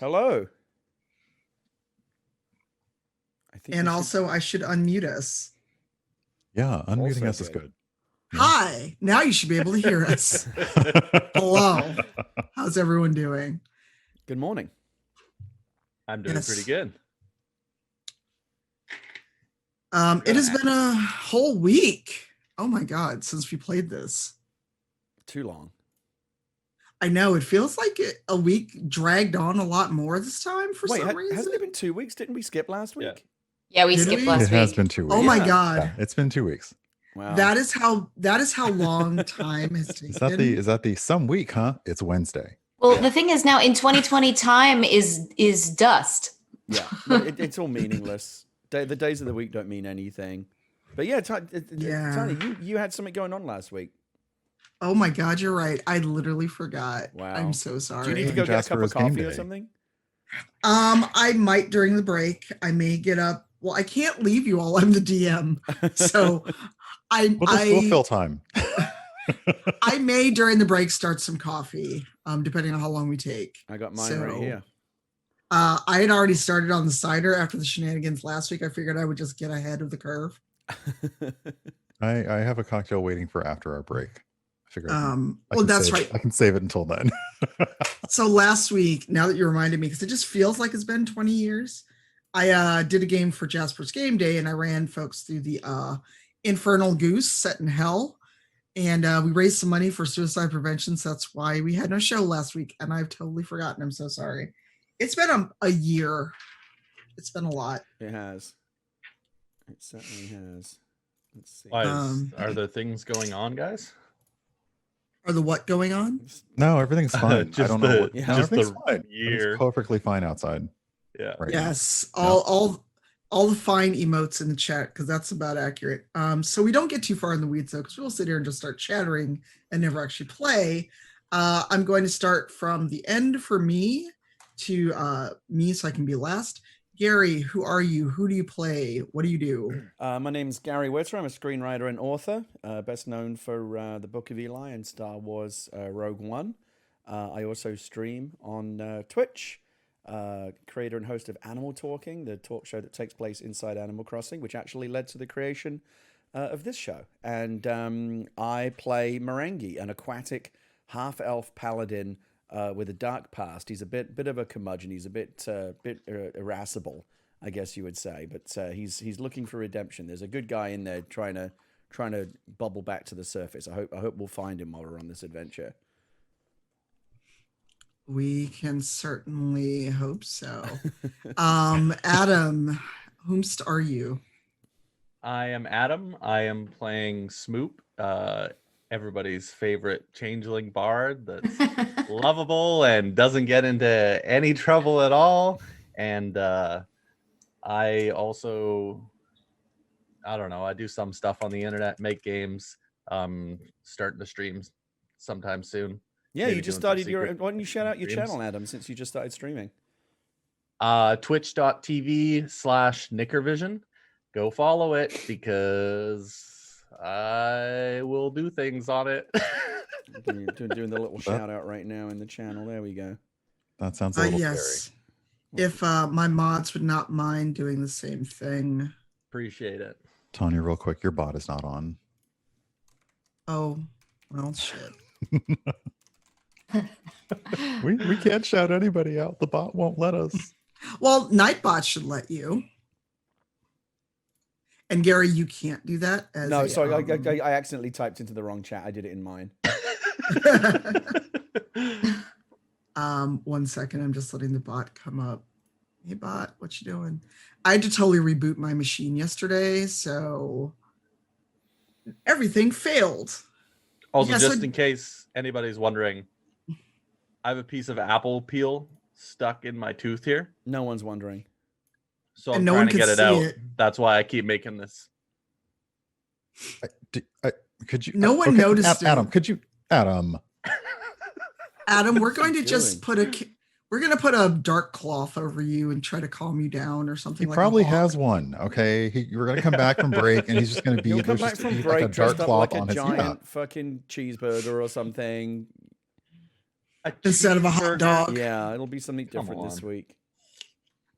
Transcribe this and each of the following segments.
Hello. And also, I should unmute us. Yeah, unmuting Also us is good. Yeah. Hi. Now you should be able to hear us. Hello. How's everyone doing? Good morning. I'm doing pretty good. It has been a whole week. Oh my God, since we played this. Too long. I know, it feels like a week dragged on a lot more this time for some reason. Hasn't it been 2 weeks? Didn't we skip last week? Yeah, we Did skipped we? last It week. has been 2 weeks. Oh my Yeah. God. Yeah, it's been 2 weeks. Wow. That is how long time has taken. Is that the some week, huh? It's Wednesday. Well, the thing is now in 2020, time is dust. Yeah, it's all meaningless. The days of the week don't mean anything. But yeah, Tony, you had something going on last week. Oh my God, you're right. I literally forgot. Wow. I'm so sorry. Do you need to go get a cup of Jasper's game coffee or day. something? I might during the break. I may get up. Well, I can't leave you all. I'm the DM. So We'll fill time. I may during the break start some coffee, depending on how long we take. I got mine right here. I had already started on the cider after the shenanigans last week. I figured I would just get ahead of the curve. I have a cocktail waiting for after our break. I figured That's right. I can save it until then. So last week, now that you reminded me, because it just feels like it's been 20 years, I did a game for Jasper's Game Day, and I ran folks through the Infernal Goose set in hell. And we raised some money for suicide prevention. So that's why we had no show last week. And I've totally forgotten. I'm so sorry. It's been a year. It's been a lot. It has. It certainly has. Let's see. Are there things going on, guys? Are the what going on? No, everything's fine. I don't know. Everything's fine. Year. It's perfectly fine outside. Yeah. Right Yes. now. All the fine emotes in the chat, because that's about accurate. So we don't get too far in the weeds, though, because we'll sit here and just start chattering and never actually play. I'm going to start from the end for me to me, so I can be last. Gary, who are you? Who do you play? What do you do? My name's Gary Witter. I'm a screenwriter and author, best known for The Book of Eli and Star Wars Rogue One. I also stream on Twitch. Creator and host of Animal Talking, the talk show that takes place inside Animal Crossing, which actually led to the creation of this show. And I play Marenghi, an aquatic half-elf paladin with a dark past. He's a bit of a curmudgeon. He's a bit irascible, I guess you would say. But he's looking for redemption. There's a good guy in there trying to bubble back to the surface. I hope we'll find him while we're on this adventure. We can certainly hope so. Adam, whomst are you? I am Adam. I am playing Smoop, everybody's favorite changeling bard that's lovable and doesn't get into any trouble at all. And I also, I don't know, I do some stuff on the internet, make games, starting to stream sometime soon. Yeah, Maybe you just doing some started your. secret Why don't you shout out your streams. channel, Adam, since you just started streaming? Twitch.tv/Nickervision. Go follow it because I will do things on it. Doing the little shout out right now in the channel. There we go. That sounds a little Yes. If my mods would not mind doing the same thing. Appreciate it. Tanya, real quick, your bot is not on. Oh, well, shit. We can't shout anybody out. The bot won't let us. Well, Nightbot should let you. And Gary, you can't do that. No, sorry, I accidentally typed into the wrong chat. I did it in mine. 1 second. I'm just letting the bot come up. Hey, bot, what you doing? I had to totally reboot my machine yesterday, so everything failed. Also, Yes, just in case anybody's wondering, I have a piece of apple peel stuck in my tooth here. No one's wondering. So And I'm no trying one to can get it see out. it. That's why I keep making this. Could you? No one noticed it. Adam, could you? Adam. Adam, we're going to he just put a dark cloth over you and try to calm you down or something. He like probably a hawk. has one. Okay, we're gonna come back from break, and he's just gonna be He'll come there's back just from be break like a dark dressed up cloth like on a his giant fucking cheeseburger or something. instead of a hot cheeseburger? dog. Yeah, it'll be something Come different this on. week.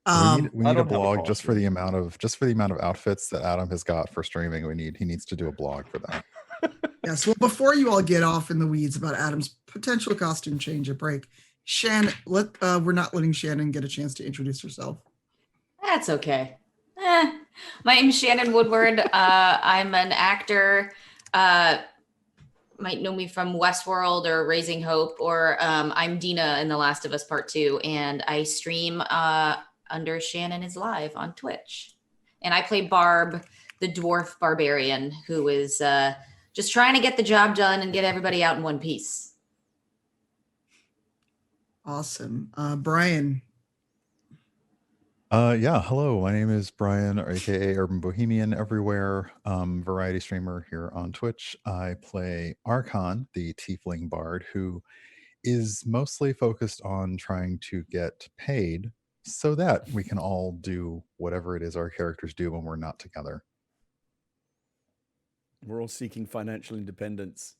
We I need a don't have a blog just for costume. the amount of outfits that Adam has got for streaming. He needs to do a blog for that. Yes. Well, before you all get off in the weeds about Adam's potential costume change at break, Shannon, we're not letting Shannon get a chance to introduce herself. That's okay. My name is Shannon Woodward. I'm an actor. Might know me from Westworld or Raising Hope, or I'm Dina in The Last of Us Part 2, and I stream under Shannon is Live on Twitch. And I play Barb, the dwarf barbarian, who is just trying to get the job done and get everybody out in one piece. Awesome. Brian. Yeah, hello. My name is Brian, or aka Urban Bohemian everywhere. Variety streamer here on Twitch. I play Archon, the tiefling bard, who is mostly focused on trying to get paid so that we can all do whatever it is our characters do when we're not together. We're all seeking financial independence.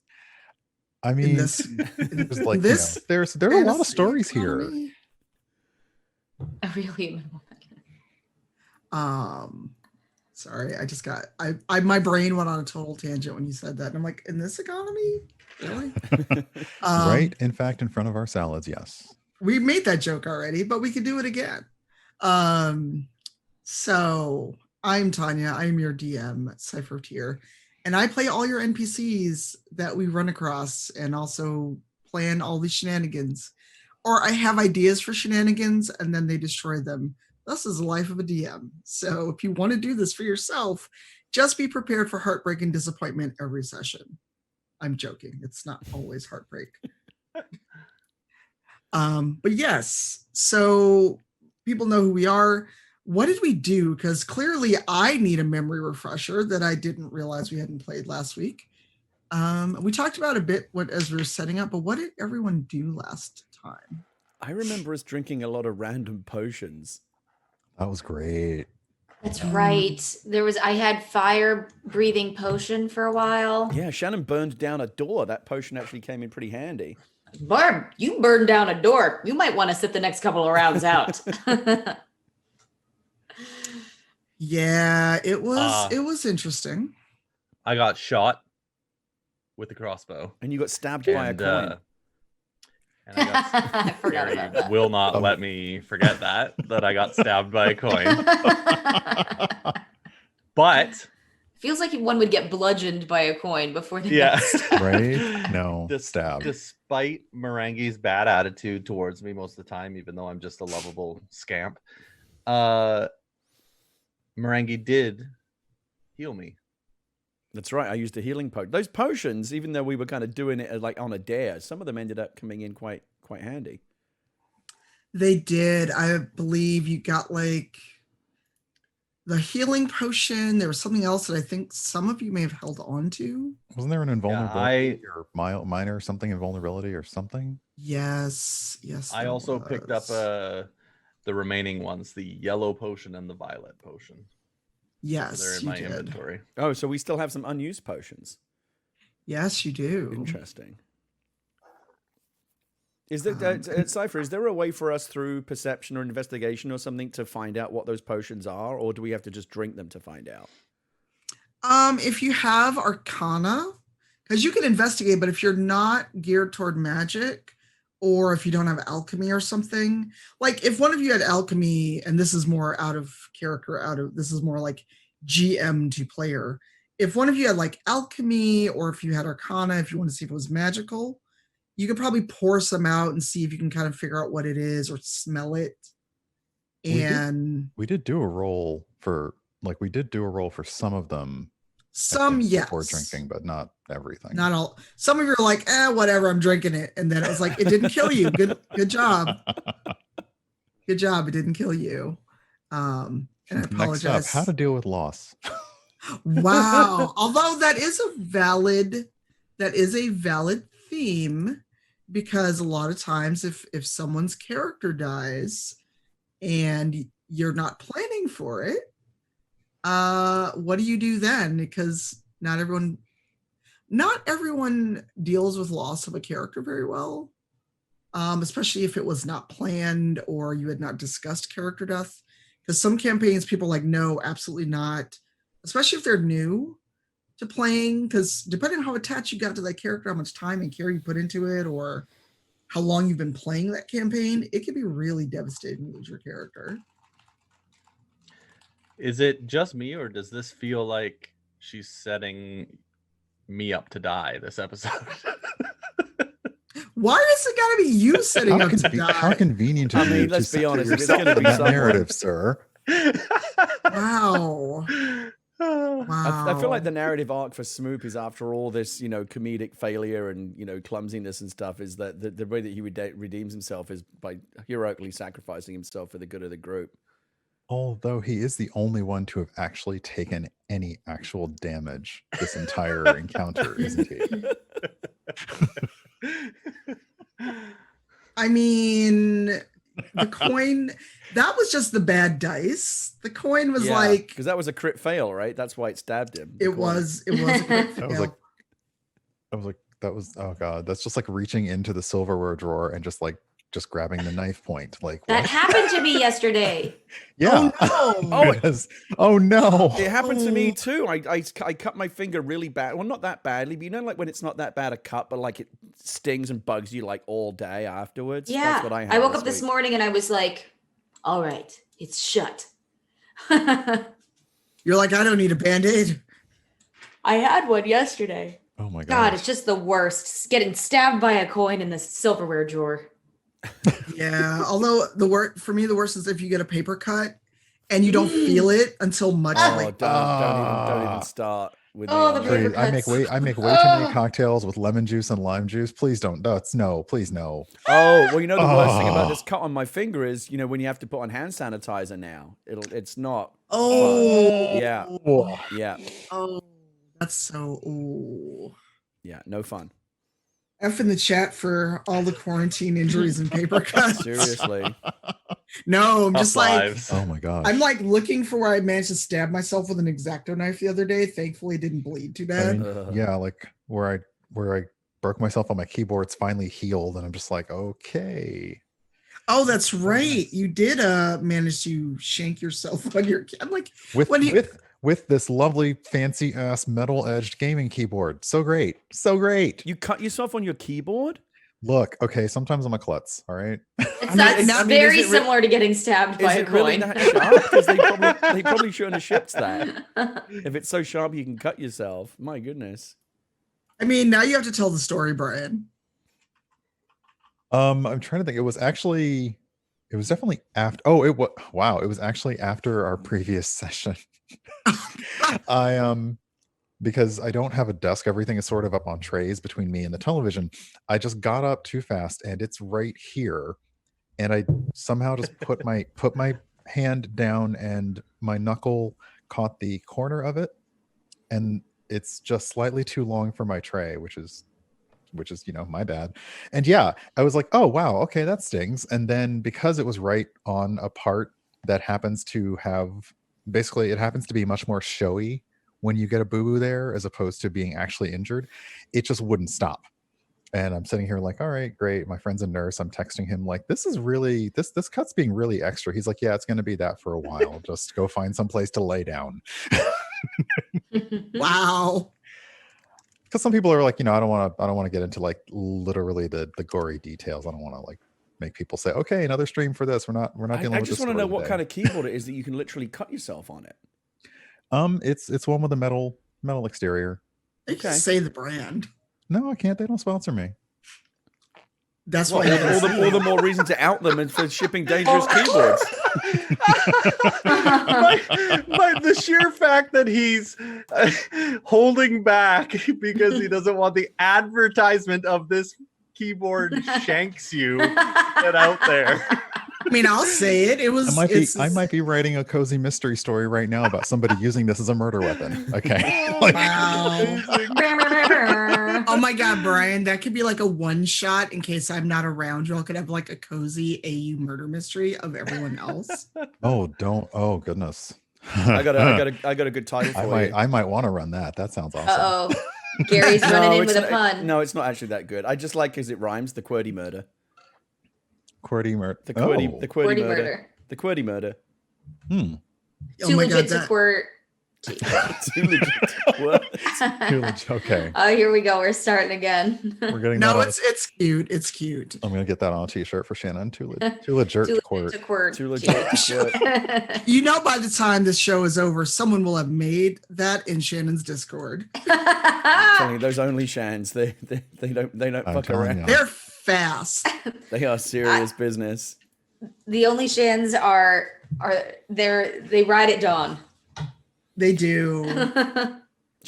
I mean, this there's like this there's a lot of fantasy stories here. economy. Really? Sorry, I just got my brain went on a total tangent when you said that. And I'm like, in this economy? Really? Right, in fact, in front of our salads, yes. We made that joke already, but we could do it again. So I'm Tanya, I'm your DM at Cypher Tier, and I play all your NPCs that we run across and also plan all these shenanigans. Or I have ideas for shenanigans and then they destroy them. This is the life of a DM. So if you want to do this for yourself, just be prepared for heartbreak and disappointment every session. I'm joking. It's not always heartbreak. But yes, so people know who we are. What did we do? Because clearly I need a memory refresher that I didn't realize we hadn't played last week. We talked about a bit as we were setting up, but what did everyone do last time? I remember us drinking a lot of random potions. That was great. That's right. I had fire breathing potion for a while. Yeah, Shannon burned down a door. That potion actually came in pretty handy. Barb, you burned down a door. You might want to sit the next couple of rounds out. Yeah, it was interesting. I got shot with a crossbow. And you got stabbed by a coin. And I got I forgot about that. will not let me forget that I got stabbed by a coin. But feels like one would get bludgeoned by a coin before they yeah, Right? No, stab. Despite Marenghi's bad attitude towards me most of the time, even though I'm just a lovable scamp, Marenghi did heal me. That's right. I used a healing potion. Those potions, even though we were kind of doing it like on a dare, some of them ended up coming in quite handy. They did. I believe you got like the healing potion. There was something else that I think some of you may have held on to. Wasn't there an invulnerability or minor something invulnerability or something? Yes. I also picked up the remaining ones, the yellow potion and the violet potion. Yes, so they're in my inventory. Oh, so we still have some unused potions. Yes, you do. Interesting. Is there, Cypher, is there a way for us through perception or investigation or something to find out what those potions are, or do we have to just drink them to find out? If you have Arcana, because you can investigate, but if you're not geared toward magic, or if you don't have alchemy or something, like if one of you had alchemy, and this is more out of character, this is more like GM to player. If one of you had like alchemy, or if you had Arcana, if you want to see if it was magical, you could probably pour some out and see if you can kind of figure out what it is or smell it. And we did do a roll for some of them. Some, yes. Before drinking, but not everything. Not all. Some of you are like, whatever, I'm drinking it. And then it was like, it didn't kill you. Good job. Good job. It didn't kill you. And I apologize. Next up, how to deal with loss. Wow. Although that is a valid theme, because a lot of times if someone's character dies and you're not planning for it, what do you do then? Because not everyone deals with loss of a character very well. especially if it was not planned or you had not discussed character death. Because some campaigns, people are like, no, absolutely not. Especially if they're new to playing, because depending on how attached you got to that character, how much time and care you put into it, or how long you've been playing that campaign, it can be really devastating to lose your character. Is it just me, or does this feel like she's setting me up to die this episode? Why is it got to be you setting up to die? How convenient I of mean, you let's to be honest, if it's center gonna be yourself in that someone- narrative, sir. Wow. Wow. I feel like the narrative arc for Smoop is, after all this, comedic failure and, clumsiness and stuff, is that the way that he redeems himself is by heroically sacrificing himself for the good of the group. Although he is the only one to have actually taken any actual damage this entire encounter, isn't he? I mean, the coin, that was just the bad dice. The coin was like, because that was a crit fail, right? That's why it stabbed him. it was a crit I was fail. like, oh god, that's just like reaching into the silverware drawer and just grabbing the knife point. Like, That what? happened to me yesterday. Yeah. Oh no. Oh, Yes. Oh no. It happened to me too. I cut my finger really bad. Well, not that badly, but like when it's not that bad a cut, but like it stings and bugs you like all day afterwards. Yeah. That's what I had. I woke up this week. morning and I was like, all right, it's shut. You're like, I don't need a band-aid. I had one yesterday. Oh my god. God, it's just the worst. Getting stabbed by a coin in the silverware drawer. Yeah. Although the worst is if you get a paper cut and you don't feel it until much Oh, later. don't even start with Oh, the the Please, paper I make cuts. way too many cocktails with lemon juice and lime juice. Please don't. Please no. Oh, well, the worst thing about Oh. this cut on my finger is, when you have to put on hand sanitizer now. It's not. Oh. Yeah. Oh. Yeah. Oh. That's so. Oh. Yeah. No fun. F in the chat for all the quarantine injuries and paper cuts. Seriously. No, I'm Tough just like, lives. Oh my god. I'm like looking for where I managed to stab myself with an X-Acto knife the other day. Thankfully, it didn't bleed too I bad. mean, yeah, like where I broke myself on my keyboard, it's finally healed, and I'm just like, okay. Oh, that's right. You did manage to shank yourself on your. I'm like, With When you- with this lovely fancy ass metal edged gaming keyboard. So great. So great. You cut yourself on your keyboard? Look, okay, sometimes I'm a klutz, all right? That's I mean, very is it re- similar to getting stabbed by Is a it really coin. that sharp? Because they probably shouldn't have shipped that. If it's so sharp you can cut yourself. My goodness. I mean, now you have to tell the story, Brian. I'm trying to think. It was definitely after. It was actually after our previous session. Because I don't have a desk, everything is sort of up on trays between me and the television. I just got up too fast and it's right here. And I somehow just put my hand down and my knuckle caught the corner of it. And it's just slightly too long for my tray, which is my bad. And yeah, I was like, oh wow, okay, that stings. And then because it was right on a part that happens to be much more showy when you get a boo-boo there as opposed to being actually injured, it just wouldn't stop. And I'm sitting here like, all right, great. My friend's a nurse. I'm texting him like, this cut's being really extra. He's like, yeah, it's going to be that for a while. Just go find some place to lay down. Wow. Because some people are like, I don't want to get into like literally the gory details. I don't want to like make people say, okay, another stream for this. We're not dealing with this. I just want to know what kind of keyboard it is that you can literally cut yourself on it. It's one with a metal exterior. You can say the brand. No, I can't. They don't sponsor me. That's Well, why you all the more reason to out them and for shipping dangerous keyboards. The sheer fact that he's holding back because he doesn't want the advertisement of this keyboard shanks you get out there. I mean, I'll say it. It was. I might be writing a cozy mystery story right now about somebody using this as a murder weapon. Okay. Wow. Oh my God, Brian, that could be like a one shot in case I'm not around. You all could have like a cozy AU murder mystery of everyone else. Oh goodness. I got a good title for you. I might want to run that. That sounds awesome. Uh-oh. Gary's running in it's with a not- pun. No, it's not actually that good. I just like because it rhymes, the QWERTY murder. QWERTY murder. The QWERTY, the QWERTY QWERTY murder. murder. The QWERTY murder. Hmm. Oh Too my legit God, to that- quirt. Too legit to work. Okay. Oh, here we go. We're starting again. We're getting No, that on, it's cute. It's cute. I'm gonna get that on a t-shirt for Shannon. Too legit Too to court. legit to quirt. Too legit to work. You know, by the time this show is over, someone will have made that in Shannon's Discord. Telling you, those only Shans, they don't I'm fuck telling around. you. They're fast. They are serious business. The only Shans are they ride at dawn. They do. Shannon,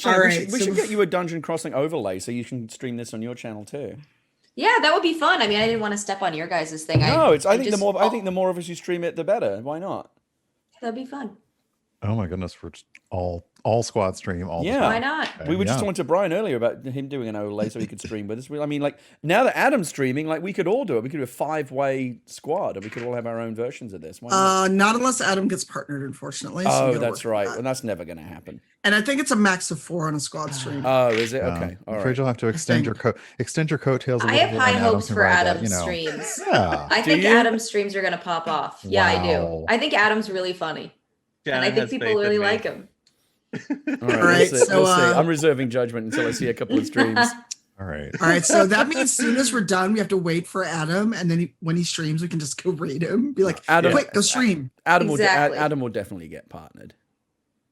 All we right, should so get you a Dungeon Crossing overlay so you can stream this on your channel too. Yeah, that would be fun. I mean, I didn't want to step on your guys' thing. No, I think just- I think the more of us who stream it, the better. Why not? that'd be fun. Oh my goodness, we're just all squad stream all the Yeah. time. Why not? Okay, We were just yeah. talking to Brian earlier about him doing an overlay so he could stream with us. I mean, like now that Adam's streaming, like we could all do it. We could do a 5-way squad, and we could all have our own versions of this. Why not? Not unless Adam gets partnered, unfortunately. so you Oh, gotta that's work right. on that. And that's never going to happen. And I think it's a max of 4 on a squad stream. Oh, is it? Yeah. Okay. All I'm afraid right. you'll have to extend your coattails a I little have bit. high and Adam hopes can for ride that, Adam's you know. streams. Yeah. I Do think you? Adam's streams are gonna pop off. Yeah, I do. Wow. I think Adam's really funny, and I Shannon think has people faith in really me. like him. All right. right, We'll see. so, We'll see. I'm reserving judgment until I see a couple of streams. All right. All right, so that means as soon as we're done, we have to wait for Adam, and then when he streams, we can just go raid him. Be like, Adam- quick, go stream. Adam Exactly. Adam will definitely get partnered.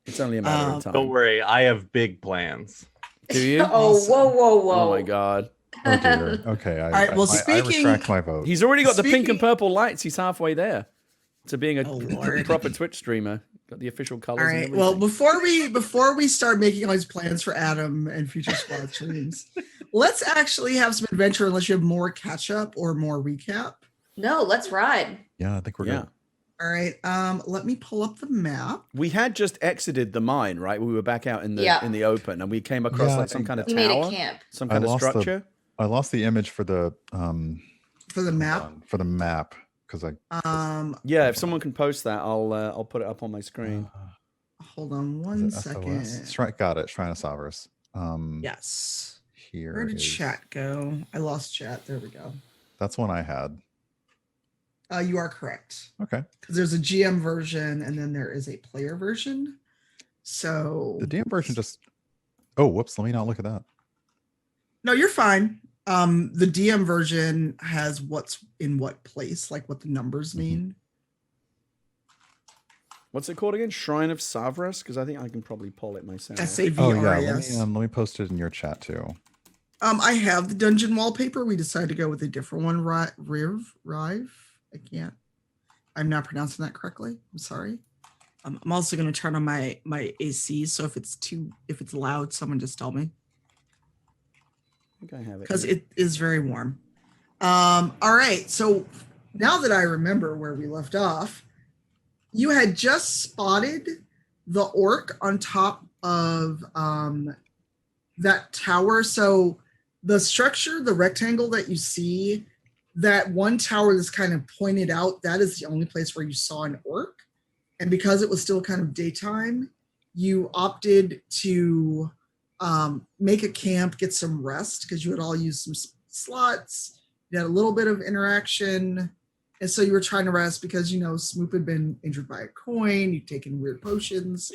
It's only a matter of time. Don't worry, I have big plans. Do you? Oh, whoa! Oh my god. Oh dear. Okay. right, well, I speaking- retract my vote. He's already got the pink and Speaking- purple lights. He's halfway there to being a Oh, Lord. proper Twitch streamer. Got the official colors. All and right. Well, everything. before we start making all these plans for Adam and future squad streams, let's actually have some adventure. Unless you have more catch up or more recap. No, let's ride. Yeah, I think we're yeah. good. All right. Let me pull up the map. We had just exited the mine, right? We were back out in the Yeah. in the open, and we came across Yeah, like some kind of We made a tower, camp. some I kind of lost the- structure. I lost the image for the For the map. for the map because I Yeah, if someone can post that, I'll put it up on my screen. Hold on is one it second. SOS? Got it. Shrine of Savras. Yes. Here Where did is- chat go? I lost chat. There we go. That's one I had. You are correct. Okay. Because there's a GM version and then there is a player version. So The DM version just. Oh, whoops! Let me not look at that. No, you're fine. The DM version has what's in what place, like what the numbers mean. What's it called again? Shrine of Savras? Because I think I can probably pull it myself. Oh yeah. SAVRAS. Let me post it in your chat too. I have the dungeon wallpaper. We decided to go with a different one. Riv. I can't. I'm not pronouncing that correctly. I'm sorry. I'm also going to turn on my AC. So if it's loud, someone just tell me. I think I have it. Because here. it is very warm. All right. So now that I remember where we left off, you had just spotted the orc on top of that tower. So the structure, the rectangle that you see, that one tower that's kind of pointed out, that is the only place where you saw an orc. And because it was still kind of daytime, you opted to make a camp, get some rest, because you had all used some slots. You had a little bit of interaction. And so you were trying to rest because, Smoop had been injured by a coin. You'd taken weird potions.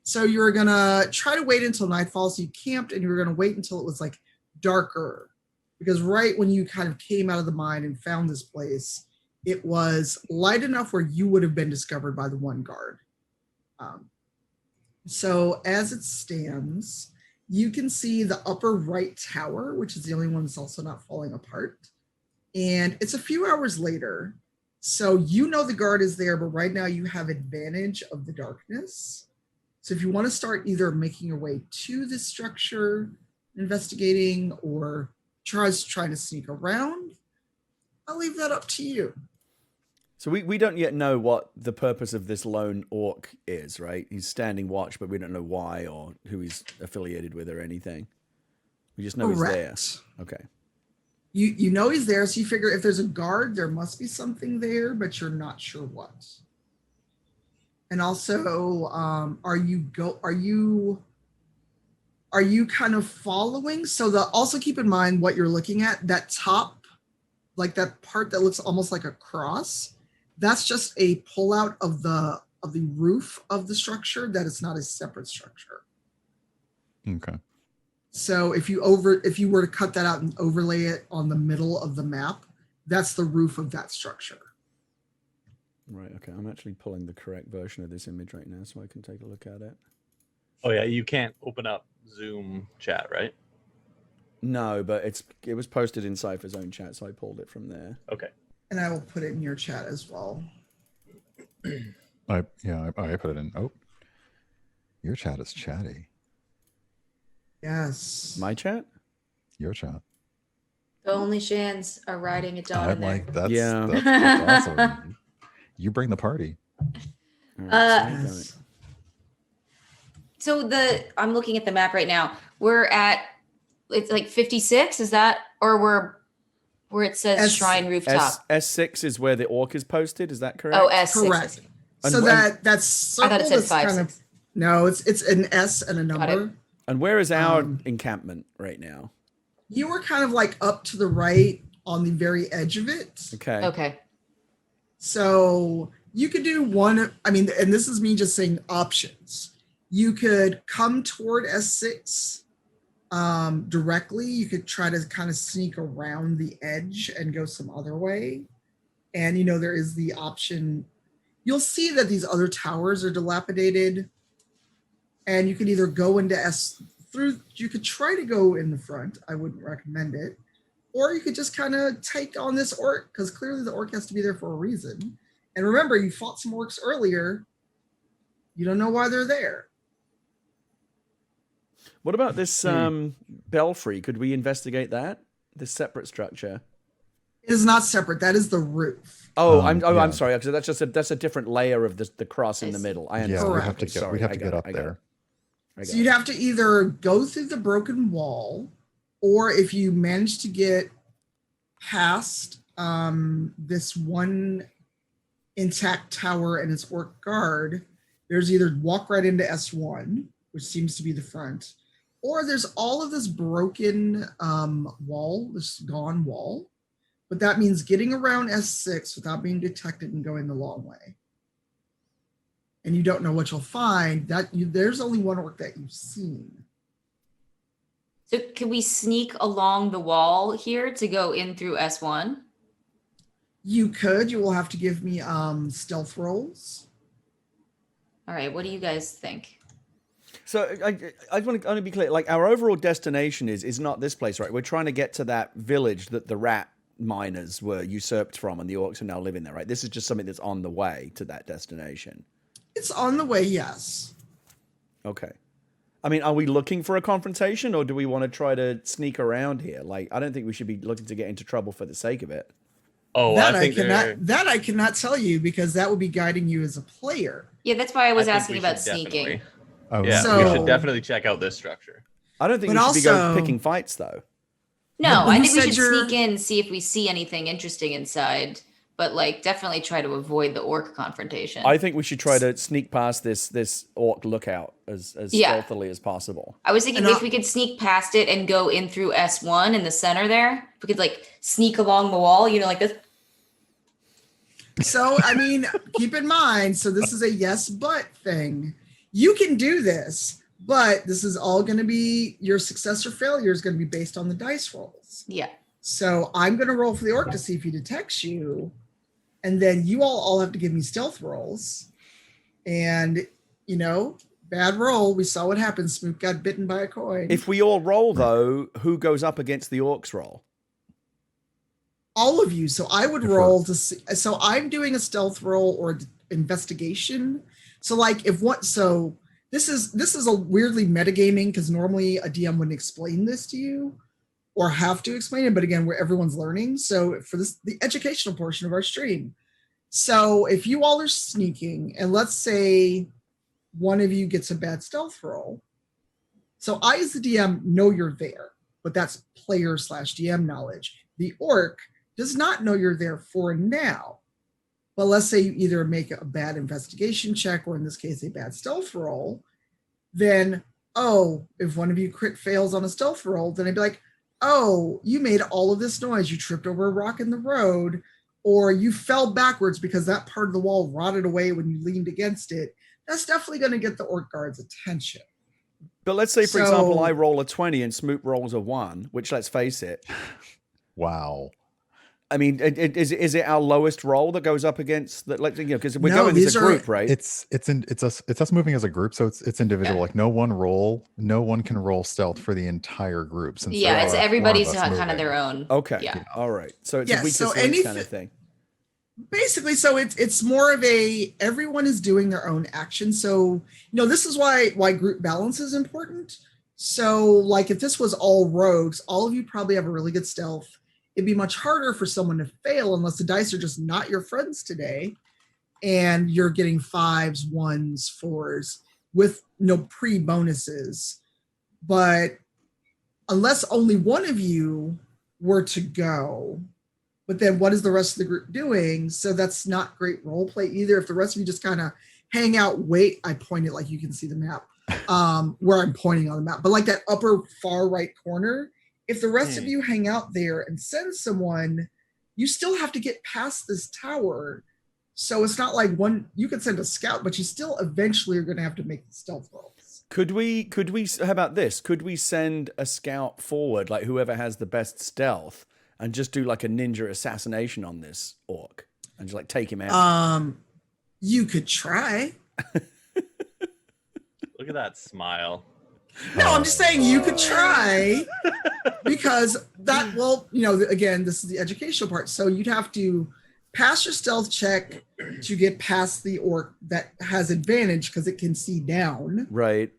So you were going to try to wait until nightfall. So you camped and you were going to wait until it was like darker. Because right when you kind of came out of the mine and found this place, it was light enough where you would have been discovered by the one guard. So as it stands, you can see the upper right tower, which is the only one that's also not falling apart. And it's a few hours later. So the guard is there, but right now you have advantage of the darkness. So if you want to start either making your way to this structure, investigating, or trying to sneak around, I'll leave that up to you. So we don't yet know what the purpose of this lone orc is, right? He's standing watch, but we don't know why or who he's affiliated with or anything. We just know Correct. he's there. Okay. You know he's there, so you figure if there's a guard, there must be something there, but you're not sure what. And also, are you kind of following? So also keep in mind what you're looking at. That top like that part that looks almost like a cross, that's just a pullout of the roof of the structure. That is not a separate structure. Okay. So if you were to cut that out and overlay it on the middle of the map, that's the roof of that structure. Right. Okay. I'm actually pulling the correct version of this image right now, so I can take a look at it. Oh yeah, you can't open up Zoom chat, right? No, but it was posted in Cypher's own chat, so I pulled it from there. Okay. And I will put it in your chat as well. I put it in. Oh, your chat is chatty. Yes. My chat? Your chat. The only Shans are riding at dawn. I'm like, that's Yeah. that's awesome. You bring the party. All right, Yes. So I'm looking at the map right now. We're at, it's like 56. Is that, or where it says Shrine Rooftop? S6 is where the orc is posted. Is that correct? Oh, S6. Correct. And So when- that's circle I thought it said that's 5, kind 6. of no, it's an S and a Got it. number. And where is our Um, encampment right now? You were kind of like up to the right on the very edge of it. Okay. Okay. So you could do one, I mean, and this is me just saying options. You could come toward S6 directly. You could try to kind of sneak around the edge and go some other way. And, there is the option. You'll see that these other towers are dilapidated. And you could either go into you could try to go in the front. I wouldn't recommend it. Or you could just kind of take on this orc, because clearly the orc has to be there for a reason. And remember, you fought some orcs earlier. You don't know why they're there. What about this belfry? Could we investigate that? This separate structure? It is not separate. That is the roof. Oh, yeah. I'm sorry. Because that's a different layer of the cross in the middle. I Yeah, understand. we have to Correct. get Sorry, we have I to got get it, up I got there. it. So you'd have to either go through the broken wall, or if you manage to get past this one intact tower and its orc guard, there's either walk right into S1, which seems to be the front, or there's all of this broken wall, this gone wall. But that means getting around S6 without being detected and going the long way. And you don't know what you'll find. There's only one orc that you've seen. So can we sneak along the wall here to go in through S1? You could. You will have to give me stealth rolls. All right. What do you guys think? So I want to be clear. Like, our overall destination is not this place, right? We're trying to get to that village that the rat miners were usurped from, and the orcs are now living there, right? This is just something that's on the way to that destination. It's on the way, yes. Okay. I mean, are we looking for a confrontation, or do we want to try to sneak around here? Like, I don't think we should be looking to get into trouble for the sake of it. Oh, that I think I cannot tell you, because that would be guiding you as a player. Yeah, that's why I was think asking we about should sneaking. definitely- Oh, Yeah, So- we should definitely check out this structure. I don't think But we should be going also- picking fights, though. No, But I you think we said should you're- sneak in and see if we see anything interesting inside, but like definitely try to avoid the orc confrontation. I think we should try to sneak past this orc lookout as Yeah. stealthily as possible. I was thinking And if we could sneak past it and go in through S1 in the center there, if we could like sneak along the wall, like this. So, I mean, keep in mind, so this is a yes, but thing. You can do this, but this is all going to be, your success or failure is going to be based on the dice rolls. Yeah. So I'm going to roll for the orc to see if he detects you. And then you all have to give me stealth rolls. And, bad roll. We saw what happened. Smoop got bitten by a coin. If we all roll, though, who goes up against the orcs roll? All of you. So I would Defer. roll to see. So I'm doing a stealth roll or investigation. So like if what, so this is a weirdly metagaming, because normally a DM wouldn't explain this to you or have to explain it. But again, where everyone's learning. So for this, the educational portion of our stream. So if you all are sneaking, and let's say one of you gets a bad stealth roll. So I, as the DM, know you're there, but that's player/DM knowledge. The orc does not know you're there for now. But let's say you either make a bad investigation check, or in this case, a bad stealth roll, then, if one of you crit fails on a stealth roll, then I'd be like, oh, you made all of this noise, you tripped over a rock in the road, or you fell backwards because that part of the wall rotted away when you leaned against it, that's definitely going to get the orc guard's attention. But let's say, for example, I roll a 20 and Smoop rolls a 1, which, let's face it. Wow. I mean, is it our lowest roll that goes up against that? Like, because we're going as a group, right? It's us moving as a group, so it's individual. Like no one can roll stealth for the entire group. Since it's everybody's kind of their own. Okay, yeah, all right. So it's a weakest link kind of thing. Basically, so it's more of everyone is doing their own action. So this is why group balance is important. So like if this was all rogues, all of you probably have a really good stealth. It'd be much harder for someone to fail unless the dice are just not your friends today and you're getting 5s, 1s, 4s with no pre-bonuses. But unless only one of you were to go, but then what is the rest of the group doing? So that's not great role play either. If the rest of you just kind of hang out, wait, I point it like you can see the map, where I'm pointing on the map, but like that upper far right corner, if the rest of you hang out there and send someone, you still have to get past this tower. So it's not like you could send a scout, but you still eventually are going to have to make the stealth rolls. Could we, how about this? Could we send a scout forward, like whoever has the best stealth, and just do like a ninja assassination on this orc and just like take him out? You could try. Look at that smile. No, I'm just saying you could try because again, this is the educational part. So you'd have to pass your stealth check to get past the orc that has advantage because it can see down. Right.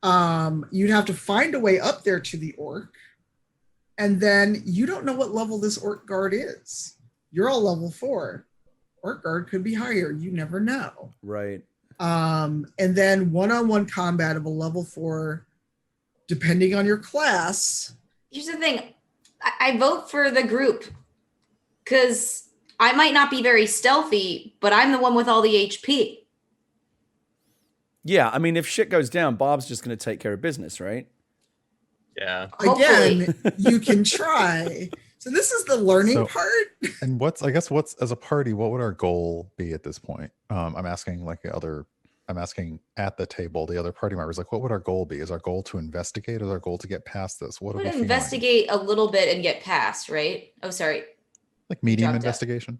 You'd have to find a way up there to the orc. And then you don't know what level this orc guard is. You're all level 4. Orc guard could be higher. You never know. Right. And then one-on-one combat of a level 4, depending on your class. Here's the thing. I vote for the group because I might not be very stealthy, but I'm the one with all the HP. Yeah, I mean, if shit goes down, Barb's just going to take care of business, right? Yeah. Again, you can try. So this is the learning part. And what's as a party, what would our goal be at this point? I'm asking at the table, the other party members, like, what would our goal be? Is our goal to investigate? Is our goal to get past this? What are we investigate a little bit and get past, right? Oh, sorry. Like medium investigation.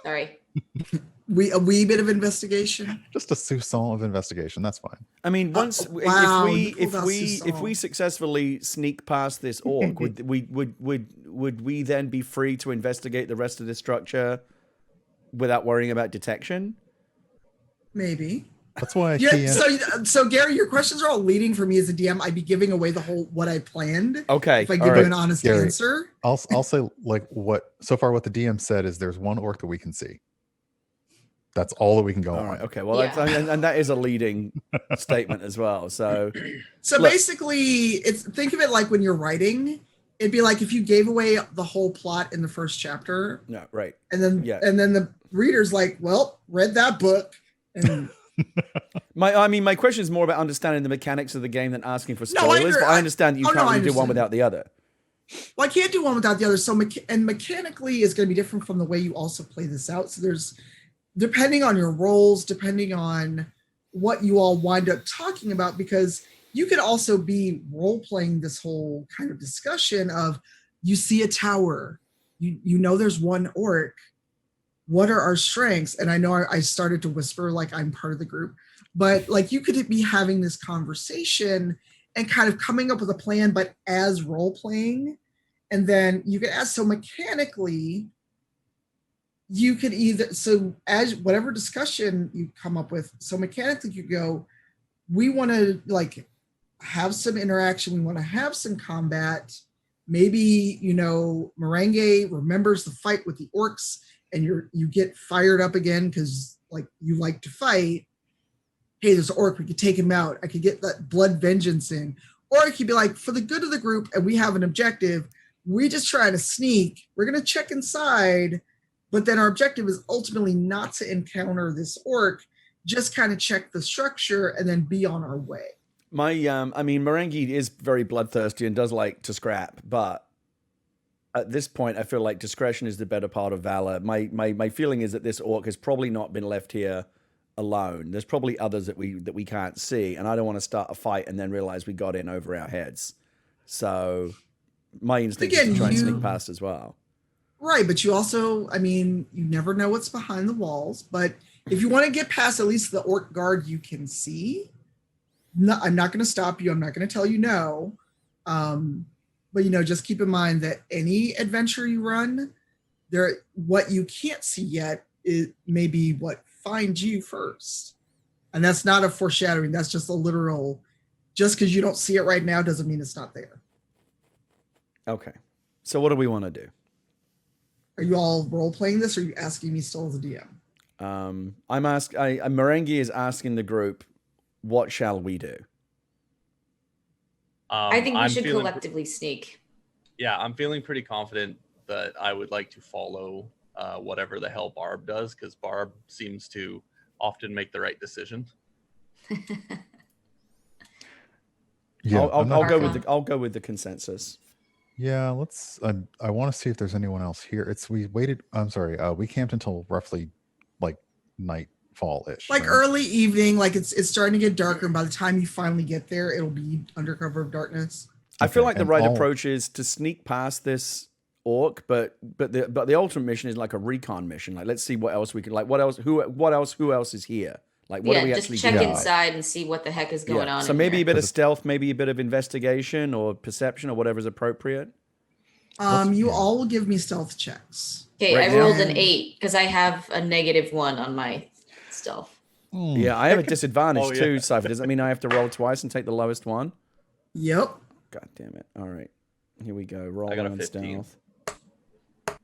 Sorry. A wee bit of investigation. Just a soupçon of investigation. That's fine. I mean, once if we successfully sneak past this orc, would we then be free to investigate the rest of the structure without worrying about detection? Maybe. That's why. So Gary, your questions are all leading for me as a DM. I'd be giving away the whole what I planned. Okay. If I give you an honest answer. I'll say like what the DM said is there's one orc that we can see. That's all that we can go on. Right, okay. Well, and that is a leading statement as well. So basically, think of it like when you're writing. It'd be like if you gave away the whole plot in the first chapter. No, right. And then the reader's like, well, read that book. And my question is more about understanding the mechanics of the game than asking for spoilers. But I understand that you can't really do one without the other. Well, I can't do one without the other. So mechanically is going to be different from the way you also play this out. So there's, depending on your roles, depending on what you all wind up talking about, because you could also be role-playing this whole kind of discussion of, you see a tower, you know there's one orc, what are our strengths? And I know I started to whisper like I'm part of the group, but like you could be having this conversation and kind of coming up with a plan, but as role-playing. And then you could ask, so mechanically, you could so as whatever discussion you come up with, so mechanically you go, we want to like have some interaction, we want to have some combat. Maybe, Marenghi remembers the fight with the orcs and you get fired up again because like you like to fight. Hey, there's an orc, we could take him out. I could get that blood vengeance in. Or it could be like, for the good of the group and we have an objective, we just try to sneak, we're going to check inside, but then our objective is ultimately not to encounter this orc, just kind of check the structure and then be on our way. I mean, Marenghi is very bloodthirsty and does like to scrap, but at this point, I feel like discretion is the better part of valor. My feeling is that this orc has probably not been left here alone. There's probably others that we can't see, and I don't want to start a fight and then realize we got in over our heads. So my instinct is to try and sneak past as well. Right, but you also, I mean, you never know what's behind the walls. But if you want to get past at least the orc guard you can see, I'm not going to stop you. I'm not going to tell you no. But, just keep in mind that any adventure you run, what you can't see yet is maybe what finds you first. And that's not a foreshadowing. That's just a literal, just because you don't see it right now doesn't mean it's not there. Okay. So what do we want to do? Are you all role-playing this, or are you asking me still as a DM? Marenghi is asking the group, what shall we do? I think we should collectively sneak. Yeah, I'm feeling pretty confident that I would like to follow whatever the hell Barb does, because Barb seems to often make the right decision. Yeah, I'll go with the consensus. Yeah, let's. I want to see if there's anyone else here. We camped until roughly like nightfall-ish. Like early evening, like it's starting to get darker, and by the time you finally get there, it'll be under cover of darkness. I feel like the right approach is to sneak past this orc, but the ultimate mission is like a recon mission. Like, let's see what else we can. Like, what else? Who else is here? Like, what do we actually do? Just check inside and see what the heck is going on. So maybe a bit of stealth, maybe a bit of investigation or perception or whatever's appropriate. You all will give me stealth checks. Okay, I rolled an 8 because I have a -1 on my stealth. Yeah, I have a disadvantage too, Cypher. Does that mean I have to roll twice and take the lowest one? Yep. God damn it. All right. Here we go. Roll I got a on 15. stealth.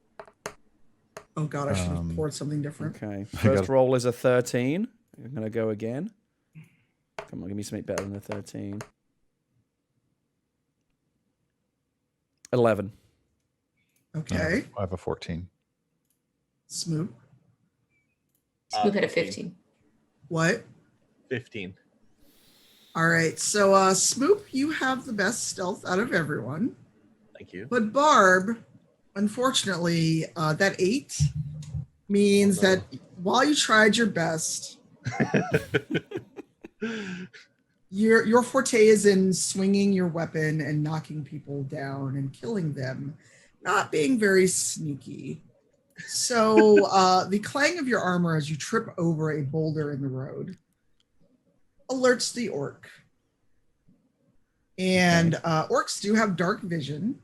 Oh god, I should have poured something different. Okay. First roll is a 13. I'm going to go again. Come on, give me something better than a 13. 11. Okay. I have a 14. Smoop. Smoop had a 15. What? 15. All right. So, Smoop, you have the best stealth out of everyone. Thank you. But Barb, unfortunately, that 8 means that while you tried your best, your forte is in swinging your weapon and knocking people down and killing them, not being very sneaky. So the clang of your armor as you trip over a boulder in the road alerts the orc. And orcs do have dark vision.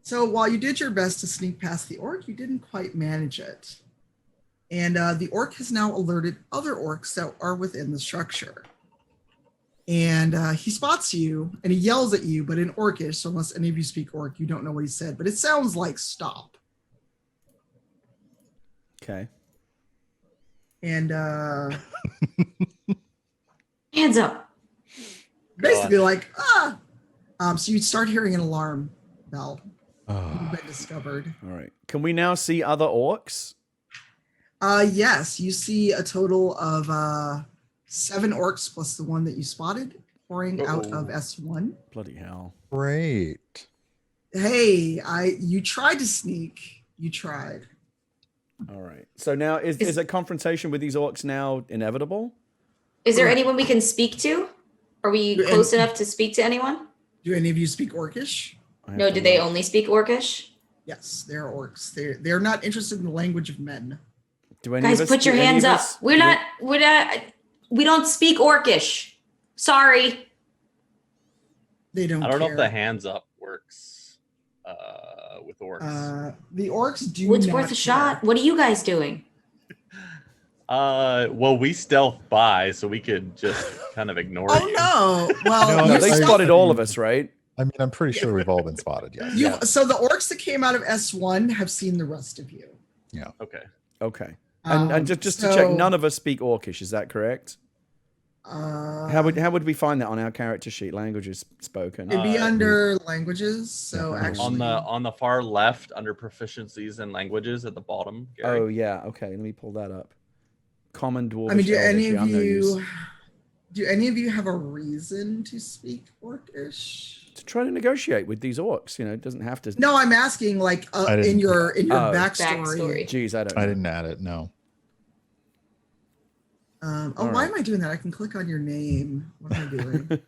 So while you did your best to sneak past the orc, you didn't quite manage it. And the orc has now alerted other orcs that are within the structure. And he spots you and he yells at you, but in Orcish, so unless any of you speak Orc, you don't know what he said, but it sounds like stop. Okay. And hands up. Basically like, so you start hearing an alarm bell. You've been discovered. All right. Can we now see other orcs? Yes, you see a total of 7 orcs plus the one that you spotted pouring out of S1. Bloody hell. Great. Hey, you tried to sneak. You tried. All right. So now is a confrontation with these orcs now inevitable? Is there anyone we can speak to? Are we close enough to speak to anyone? Do any of you speak Orcish? No, do they only speak Orcish? Yes, they're orcs. They're not interested in the language of men. Guys, put your hands up. We don't speak Orcish. Sorry. They don't. I don't know if the hands up works with orcs. The orcs do. It's worth a shot. What are you guys doing? Well, we stealth by, so we could just kind of ignore you. Oh no! Well, no, they spotted all of us, right? I mean, I'm pretty sure we've all been spotted. Yeah. So the orcs that came out of S1 have seen the rest of you. Yeah. Okay. And just to check, none of us speak Orcish. Is that correct? How would we find that on our character sheet? Languages spoken. It'd be under languages. So actually, on the far left, under proficiencies and languages at the bottom. Gary. Oh yeah. Okay. Let me pull that up. Common Dwarvish. I mean, do Elvish, any of you? Do any of you have a reason to speak Orcish? To try to negotiate with these orcs, it doesn't have to. No, I'm asking like I in didn't- your Backstory. Geez, I don't know. I didn't add it. No. Why right. am I doing that? I can click on your name. What am I doing?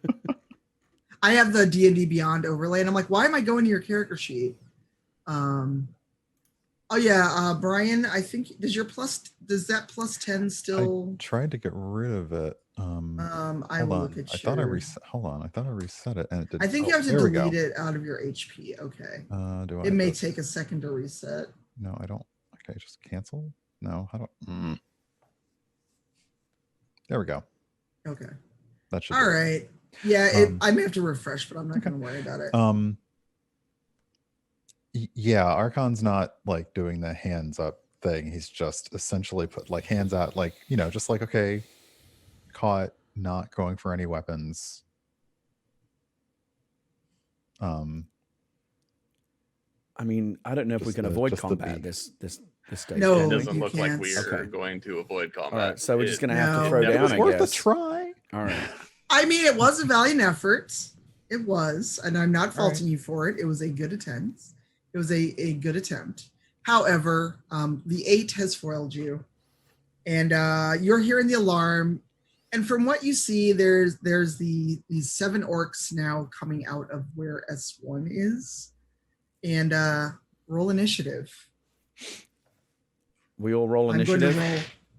I have the D&D Beyond overlay, and I'm like, why am I going to your character sheet? Oh yeah, Brian. I think does that plus 10 still? I tried to get rid of it. I Hold will on. look at I thought I your- reset. Hold on. I thought I reset it, and it did. I think you have to there we go. delete it out of your HP. Okay. Do I? It may just- take a second to reset. No, I don't. Okay, just cancel. No, how do? There we go. Okay. That should. All do it. right. Yeah, I may have to refresh, but I'm not going to worry about it. Yeah, Archon's not like doing the hands up thing. He's just essentially put like hands out, like, just like, okay, caught, not going for any weapons. I mean, I don't know if we Just can the- avoid just the combat beak. this stage. No, It can we? doesn't you look like can't. we're Okay. going to avoid combat. All right, so we're just It- gonna have No. to throw It down. was I worth guess. a try. All right. I mean, it was a valiant effort. It was, and I'm not All faulting you for it. It was a good attempt. It was a good attempt. However, the 8 has foiled you, and you're hearing the alarm. And from what you see, there's these 7 orcs now coming out of where S1 is, and roll initiative. We all roll I'm going initiative.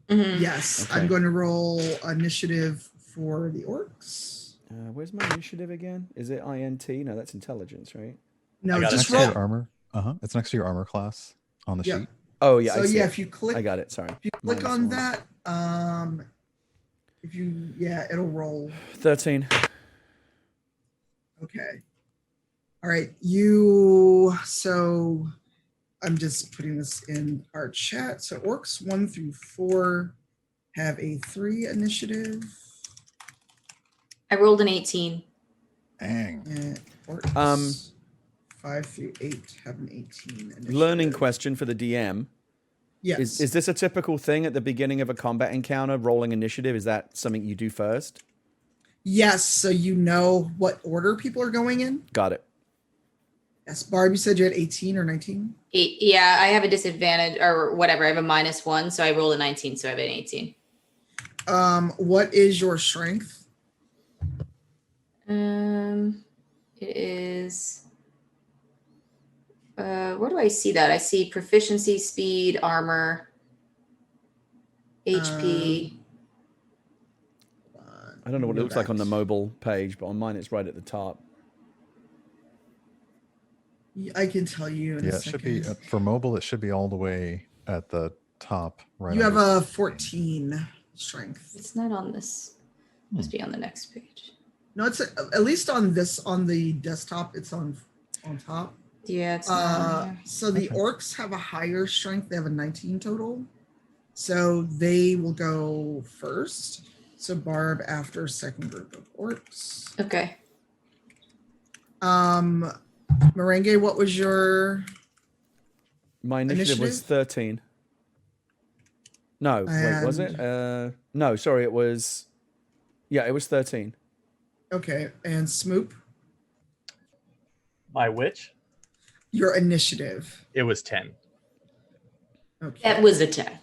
to roll. Mhm. Yes, Okay. I'm going to roll initiative for the orcs. Where's my initiative again? Is it INT? No, that's intelligence, right? No, I got it. just Next to roll. your armor. It's next to your armor class on the Yeah. sheet. Oh yeah. So I see yeah, it. if you click, I got it. Sorry. if you click Minus on 1. that, it'll roll. 13. Okay. All right. So I'm just putting this in our chat. So orcs 1 through 4 have a 3 initiative. I rolled an 18. Dang. And orcs 5 through 8 have an 18 initiative. Learning question for the DM. Yes. Is this a typical thing at the beginning of a combat encounter? Rolling initiative, is that something you do first? Yes. So you know what order people are going in. Got it. Yes. Barb, you said you had 18 or 19. 8. Yeah, I have a disadvantage or whatever. I have a -1, so I rolled a 19, so I have an 18. What is your strength? It is. Where do I see that? I see proficiency, speed, armor, HP. I don't know what it Go looks like on the back. mobile page, but on mine it's right at the top. I can tell you in Yeah, a it second. should be for mobile. It should be all the way at the top, right? You have under- a 14 strength. It's not on this. Must be on the next page. No, it's at least on the desktop. It's on top. Yeah, it's not on here. So the Okay. orcs have a higher strength. They have a 19 total. So they will go first. So Barb after second group of orcs. Okay. Marenghi, what was your My initiative was Initiative? 13. No, wait, was it? No, sorry, it was. Yeah, it was 13. okay? And Smoop, My which? your initiative. It was 10. Okay. That was a 10.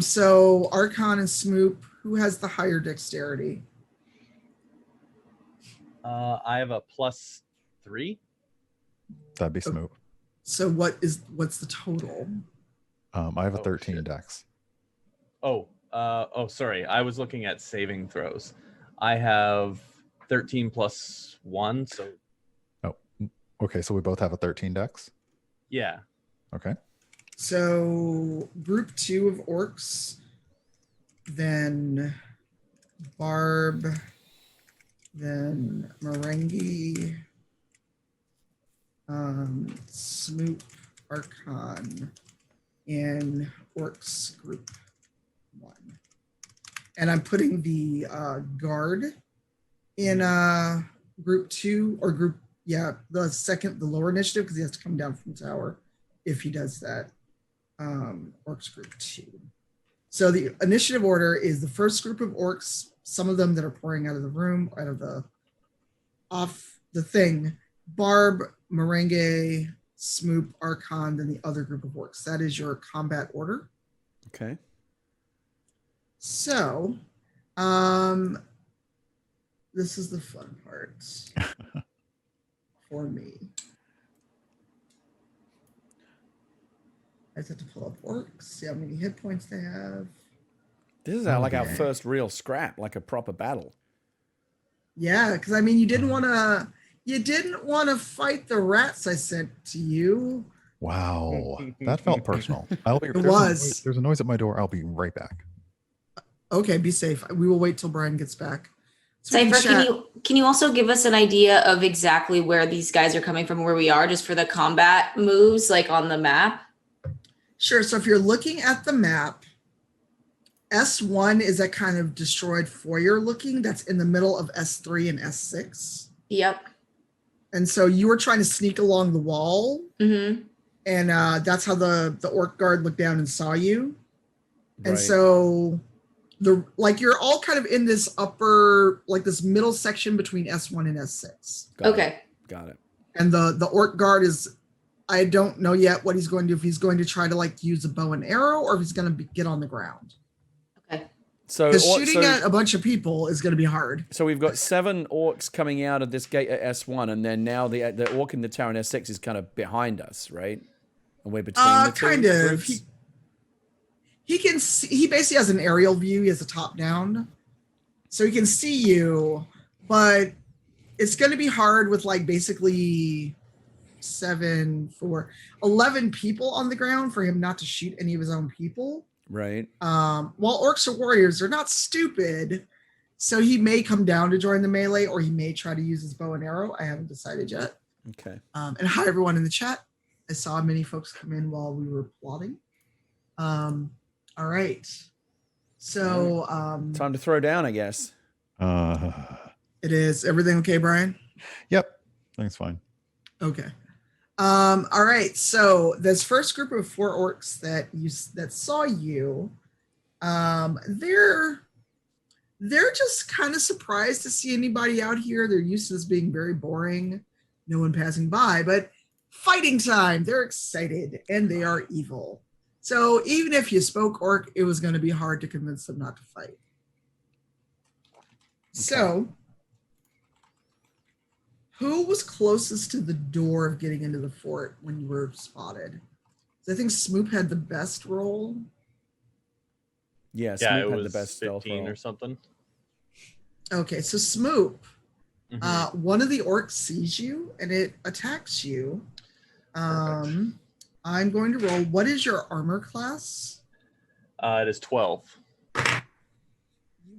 So Archon and Smoop, who has the higher dexterity? I have a +3. That'd be Smoop. So what's the total? I have a Oh, 13 shit. dex. Sorry. I was looking at saving throws. I have 13 + 1, so Okay, so we both have a 13 dex. yeah. Okay. So group 2 of orcs, then Barb, then Marenghi, Smoop, Archon, and orcs group 1. And I'm putting the guard in group 2 or group, the lower initiative, because he has to come down from the tower if he does that. Orcs group 2. So the initiative order is the first group of orcs, some of them that are pouring out of the room, off the thing, Barb, Marenghi, Smoop, Archon, then the other group of orcs. That is your combat order. Okay. So, this is the fun part for me. I just have to pull up orcs, see how many hit points they have. This is our Okay. first real scrap, like a proper battle. Yeah, because I mean, you didn't want to fight the rats I sent to you. Wow, that felt personal. There's a noise at my door. I'll be right back. Okay, be safe. We will wait till Brian gets back. So we Cypher, can you also give us an idea of exactly where these guys are coming from, where we are, just for the combat moves, like on the map? Sure. So if you're looking at the map, S1 is that kind of destroyed foyer looking that's in the middle of S3 and S6. Yep. And so you were trying to sneak along the wall. Mm-hmm. And that's how the orc guard looked down and saw you. And Right. so you're all kind of in this this middle section between S1 and S6. Got it. And the orc guard is, I don't know yet what he's going to do, if he's going to try to use a bow and arrow or if he's going to get on the ground. Okay. So Because shooting at a bunch of people is going to be hard. So we've got 7 orcs coming out of this gate at S1, and then now the orc in the tower in S6 is kind of behind us, right? And we're between the two kind of. groups? He can see, he basically has an aerial view. He has a top down, so he can see you, but it's going to be hard with basically 11 people on the ground for him not to shoot any of his own people. Right. While orcs are warriors, they're not stupid, so he may come down to join the melee, or he may try to use his bow and arrow. I haven't decided yet. Okay. And hi everyone in the chat. I saw many folks come in while we were plotting. All right. So Time to throw down, I guess. it is. Everything okay, Brian? Yep. Things fine. Okay. All right. So this first group of 4 orcs that saw you, they're just kind of surprised to see anybody out here. They're used to this being very boring, no one passing by, but fighting time. They're excited and they are evil. So even if you spoke orc, it was going to be hard to convince them not to fight. Okay. So who was closest to the door of getting into the fort when you were spotted? I think Smoop had the best roll. Yeah, Yeah, Smoop it had was the best stealth 15 roll. or something. Okay, so Smoop, Mhm. one of the orcs sees you and it attacks you. I'm going to roll. What is your armor class? It is 12. You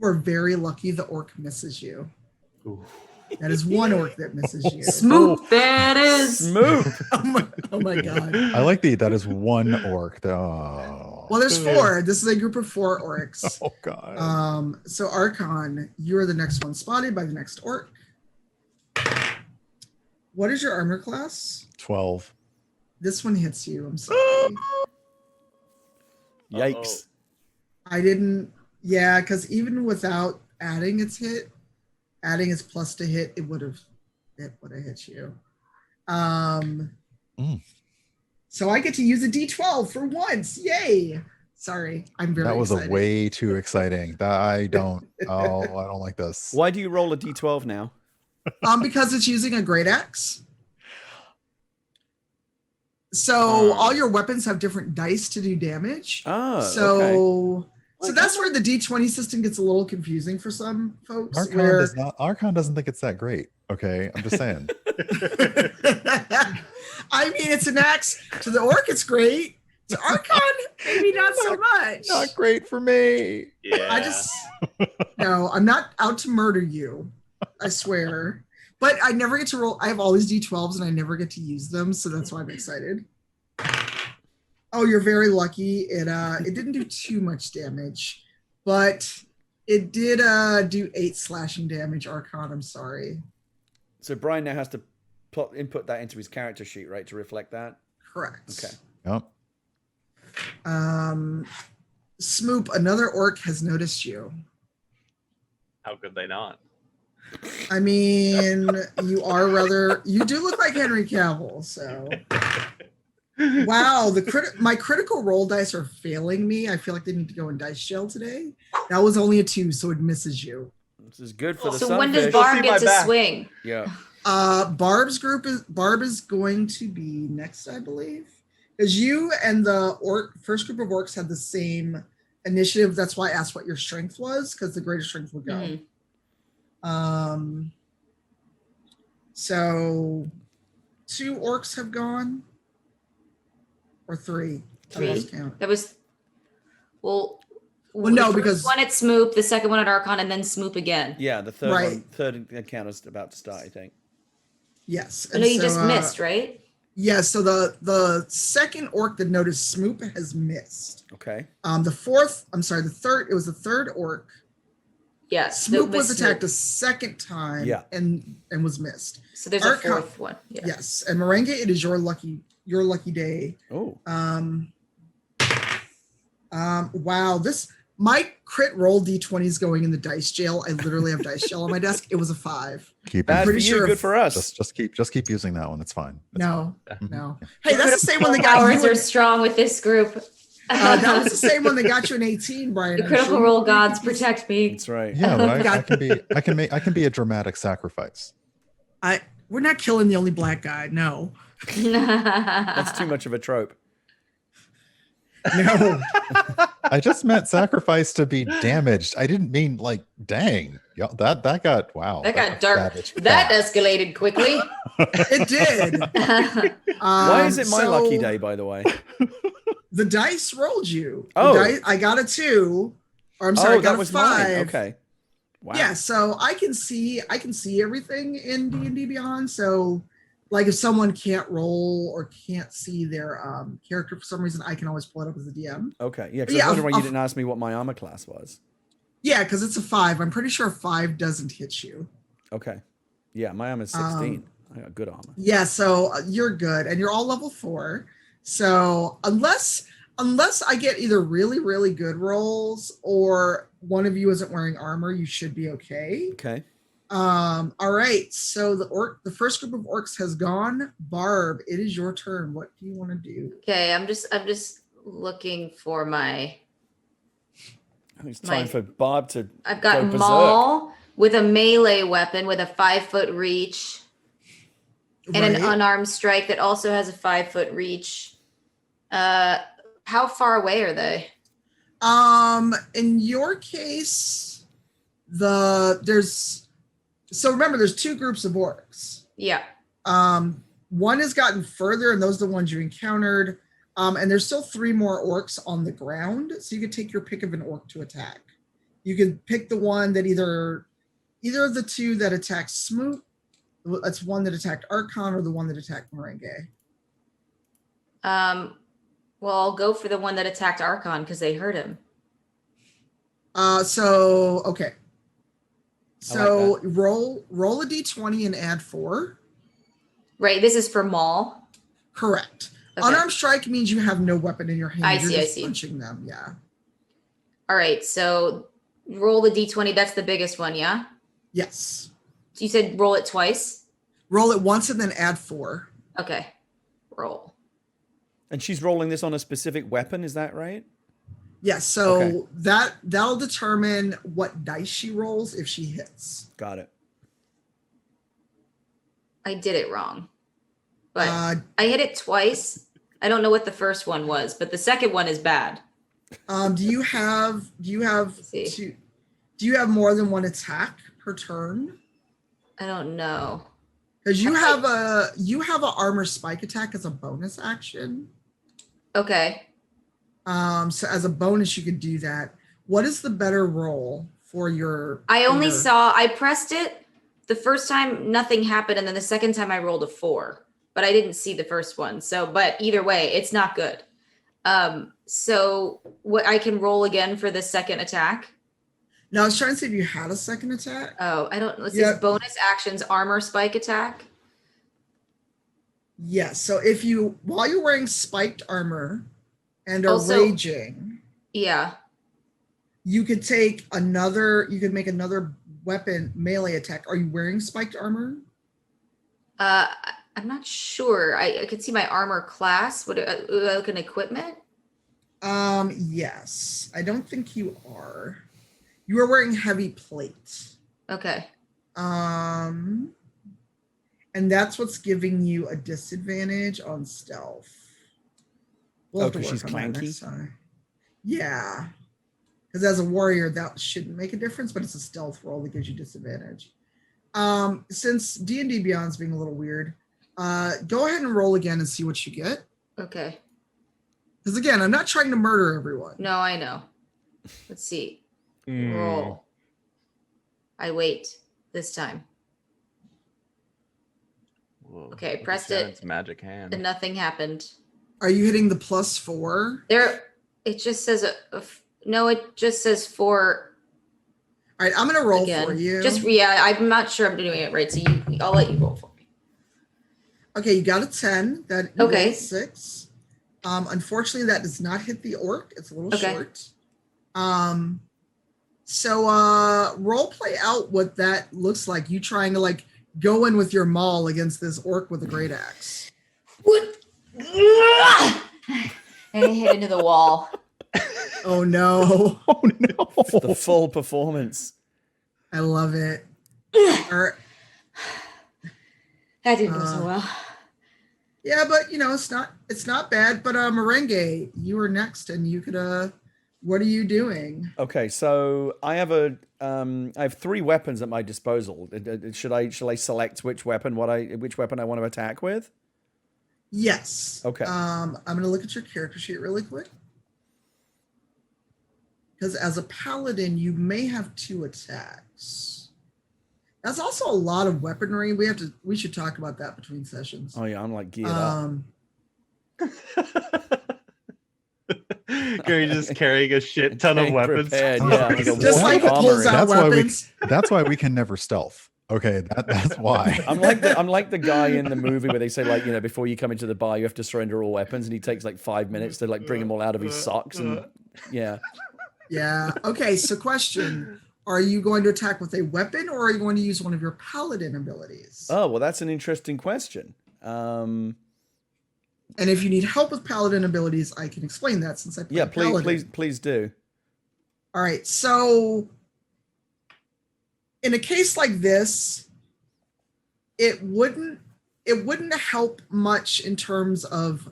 are very lucky the orc misses you. Ooh. That is one orc that misses you. Smoop, there it is. Smoop. Oh my god. I like that is one orc. Oh. Well, there's 4. This is a group of 4 orcs. Oh god. So Archon, you're the next one spotted by the next orc. What is your armor class? 12. This one hits you. I'm sorry. Yikes. I didn't. Yeah, because even without adding its plus to hit, it would have hit you. So I get to use a D12 for once. Yay! Sorry, I'm very. That was excited. a way too exciting. I don't like this. Why do you roll a D12 now? Because it's using a great axe. So all your weapons have different dice to do damage. Oh, so okay. that's where the D20 system gets a little confusing for some folks. Archon doesn't think it's that great. Okay, I'm just saying. I mean, it's an axe. To the orc, it's great. To Archon, maybe not so much. Not great for me. Yeah. No, I'm not out to murder you. I swear. But I never get to roll. I have all these D12s and I never get to use them. So that's why I'm excited. Oh, you're very lucky. It didn't do too much damage, but it did do 8 slashing damage, Archon. I'm sorry. So Brian now has to input that into his character sheet, right, to reflect that? Correct. Okay. Yep. Smoop, another orc has noticed you. How could they not? I mean, you do look like Henry Cavill, so. Wow, my critical roll dice are failing me. I feel like they need to go in dice jail today. That was only a 2, so it misses you. This is good for the So Sunfish. when does Barb See get my to back. swing? Yeah. Barb is going to be next, I believe. Because you and the first group of orcs had the same initiative. That's why I asked what your strength was, because the greater strength would go. So 2 orcs have gone. Or 3. I lost count. That was Well, the no, first because one at Smoop, the second one at Archon, and then Smoop again. Yeah, the third Right. one, third encounter's about to start, I think. yes. I know you just missed, right? Yeah, so the second orc that noticed Smoop has missed. Okay. The third, it was the third orc. Yes. Smoop was attacked a second time Yeah. and was missed. So there's Archon- a fourth one. Yeah. Yes, and Marenghi, it is your lucky day. Oh. Wow, my crit roll d20s going in the dice jail. I literally have dice jail on my desk. It was a 5. Keep Bad for pretty you, sure good if- for us. just keep using that one. It's fine. It's No. fine. Hey, that's the same one that got Powers you. are strong with this group. That was the same one that got you an 18, Brian. The I'm critical sure. roll gods protect me. That's right. Yeah, but I can be a dramatic sacrifice. We're not killing the only black guy. No. That's too much of a trope. No. I just meant sacrifice to be damaged. I didn't mean like dang. Yeah, that got wow. That got dark. savage That fast. escalated quickly. It did. Why is it my so lucky day, by the way? The dice rolled you. Oh. I got a 2. Or I'm sorry, I got that a was 5. mine. Okay. Wow. Yeah, so I can see everything in D&D Beyond. So like if someone can't roll or can't see their character for some reason, I can always pull it up as a DM. Okay. Yeah, because Yeah, I was wondering why you I'll- didn't ask me what my armor class was. Yeah, because it's a 5. I'm pretty sure 5 doesn't hit you. Okay. Yeah, my armor's 16. I got good armor. Yeah, so you're good, and you're all level 4. So unless I get either really, really good rolls or one of you isn't wearing armor, you should be okay. Okay. All right. So the first group of orcs has gone. Barb, it is your turn. What do you want to do? Okay, I'm just looking for my. I think it's time for Barb to I've go got berserk. Maul with a melee weapon with a 5-foot reach and an Right. unarmed strike that also has a 5-foot reach. How far away are they? In your case, remember there's 2 groups of orcs. Yeah. One has gotten further, and those are the ones you encountered. And there's still 3 more orcs on the ground, so you could take your pick of an orc to attack. You could pick the one that either of the 2 that attacked Smoop, that's one that attacked Archon, or the one that attacked Marenghi. Well, I'll go for the one that attacked Archon because they hurt him. Okay. So roll a d20 and add 4. Right. This is for Maul. Correct. Okay. Unarmed strike means you have no weapon in your hand. I You're see, I just see. punching them. Yeah. All right. So roll the d20. That's the biggest one. Yeah. Yes. So you said roll it twice. Roll it once and then add 4. Okay. Roll. And she's rolling this on a specific weapon, is that right? Yes. So Okay. that'll determine what dice she rolls if she hits. Got it. I did it wrong, but Uh, I hit it twice. I don't know what the first one was, but the second one is bad. do you have see. do you have more than one attack per turn? I don't know. Because you have a armor spike attack as a bonus action. Okay. So as a bonus, you could do that. What is the better roll for your? I pressed it the first time, nothing happened. And then the second time I rolled a 4, but I didn't see the first one. So, but either way, it's not good. So what I can roll again for the second attack. No, I was trying to see if you had a second attack. Oh, I don't, let's see, Yeah. bonus actions, armor spike attack. Yes. So while you're wearing spiked armor and are Also- raging, Yeah. You could take another. You could make another weapon melee attack. Are you wearing spiked armor? I'm not sure. I could see my armor class. What like an equipment? Yes. I don't think you are. You are wearing heavy plate. Okay. And that's what's giving you a disadvantage on stealth. We'll have to work she's on that clanky? next time. Yeah. Because as a warrior, that shouldn't make a difference, but it's a stealth roll that gives you disadvantage. Since D&D Beyond's being a little weird, go ahead and roll again and see what you get. Okay. Because again, I'm not trying to murder everyone. No, I know. Let's see. Roll. I wait this time. Whoa, Okay, look at pressed it. Shannon's magic hand. And nothing happened. Are you hitting the +4? There, it just says no. It just says 4. All right, I'm gonna roll again. for you. I'm not sure I'm doing it right. So I'll let you roll for me. Okay, you got a 10. That Okay. rolled 6. Unfortunately, that does not hit the orc. It's a little Okay. short. So role play out what that looks like. You trying to like go in with your maul against this orc with a great axe. What? And I hit into the wall. Oh no. Oh no! The full performance. I love it. All right. That didn't go so well. Yeah, but you know, it's not bad. But Marenghi, you are next, and you could what are you doing? Okay, so I have I have 3 weapons at my disposal. Should I select which weapon I want to attack with? Yes. Okay. I'm gonna look at your character sheet really quick. Because as a paladin, you may have 2 attacks. That's also a lot of weaponry. We should talk about that between sessions. Oh yeah, I'm like geared up. Gary's just carrying a shit ton of Tank weapons. prepared, yeah, like a Just like walking pulls armory. out weapons. That's why we can never stealth. Okay, that's why. I'm like the guy in the movie where they say, like, you know, before you come into the bar you have to surrender all weapons, and he takes like 5 minutes to like bring them all out of his socks, and yeah. Yeah. Okay. So question: are you going to attack with a weapon, or are you going to use one of your paladin abilities? Oh well, that's an interesting question. And if you need help with paladin abilities, I can explain that since I play paladin. please do. All right. So in a case like this, it wouldn't help much in terms of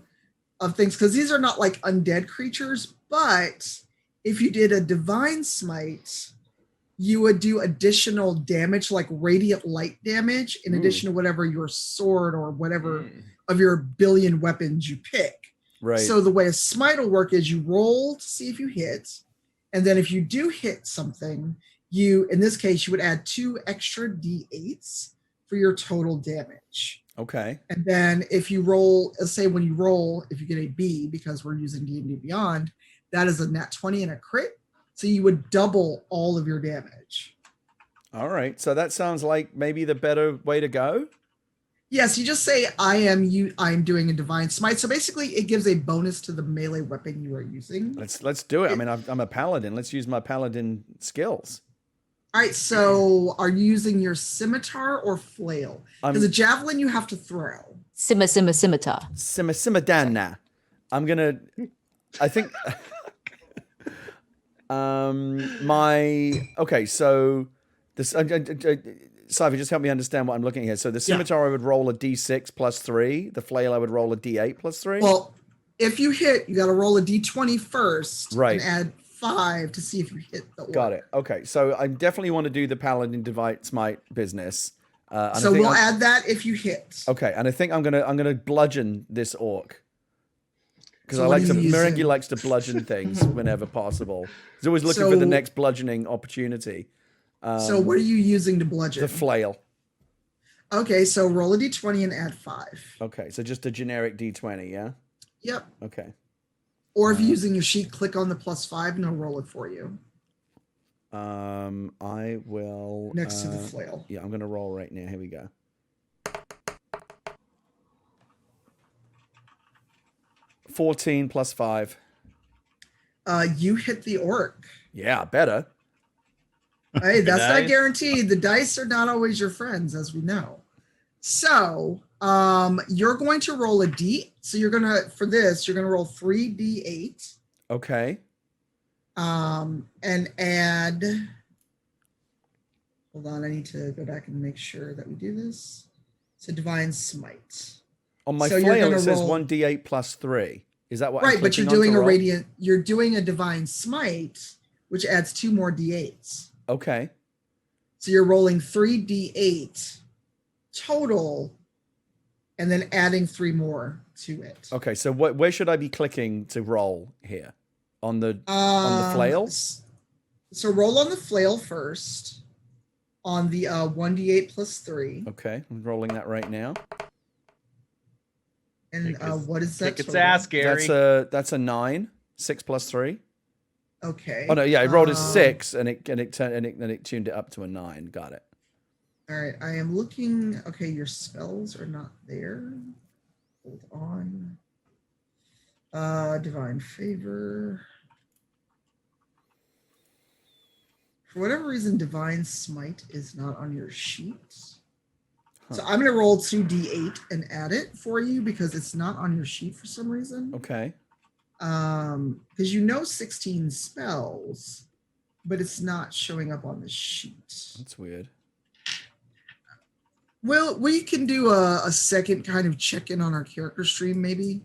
things, because these are not like undead creatures. But if you did a divine smite, you would do additional damage, like radiant light damage, in addition to whatever your sword or whatever of your billion weapons you pick. Right. So the way a smite will work is you roll to see if you hit, and then if you do hit something, in this case, you would add 2 extra d8s for your total damage. Okay. And then if you roll, let's say when you roll, if you get a B, because we're using D&D Beyond, that is a nat 20 and a crit. So you would double all of your damage. All right. So that sounds like maybe the better way to go. Yes, you just say I'm doing a divine smite. So basically it gives a bonus to the melee weapon you are using. Let's do it. I mean, I'm a paladin. Let's use my paladin skills. All right, so are you using your scimitar or flail? Because a javelin you have to throw. Scimitar. Simmadana. I think so this Cypher, just help me understand what I'm looking at here. So the scimitar I would roll a d6 plus 3. The flail I would roll a d8 plus 3. Well, if you hit, you got to roll a d20 first, right, and add 5 to see if you hit the orc. Got it. Okay, so I definitely want to do the paladin divine smite business. So we'll add that if you hit. Okay, and I think I'm gonna bludgeon this orc, because So Marenghi likes to bludgeon things whenever possible. He's always looking for the next bludgeoning opportunity. So what are you using to bludgeon? The flail. Okay, so roll a d20 and add 5. Okay, so just a generic d20, yeah? Yep. Okay. Or if you're using your sheet, click on the +5 and it'll roll it for you. I will... Next to the flail. Yeah, I'm going to roll right now. Here we go. 14 plus 5. You hit the orc. Yeah, better. Hey, that's not Nice. guaranteed. The dice are not always your friends, as we know. So you're going to roll a D. So you're gonna roll 3d8. Okay. And add. Hold on, I need to go back and make sure that we do this. So divine smite. On my So you're flail, it gonna says roll- 1d8 plus 3. Is that what I'm Right, but you're clicking on doing to a roll? radiant. You're doing a divine smite, which adds 2 more d8s. Okay. So you're rolling 3d8 total, and then adding 3 more to it. Okay, so where should I be clicking to roll here? On the flail? So roll on the flail first. On the 1d8 plus 3. Okay, I'm rolling that right now. And what is that? Kick its total? ass, Gary. That's a 9. 6 plus 3. Okay. Oh no, yeah, I rolled a 6 and it tuned it up to a 9. Got it. All right, I am looking. Okay, your spells are not there. Hold on. Divine favor. For whatever reason, divine smite is not on your sheet. So I'm going to roll 2d8 and add it for you because it's not on your sheet for some reason. Okay. Because you know 16 spells, but it's not showing up on the sheet. That's weird. Well, we can do a second kind of check-in on our character stream, maybe.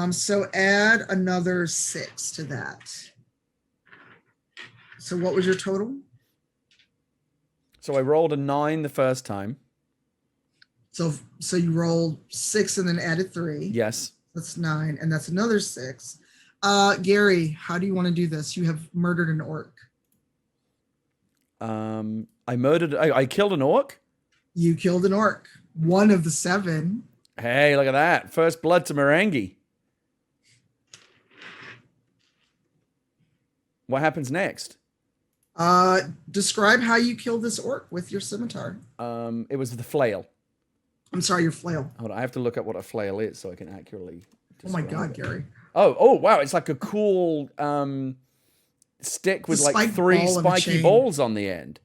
So add another 6 to that. So what was your total? So I rolled a 9 the first time. So you rolled 6 and then added 3. Yes. That's 9, and that's another 6. Gary, how do you want to do this? You have murdered an orc. I killed an orc. You killed an orc. One of the 7. Hey, look at that. First blood to Marenghi. What happens next? Describe how you killed this orc with your scimitar. It was the flail. I'm sorry, your flail. Hold on, I have to look up what a flail is so I can accurately Oh my describe God, it. Gary. Oh wow, it's like a cool stick with a like spiked 3 ball of a spiky chain. balls on the end.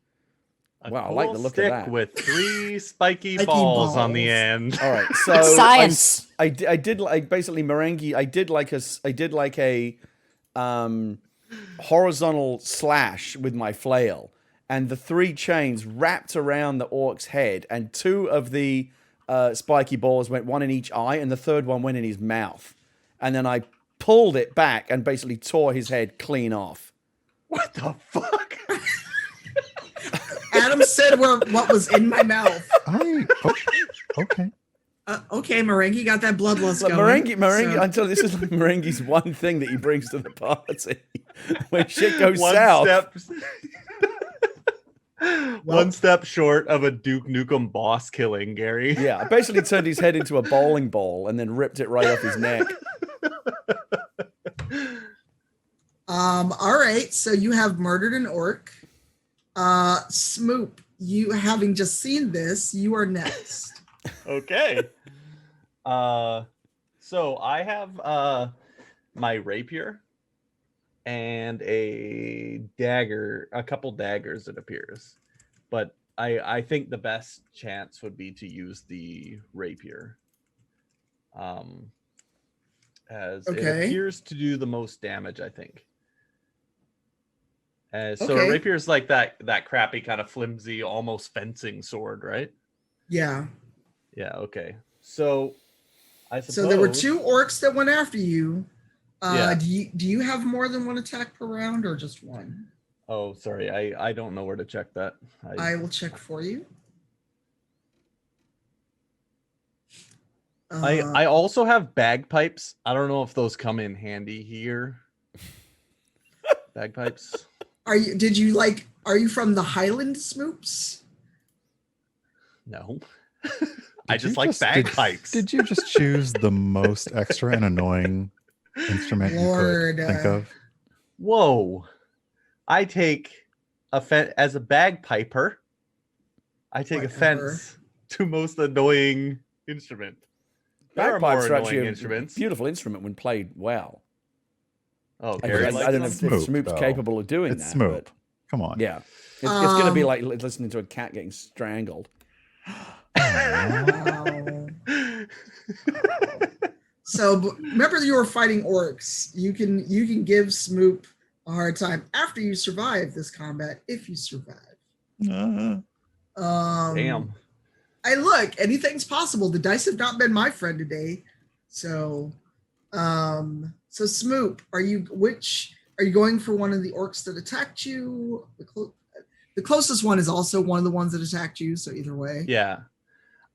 A Wow, I like the cool look of stick that. with 3 spiky Spiky balls on the balls. end. All right, so Science. I did like basically Marenghi. I did like a horizontal slash with my flail, and the 3 chains wrapped around the orc's head, and 2 of the spiky balls went, 1 in each eye, and the 3rd one went in his mouth, and then I pulled it back and basically tore his head clean off. What the fuck? Adam said what was in my mouth. Okay. Okay, Marenghi got that bloodlust Look, going. Marenghi, so- until this is like Marenghi's one thing that he brings to the party when shit goes One south. One step short of a Duke Nukem boss killing, Gary. Yeah, I basically turned his head into a bowling ball and then ripped it right off his neck. All right, so you have murdered an orc. Smoop, you having just seen this, you are next. Okay. So I have my rapier and a dagger, a couple daggers, it appears. But I think the best chance would be to use the rapier. As it Okay. appears to do the most damage, I think. So Okay. a rapier is like that crappy kind of flimsy, almost fencing sword, right? Yeah. Yeah. Okay. So I suppose. So there were 2 orcs that went after you. Yeah. Do you have more than 1 attack per round or just 1? Oh, sorry. I don't know where to check that. I will check for you. I also have bagpipes. I don't know if those come in handy here. Bagpipes. Are you from the Highland Smoops? No. Did I you just like bagpipes. Did you just choose the most extra and annoying instrument Lord, you could think of? Whoa. I take as a bagpiper. I take Bagpiper. offense to most annoying instrument. There are Bagpipes more are actually annoying a instruments. beautiful instrument when played well. Oh, I, Gary I likes don't know them? if Smoop's though. capable of doing It's that. Smoop. But Come on. yeah, it's going to be Um, like listening to a cat getting strangled. Wow. So remember, you were fighting orcs. You can give Smoop a hard time after you survive this combat, if you survive. Uh, Damn. I look, anything's possible. The dice have not been my friend today. So Smoop, are you going for one of the orcs that attacked you? The closest one is also one of the ones that attacked you, so either way. Yeah.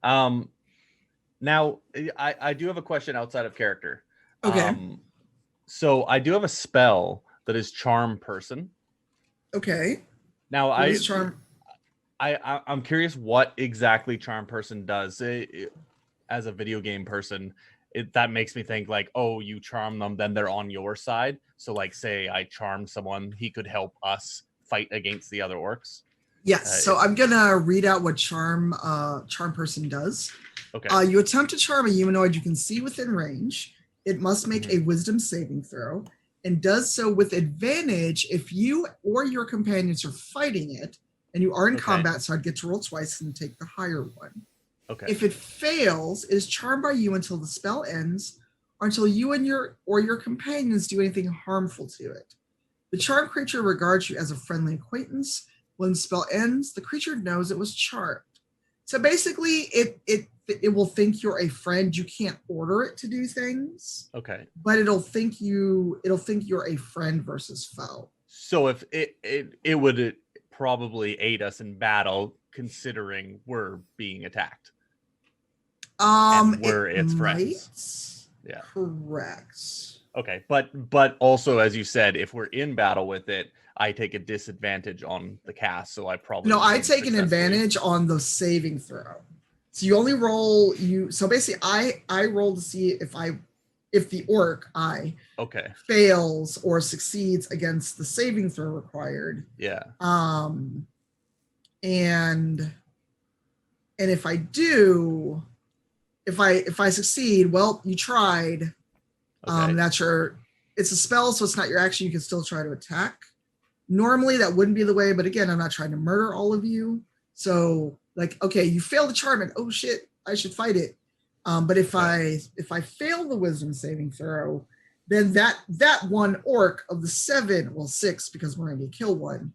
Now I do have a question outside of character. Okay. So I do have a spell that is Charm Person. Okay. Now What is charm? I'm curious what exactly Charm Person does. As a video game person, that makes me think like, oh, you charm them, then they're on your side. So like, say I charm someone, he could help us fight against the other orcs. Yes. So I'm gonna read out what charm person does. Okay. You attempt to charm a humanoid you can see within range. It must make a wisdom saving throw and does so with advantage if you or your companions are fighting it and you are in combat, so I'd get to roll twice and take the higher one. Okay. If it fails, it is charmed by you until the spell ends or until you and your companions do anything harmful to it. The charmed creature regards you as a friendly acquaintance. When the spell ends, the creature knows it was charmed. So basically, it will think you're a friend. You can't order it to do things. Okay. But it'll think you're a friend versus foe. So if it would probably aid us in battle, considering we're being attacked. And we're its friends. Yeah. Correct. Okay, but also, as you said, if we're in battle with it, I take a disadvantage on the cast, so I probably I take an advantage on the saving throw. So you only roll so basically I roll to see if the orc fails or succeeds against the saving throw required. Yeah. And if I do, if I succeed, well, you tried. Okay. It's a spell, so it's not your action. You can still try to attack. Normally that wouldn't be the way, but again, I'm not trying to murder all of you. So like, okay, you failed the charm and oh shit, I should fight it. But if I fail the wisdom saving throw, then that one orc of the 6, because we're going to kill one,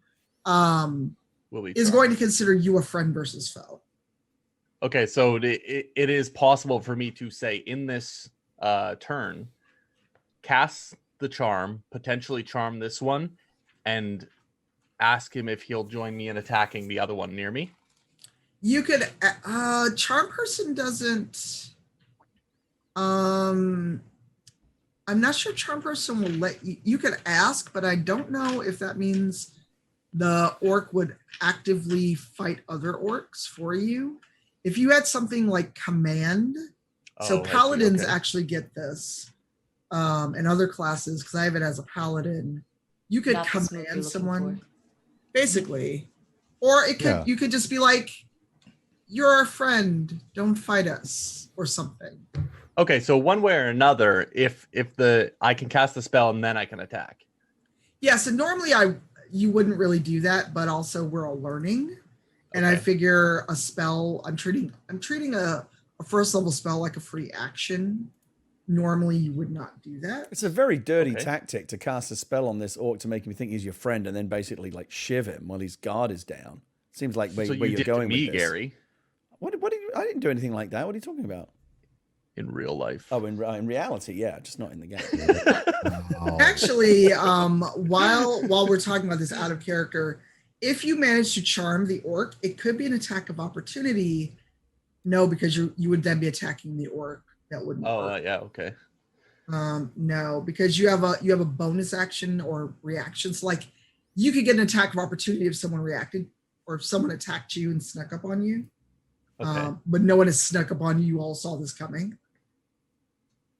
is going to consider you a friend versus foe. Okay, so it is possible for me to say in this turn, cast the charm, potentially charm this one, and ask him if he'll join me in attacking the other one near me. You could charm person doesn't I'm not sure charm person will let you could ask, but I don't know if that means the orc would actively fight other orcs for you. If you had something like command, so paladins actually get this, and other classes, because I have it as a paladin, you could command someone, basically, or it could you could just be like, "You're our friend, don't fight us," or something. Okay, so one way or another, if I can cast the spell and then I can attack. Yeah, so normally you wouldn't really do that, but also we're all learning. And I figure a spell, I'm treating a first level spell like a free action. Normally you would not do that. It's a very dirty tactic to cast a spell on this orc to make him think he's your friend and then basically like shiv him while his guard is down. Seems like where you're going with this. Gary. What I didn't do anything like that. What are you talking about? In real life. Oh, in reality, yeah, just not in the game. Actually, while we're talking about this out of character, if you manage to charm the orc, it could be an attack of opportunity. No, because you would then be attacking the orc. That wouldn't work. Yeah, okay. No, because you have a bonus action or reactions. Like you could get an attack of opportunity if someone reacted or if someone attacked you and snuck up on you. Okay. But no one has snuck up on you. You all saw this coming.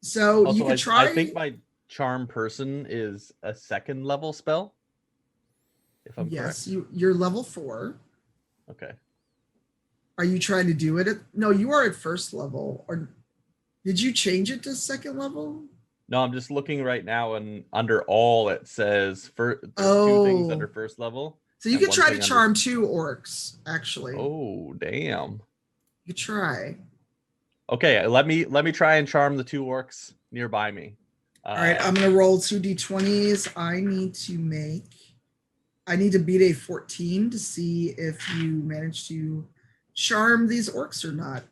So also, you could try. I think my charm person is a 2nd level spell. If I'm correct. You're level 4. Okay. Are you trying to do it? No, you are at 1st level. Or Did you change it to second level? No, I'm just looking right now, and under all it says there's 2 things under first level. So you and could 1 try to thing charm 2 orcs, actually. Oh, damn. You could try. Okay, let me try and charm the 2 orcs nearby me. All right, I'm gonna roll 2 d20s. I need to beat a 14 to see if you manage to charm these orcs or not.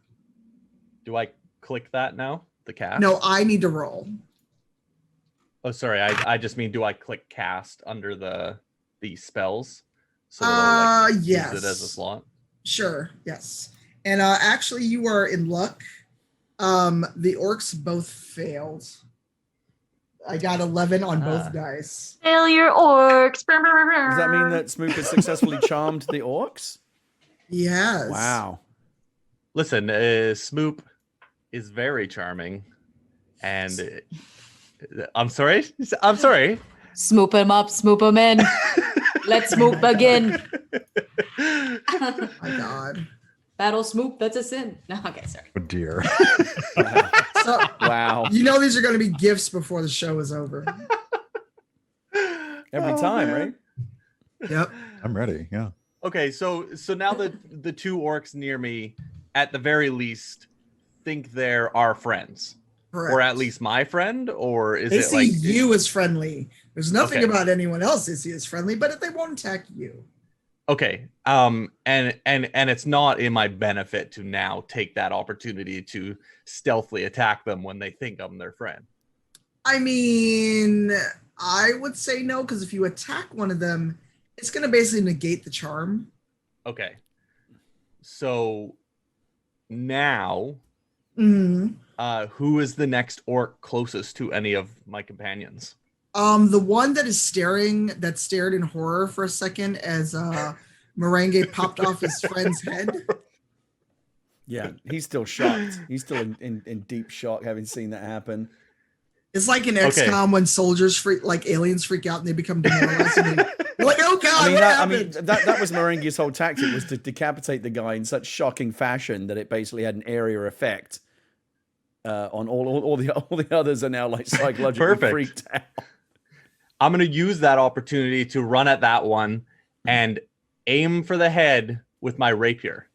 Do I click that now? The cast? No, I need to roll. Oh, sorry. I just mean, do I click cast under the spells? So it'll, yes. use it as a slot? Sure, yes. And actually, you are in luck. The orcs both failed. I got 11 on both dice. Failure orcs. Does that mean that Smoop has successfully charmed the orcs? Yes. Wow. Listen, Smoop is very charming. And I'm sorry? Smoop him up, smoop him in. Let's smoop again. Oh my God. Battle Smoop, that's a sin. No, okay, sorry. Oh dear. So, Wow. you know these are going to be gifts before the show is over. Every time, right? Yep. I'm ready. Yeah. Okay, so now the 2 orcs near me, at the very least, think they're our friends. Correct. Or at least my friend, or is They it see like you as friendly. There's nothing Okay. about anyone else they see as friendly, but they won't attack you. Okay. And it's not in my benefit to now take that opportunity to stealthily attack them when they think I'm their friend. I mean, I would say no, because if you attack one of them, it's going to basically negate the charm. Okay. So now, who is the next orc closest to any of my companions? The one that stared in horror for a second as Marenghi popped off his friend's head. Yeah, he's still shocked. He's still in deep shock having seen that happen. It's like in XCOM when soldiers aliens freak out and they become demoralized. And they're like, oh God, that was Marenghi's whole tactic, was to decapitate the guy in such shocking fashion that it basically had an area effect on all the others are now like psychologically freaked out. I'm going to use that opportunity to run at that one and aim for the head with my rapier.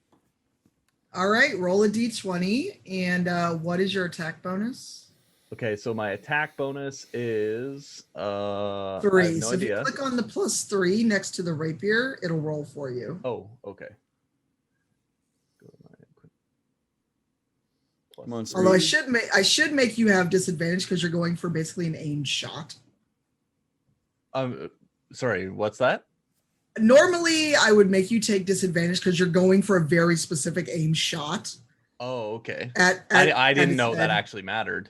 All right, roll a d20. And what is your attack bonus? Okay, so my attack bonus is 3. I have no so idea. if you click on the +3 next to the rapier, it'll roll for you. Oh, okay. Come on, Although I should make you have disadvantage because you're going for basically an aimed shot. Sorry, what's that? Normally, I would make you take disadvantage because you're going for a very specific aim shot. Oh, okay. I didn't know that actually mattered.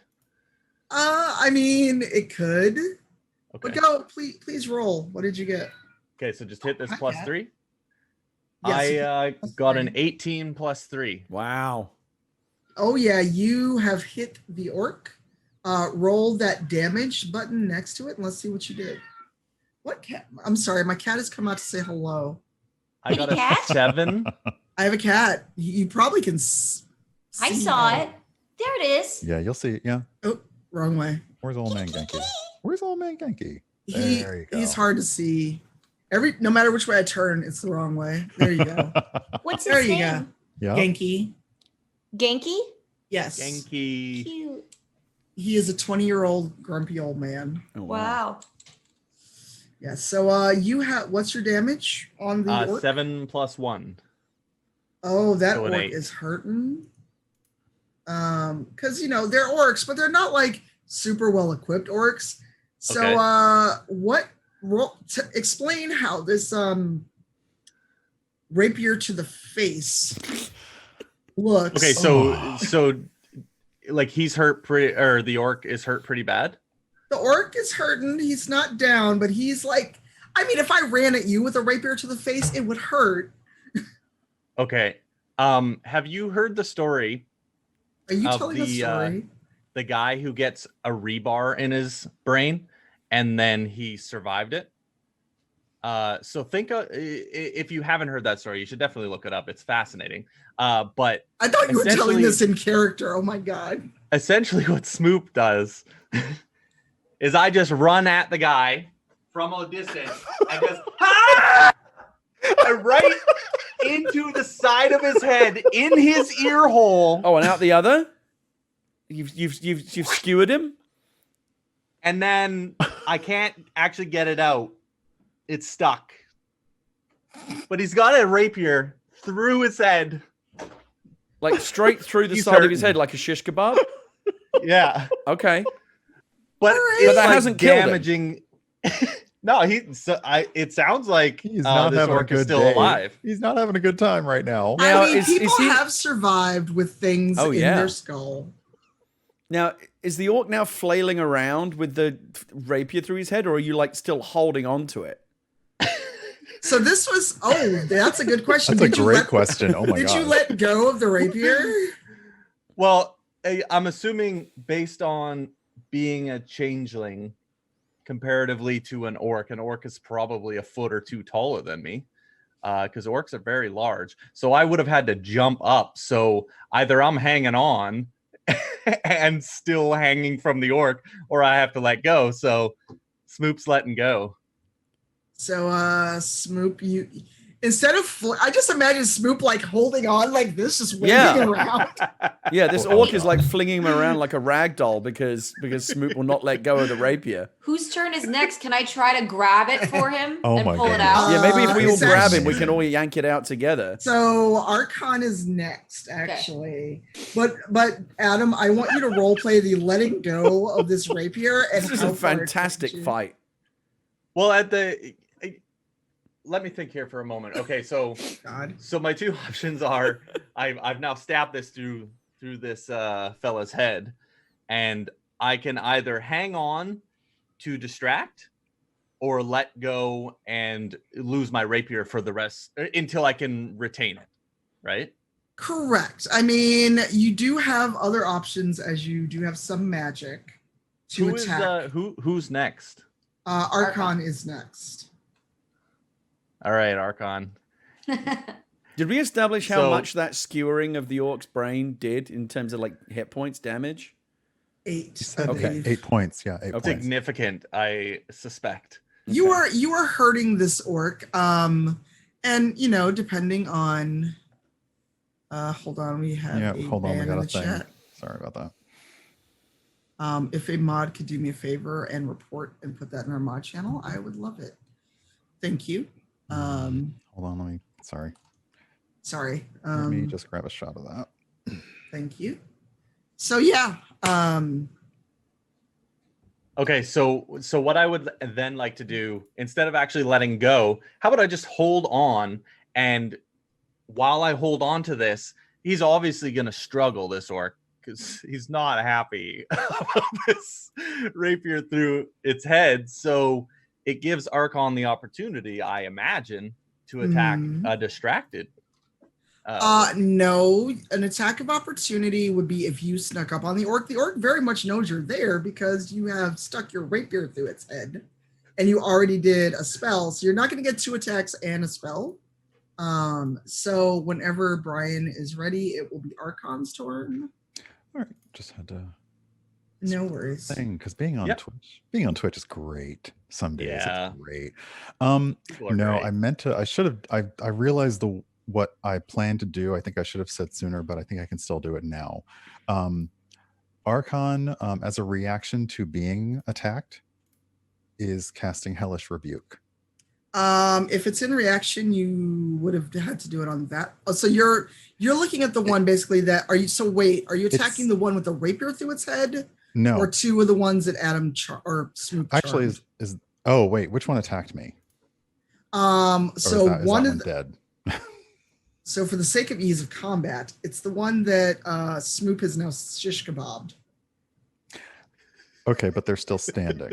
I mean, it could. Okay. But go, please roll. What did you get? Okay, so just hit this Hi, +3. Yes, I got an 18 +3. Wow. Oh yeah, you have hit the orc. Roll that damage button next to it, and let's see what you did. What cat? I'm sorry, my cat has come out to say hello. I got a Cat? 7. I have a cat. You probably can. I saw it. There it is. Yeah, you'll see. Yeah. Oh, wrong way. Where's old man Genki? Where's old man Genki? He's go. hard to see. No matter which way I turn, it's the wrong way. There you go. What's There his you name? go. Yeah. Genki. Genki? Yes. Genki. Cute. He is a 20-year-old grumpy old man. Oh, Wow. Yeah. So you have, what's your damage on the orc? 7 +1. Oh, that So an orc 8. is hurting. Because they're orcs, but they're not like super well equipped orcs. So Okay. explain how this rapier to the face looks. Okay, so like he's hurt pretty, or the orc is hurt pretty bad. The orc is hurting. He's not down, but he's like, I mean, if I ran at you with a rapier to the face, it would hurt. Okay. Have you heard the story Are you of telling a story? the guy who gets a rebar in his brain and then he survived it? So think if you haven't heard that story, you should definitely look it up. It's fascinating. But I thought you were telling essentially- this in character. Oh my God. essentially what Smoop does is I just run at the guy from a distance and just right into the side of his head, in his ear hole. Oh, and out the other? You've skewered him? And then I can't actually get it out. It's stuck. But he's got a rapier through his head. Like straight through the He's side of his hurting. head like a shish kebab? Yeah. Okay. But it's But that like hasn't killed him. damaging. No, it sounds like He's not this having a orc is good still day. alive. He's not having a good time right now. Now, I mean, is people he- have survived with things Oh, in yeah. their skull. Now, is the orc now flailing around with the rapier through his head, or are you like still holding on to it? So this was, that's a good question. That's a Did you great let- question. Oh my Did god. you let go of the rapier? Well, I'm assuming based on being a changeling comparatively to an orc is probably a foot or two taller than me, because orcs are very large. So I would have had to jump up. So either I'm hanging on and still hanging from the orc, or I have to let go. So Smoop's letting go. So, Smoop, you instead of I just imagine Smoop like holding on like this, just waving Yeah. around. Yeah, this Oh, orc is God. like flinging him around like a rag doll because Smoop will not let go of the rapier. Whose turn is next? Can I try to grab it for him Oh and my pull it goodness. out? Yeah, maybe if we all it's grab actually- him, we can all yank it out together. So Archon is next, actually. But Adam, I want you to role play the letting go of this rapier. And This is how a far it fantastic takes you. fight. Well, let me think here for a moment. Okay, so God. my two options are I've now stabbed this through this fella's head, and I can either hang on to distract or let go and lose my rapier for the rest until I can retain it, right? Correct. I mean, you do have other options as you do have some magic to Who is attack. who's next? Archon is next. All right, Archon. Did we establish how So- much that skewering of the orc's brain did in terms of like hit points damage? 8. He said I Okay. believe. 8 points. Yeah, 8 Okay. points. Significant, I suspect. You Okay. are hurting this orc. And depending on hold on, we have Yeah, a hold on. We ban got in a the thing. chat. Sorry about that. If a mod could do me a favor and report and put that in our mod channel, I would love it. Thank you. Hold on. Let me. Sorry. Sorry. Let me just grab a shot of that. Thank you. So yeah. Okay, so what I would then like to do, instead of actually letting go, how about I just hold on, and while I hold on to this, he's obviously going to struggle, this orc, because he's not happy about this rapier through its head. So it gives Archon the opportunity, I imagine, to attack a distracted. No, an attack of opportunity would be if you snuck up on the orc. The orc very much knows you're there because you have stuck your rapier through its head and you already did a spell. So you're not going to get 2 attacks and a spell. So whenever Brian is ready, it will be Archon's turn. All right. Just had to No worries. thing because being on Yep. Twitch is great. Some days Yeah. it's great. People are No, great. I meant to. I should have. I realized what I planned to do. I think I should have said sooner, but I think I can still do it now. Archon, as a reaction to being attacked, is casting Hellish Rebuke. If it's in reaction, you would have had to do it on that. Oh, so you're looking at the one basically that are you? So wait, are you attacking It's- the one with the rapier through its head, No, or 2 of the ones that Adam or Smoop actually, charmed? is oh wait, which one attacked me? So Or is that one one of the, dead. so for the sake of ease of combat, it's the one that Smoop has now shish kebabbed. Okay, but they're still standing.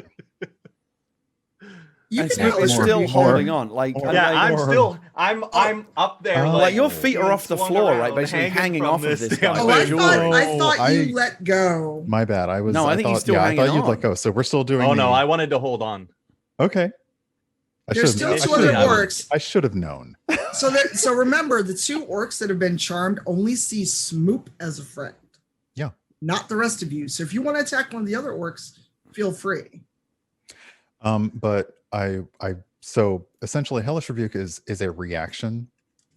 You And can Smoop Hellish is more- still Rebuke more- holding him. on. Like, more- Yeah, like, I'm up there. Oh. like your feet are being off the swung floor, around, right? Basically hanging from off of this guy. Oh, Like, I you're- thought you I- let go. My bad. I was. No, I think he's still yeah, I hanging thought you'd on. let go. So we're still doing. Oh no, the- I wanted to hold on. Okay. There's still 2 other orcs. I should have known. So remember, the 2 orcs that have been charmed only see Smoop as a friend. not the rest of you. So if you want to attack one of the other orcs, feel free. But so essentially Hellish Rebuke is a reaction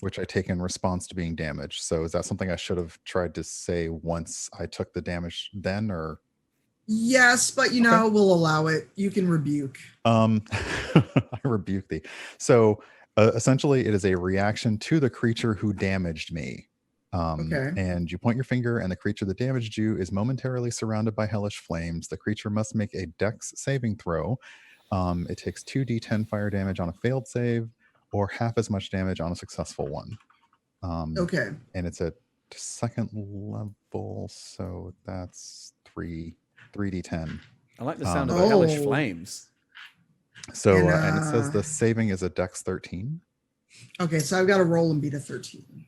which I take in response to being damaged. So is that something I should have tried to say once I took the damage then, or? Yes, but you know, we'll allow it. You can rebuke. I rebuke thee. So essentially it is a reaction to the creature who damaged me. And you point your finger, and the creature that damaged you is momentarily surrounded by hellish flames. The creature must make a dex saving throw. It takes 2d10 fire damage on a failed save, or half as much damage on a successful one. And it's at second level, so that's 3d10. I like the sound of the hellish flames. So and it says the saving is a dex 13. Okay, so I've got to roll and beat a 13.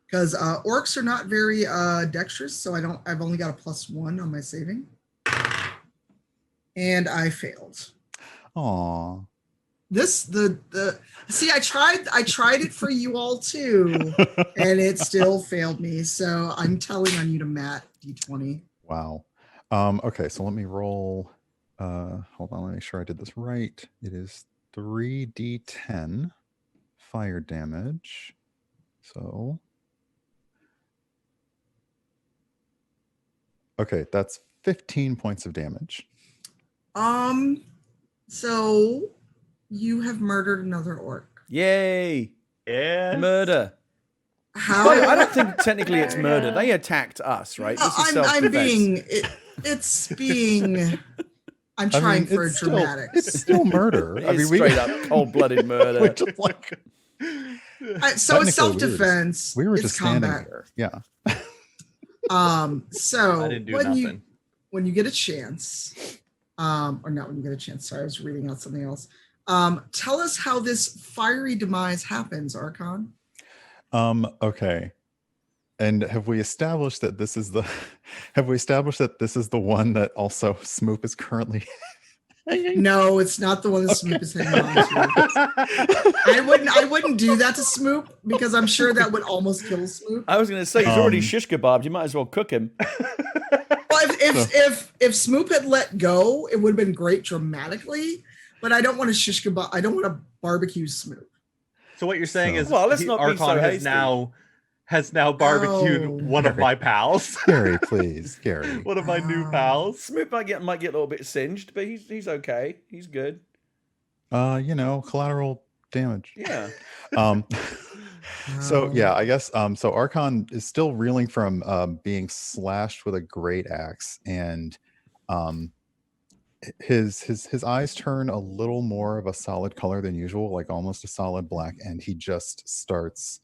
Because orcs are not very dexterous, so I've only got a +1 on my saving. And I failed. Aw. See, I tried it for you all too, and it still failed me. So I'm telling on you to Matt D20. Wow. Okay, so let me roll. Hold on, let me make sure I did this right. It is 3d10 fire damage. So okay, that's 15 points of damage. So you have murdered another orc. Yay! Yeah. Murder. How? Well, I don't think technically it's murder. They attacked us, right? This is I'm trying for dramatics. It's still murder. I mean, straight up cold-blooded murder. Just like, so it's self-defense. We were it's just combat. standing here. Yeah. So I didn't do nothing. When you get a chance, or not when you get a chance. Sorry, I was reading out something else. Tell us how this fiery demise happens, Archon. Okay. And have we established that this is the one that also Smoop is currently No, it's not the one that Smoop is hanging on to. I wouldn't do that to Smoop because I'm sure that would almost kill Smoop. I was going to say, he's already shish kebabbed. You might as well cook him. Well, if Smoop had let go, it would have been great dramatically, but I don't want to shish kebab. I don't want to barbecue Smoop. So what you're saying is, well, let's not be so Archon hasty. has now barbecued one of my pals. Gary, please, Gary. One of my new pals. Smoop might get a little bit singed, but he's okay. He's good. Collateral damage. Yeah. So yeah, I guess so Archon is still reeling from being slashed with a great axe, and his eyes turn a little more of a solid color than usual, like almost a solid black, and he just starts,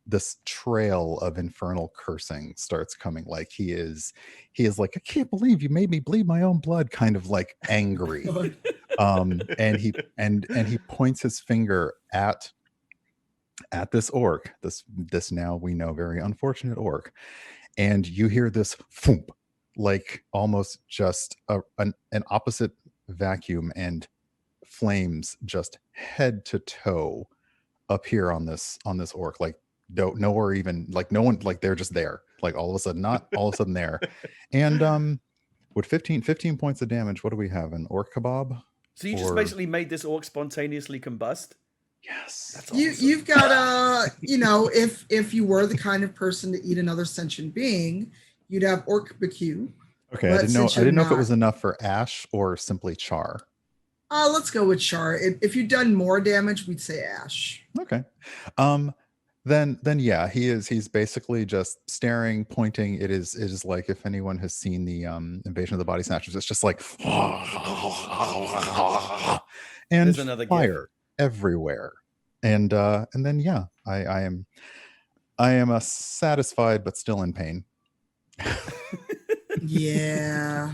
this trail of infernal cursing starts coming. Like he is like, I can't believe you made me bleed my own blood, kind of like angry. And he points his finger at this orc, this now we know very unfortunate orc, and you hear this thump, like almost just an opposite vacuum, and flames just head to toe appear on this orc, like nowhere, even like no one, like they're just there, like all of a sudden, not all of a sudden there. And with 15 points of damage, what do we have, an orc kebab? So you just basically made this orc spontaneously combust? Yes. That's awesome. You've got if you were the kind of person to eat another sentient being, you'd have orc barbecue. Okay, I didn't know if it was enough for ash or simply char. Let's go with char. If you'd done more damage, we'd say ash. Okay. Then yeah, he's basically just staring, pointing. It is like, if anyone has seen the Invasion of the Body Snatchers, it's just like and There's another fire everywhere. And then yeah, I am satisfied but still in pain. Yeah.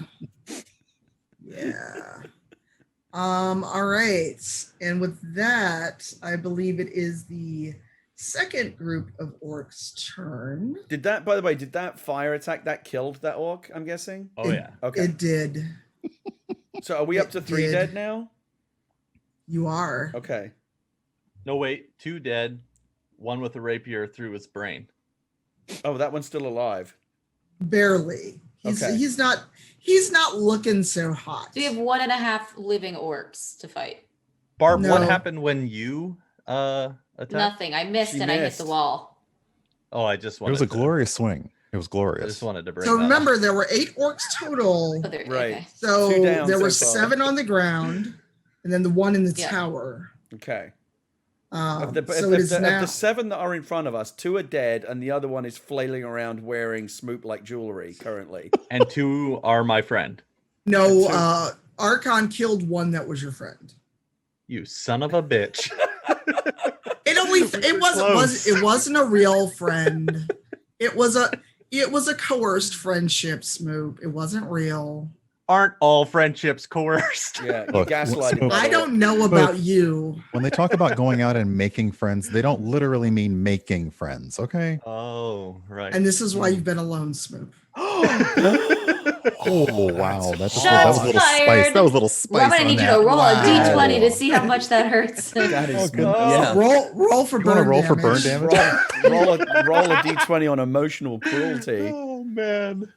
All right. And with that, I believe it is the second group of orcs' turn. By the way, did that fire attack that killed that orc, I'm guessing? Yeah. Okay. It did. So are we up to 3 dead now? You are. Okay. No, wait. 2 dead. 1 with a rapier through his brain. Oh, that one's still alive. Barely. Okay. He's not looking so hot. So we have 1.5 living orcs to fight. Barb, what No. happened when you attacked? Nothing. I missed She and I hit missed. the wall. Oh, I just It wanted was a to- glorious swing. It was I glorious. just wanted to bring So that remember, up. there were 8 orcs total. Oh, there, Right. okay. So Two down there were so far. 7 on the ground, and then the 1 in the Yeah. tower. Okay. So Of it is now. the 7 that are in front of us, 2 are dead, and the other one is flailing around wearing Smoop like jewelry currently. And 2 are my friend. No, So- Archon killed 1 that was your friend. You son of a bitch. It wasn't a real friend. It was a coerced friendship, Smoop. It wasn't real. Aren't all friendships coerced? Yeah, you Look, gaslighted. so- by I the don't way. know about you. When they talk about going out and making friends, they don't literally mean making friends, okay? Oh, right. And this is why you've been alone, Smoop. Oh, wow. That was a Shots little spice. fired. That was a little spice. Well, I'm gonna on need you that. to roll Wow. a d20 to see how much that hurts. That is Oh, goodness. yeah. Roll for You wanna burn roll for damage. burn damage? Roll a d20 on emotional cruelty. Oh, man.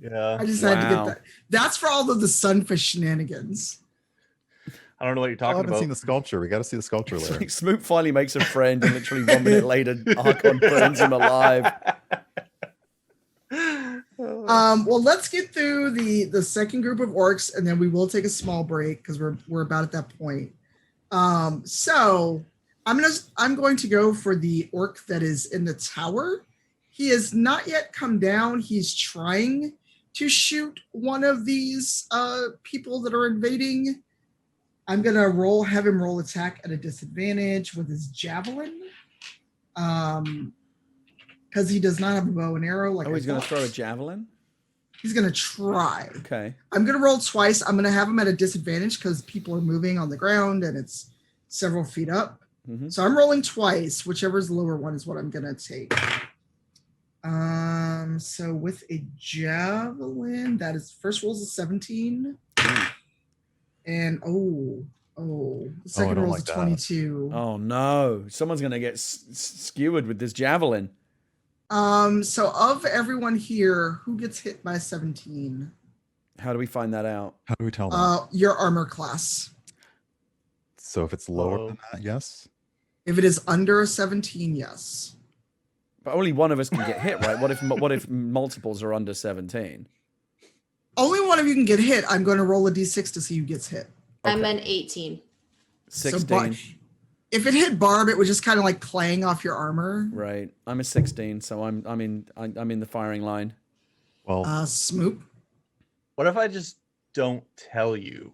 Yeah. I just had to Wow. get that. That's for all of the Sunfish shenanigans. I don't know what you're I talking haven't about. seen the sculpture. We got to see the sculpture It's later. like Smoop finally makes a friend, and literally 1 minute later, Archon burns him alive. Well, let's get through the second group of orcs, and then we will take a small break because we're about at that point. So I'm going to go for the orc that is in the tower. He has not yet come down. He's trying to shoot one of these people that are invading. I'm gonna have him roll attack at a disadvantage with his javelin. Because he does not have a bow and arrow. Like Oh, he's I going to thought. throw a javelin? He's gonna try. Okay. I'm gonna roll twice. I'm gonna have him at a disadvantage because people are moving on the ground and it's several feet up. Mm-hmm. So I'm rolling twice. Whichever is the lower one is what I'm gonna take. So with a javelin, that is first roll's a 17. And the second don't roll's like a that. 22. Oh, no. Someone's going to get skewered with this javelin. So of everyone here, who gets hit by 17? How do we find that out? How do we tell them? Your armor class. So if it's lower than that, yes? If it is under a 17, yes. But only one of us can get hit, right? What if multiples are under 17? Only one of you can get hit. I'm going to roll a d6 to see who gets hit. I'm an 18. 16. If it hit Barb, it would just kind of like clang off your armor. Right. I'm a 16, so I'm in the firing line. Well, Smoop. What if I just don't tell you?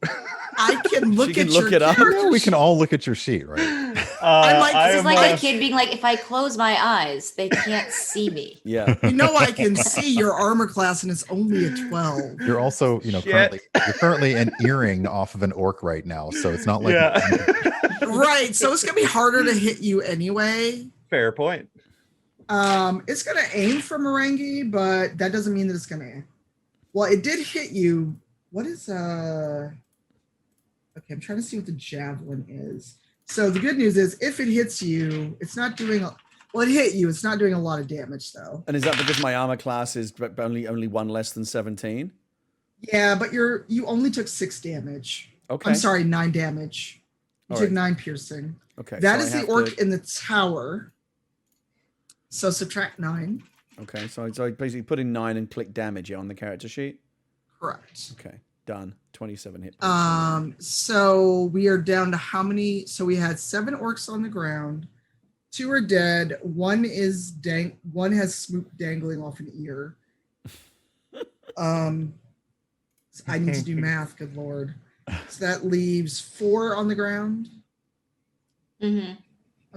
I can look can at look your it up. character yeah, we can all look at your sheet, right? I might- I This is am, like a kid being like, if I close my eyes, they can't see me. Yeah. You know, I can see your armor class, and it's only a 12. You're also, Shit. currently an earring off of an orc right now, so it's not like Right, so it's gonna be harder to hit you anyway. Fair point. It's gonna aim for Marenghi, but that doesn't mean that it's gonna. Well, it did hit you. What is Okay, I'm trying to see what the javelin is. So the good news is, if it hits you, it's not doing. Well, it hit you. It's not doing a lot of damage though. And is that because my armor class is only one less than 17? Yeah, but you only took 6 damage. Okay. I'm sorry, 9 damage. You All took right. 9 piercing. Okay. That so is I the have orc to- in the tower. So subtract 9. Okay, so I basically put in 9 and click damage on the character sheet. Correct. Okay, done. 27 hit points. So we are down to how many? So we had 7 orcs on the ground. 2 are dead. One has Smoop dangling off an ear. I need to do math. Good lord. So that leaves 4 on the ground. Mm-hmm.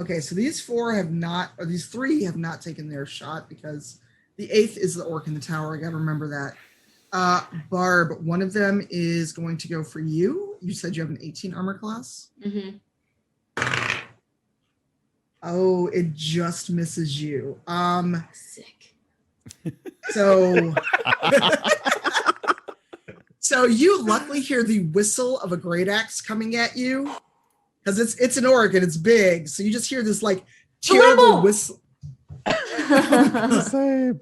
Okay, so these 3 have not taken their shot because the 8th is the orc in the tower. I got to remember that. Barb, one of them is going to go for you. You said you have an 18 armor class. Mm-hmm. Oh, it just misses you. Sick. So so you luckily hear the whistle of a great axe coming at you because it's an orc and it's big. So you just hear this like terrible Terrible! whistle. Same.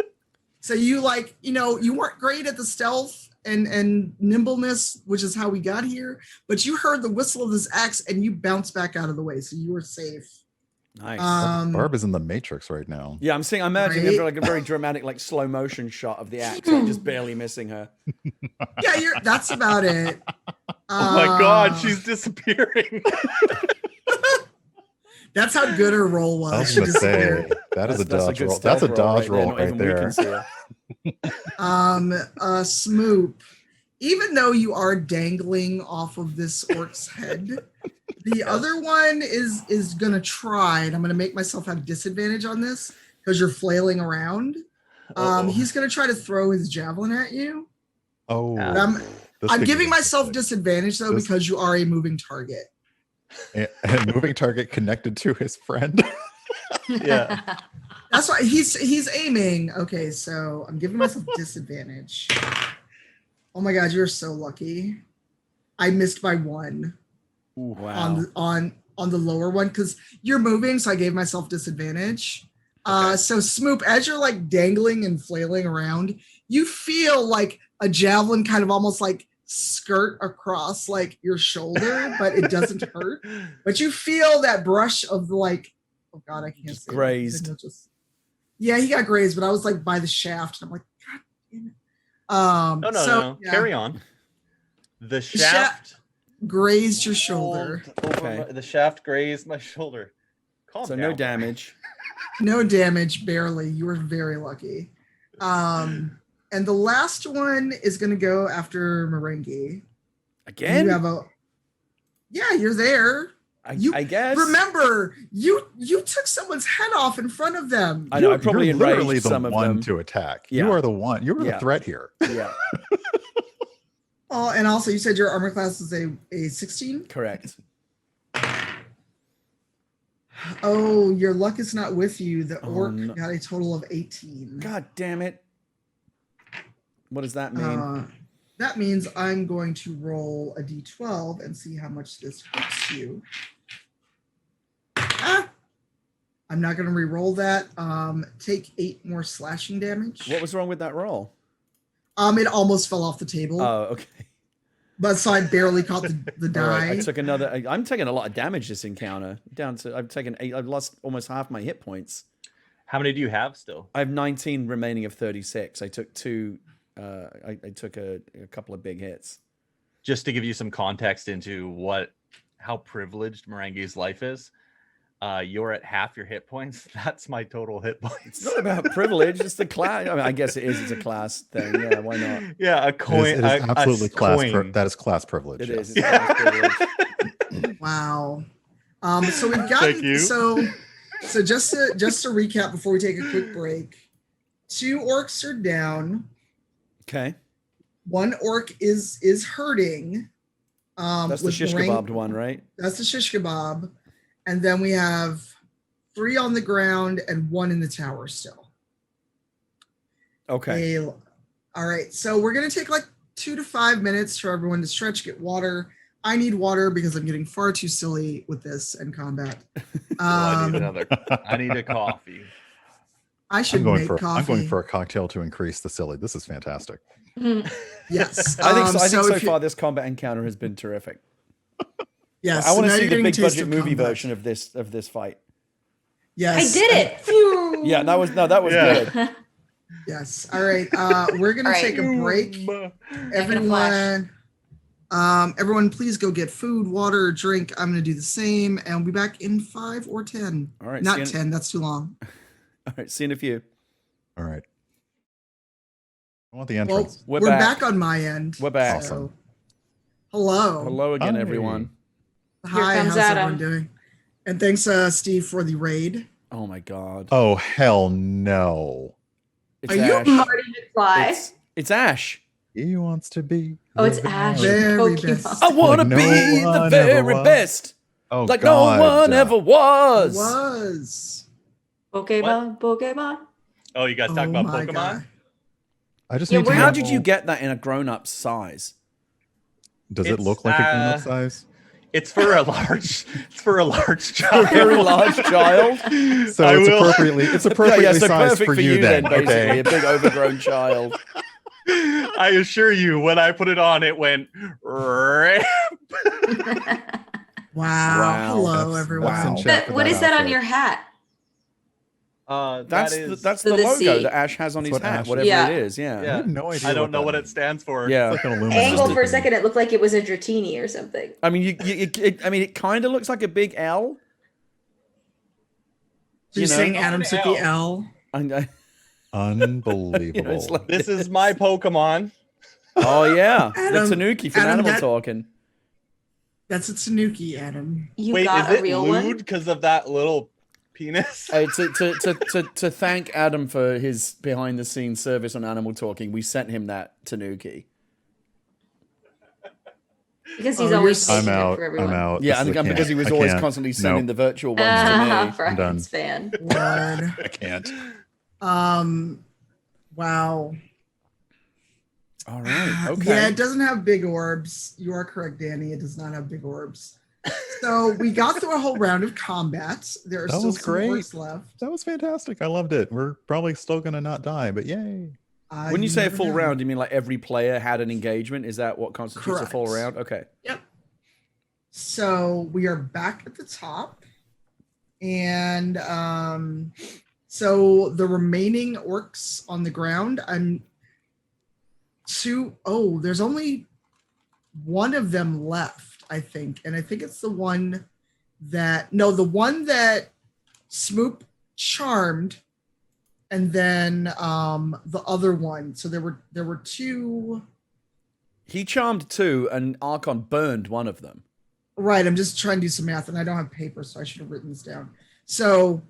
So you you weren't great at the stealth and nimbleness, which is how we got here, but you heard the whistle of this axe and you bounced back out of the way, so you were safe. Nice. Barb is in the Matrix right now. Yeah, I'm imagining Right? like a very dramatic, like slow motion shot of the axe, like, just barely missing her. Yeah, that's about it. Oh my god, she's disappearing. That's how good her roll was. I was She going to say, disappeared. that is a That's dodge good roll. That's a stealth dodge there. roll Not right even we can there. see her. Smoop, even though you are dangling off of this orc's head, the other one is gonna try, and I'm gonna make myself have disadvantage on this because you're flailing around. He's gonna try to throw his javelin at you. Oh, I'm could giving be myself interesting. disadvantage though because you are a moving target. And moving target connected to his friend. Yeah. That's why he's aiming. Okay, so I'm giving myself disadvantage. Oh my god, you're so lucky. I missed by 1 Ooh, wow. on the lower one because you're moving, so I gave myself disadvantage. So Smoop, as you're like dangling and flailing around, you feel like a javelin kind of almost like skirt across like your shoulder, but it doesn't hurt. But you feel that brush of like, oh god, I can't Just say it. grazed. Yeah, he got grazed, but I was like by the shaft, and I'm like, god damn it. No. Yeah, Carry on. The shaft grazed your shoulder. Okay. The shaft grazed my shoulder. Calm So down. no damage. No damage, barely. You were very lucky. And the last one is going to go after Marenghi. Again? You're there. I guess. Remember, you took someone's head off in front of them. I know. I probably You're literally enraged the some of one them. to attack. Yeah. You are the one. You were Yeah. the threat here. Yeah, Oh, and also you said your armor class is a 16? correct. Oh, your luck is not with you. The orc no. got a total of 18. God damn it. What does that mean? That means I'm going to roll a d12 and see how much this hurts you. I'm not going to re-roll that. Take 8 more slashing damage. What was wrong with that roll? It almost fell off the table, Oh, okay. but so I barely caught the All right, die. I took another. I'm taking a lot of damage this encounter. I've taken 8. I've lost almost half my hit points. How many do you have still? I have 19 remaining of 36. I took 2. I took a couple of big hits. Just to give you some context into how privileged Marenghi's life is. You're at half your hit points. That's my total hit points. It's not about privilege. It's the class. I mean, I guess it is. It's a class thing. Yeah, why not? Yeah, a coin. It is absolutely class. coin. That is class privilege. It yes. is. It's class privilege. Wow. So we've got Thank you. so just to recap before we take a quick break. 2 orcs are down. Okay. 1 orc is hurting. That's the with shish Marenghi. kebabbed one, right? That's the shish kebab. And then we have 3 on the ground and 1 in the tower still. Okay. All right. So we're going to take like 2 to 5 minutes for everyone to stretch, get water. I need water because I'm getting far too silly with this and combat. I need a coffee. I should I'm make coffee. I'm going for a cocktail to increase the silly. This is fantastic. Yes. I think so if you- far this combat encounter has been terrific. Yes. I want so to now see you're the getting a big taste budget of movie combat. version of this fight. Yes. I did it. Phew. Yeah, that was Yeah. good. Yes. All right. We're gonna All right. take a break. flash. Everyone, please go get food, water, drink. I'm gonna do the same, and we'll be back in 5 or 10. All right. Not see you 10. That's too long. All right. See you in a few. All right. I want the Well, entrance. We're we're back. back on my end. We're back. So, hello. Hello again, Hi. everyone. Hi. comes How's Adam. everyone doing? And thanks, Steve, for the raid. Oh my God. Oh hell no! It's Are you Ash. Marty McFly. It's Ash. He wants to be. Oh, it's the Ash. Very Pokemon. best. I want to no be the one very ever was. best, Oh like God. no one ever was. Was. Pokemon. Oh, you guys talking Oh about my Pokemon? God. I just Yeah, need to where- know. How did you get that in a grown-up size? Does it It's, look like a grown-up size? It's for a large. It's for a large child. A very large child. So I it's will- appropriately so sized perfect for you then. basically, Okay. a big overgrown child. I assure you, when I put it on, it went. Ramp. Wow. Hello, That's everyone. in chat for What that is that on outfit. your hat? That's that the the logo C. that Ash has on That's his what hat, Ash- whatever Yeah. it is. Yeah. I have no idea. I don't know what that it stands for. Yeah. It's like an aluminum. Angled for a thing. second, it looked like it was a Dratini or something. I mean, it kind of looks like a big L. So you're know, saying not Adam an took L. the L? Unbelievable. it's like- This is my Pokemon. Oh yeah, Adam- the Tanuki from Adam, Animal that- Talking. That's a Tanuki, Adam. You Wait, got is a it real lewd one? because of that little penis? To thank Adam for his behind the scenes service on Animal Talking, we sent him that Tanuki. Because Oh, he's you're always s- I'm making it out. for I'm everyone. out. Yeah, This is- and I because he was can't. I always can't. constantly sending Nope. the virtual ones to me. Brian's fan. Lord. I can't. Wow. All right. Okay. Yeah, it doesn't have big orbs. You are correct, Danny. It does not have big orbs. So we got through a whole round of combat. There are That still was some great. orcs left. That was fantastic. I loved it. We're probably still gonna not die, but yay. When you say a never full know. round, you mean like every player had an engagement? Is that what constitutes a full Correct. round? Okay. Yep. So we are back at the top. And so the remaining orcs on the ground, there's only one of them left, I think. And I think it's the one that Smoop charmed, and then the other one. So there were two. He charmed two, and Archon burned one of them. Right, I'm just trying to do some math, and I don't have paper, so I should have written this down. So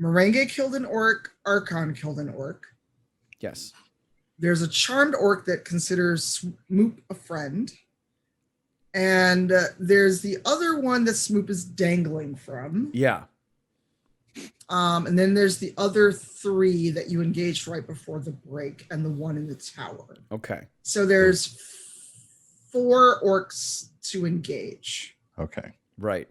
Marenghi killed an orc, Archon killed an orc. Yes. There's a charmed orc that considers Smoop a friend. And there's the other one that Smoop is dangling from. Yeah. And then there's the other three that you engaged right before the break, and the one in the tower. Okay. So there's 4 orcs to engage. Okay. Right.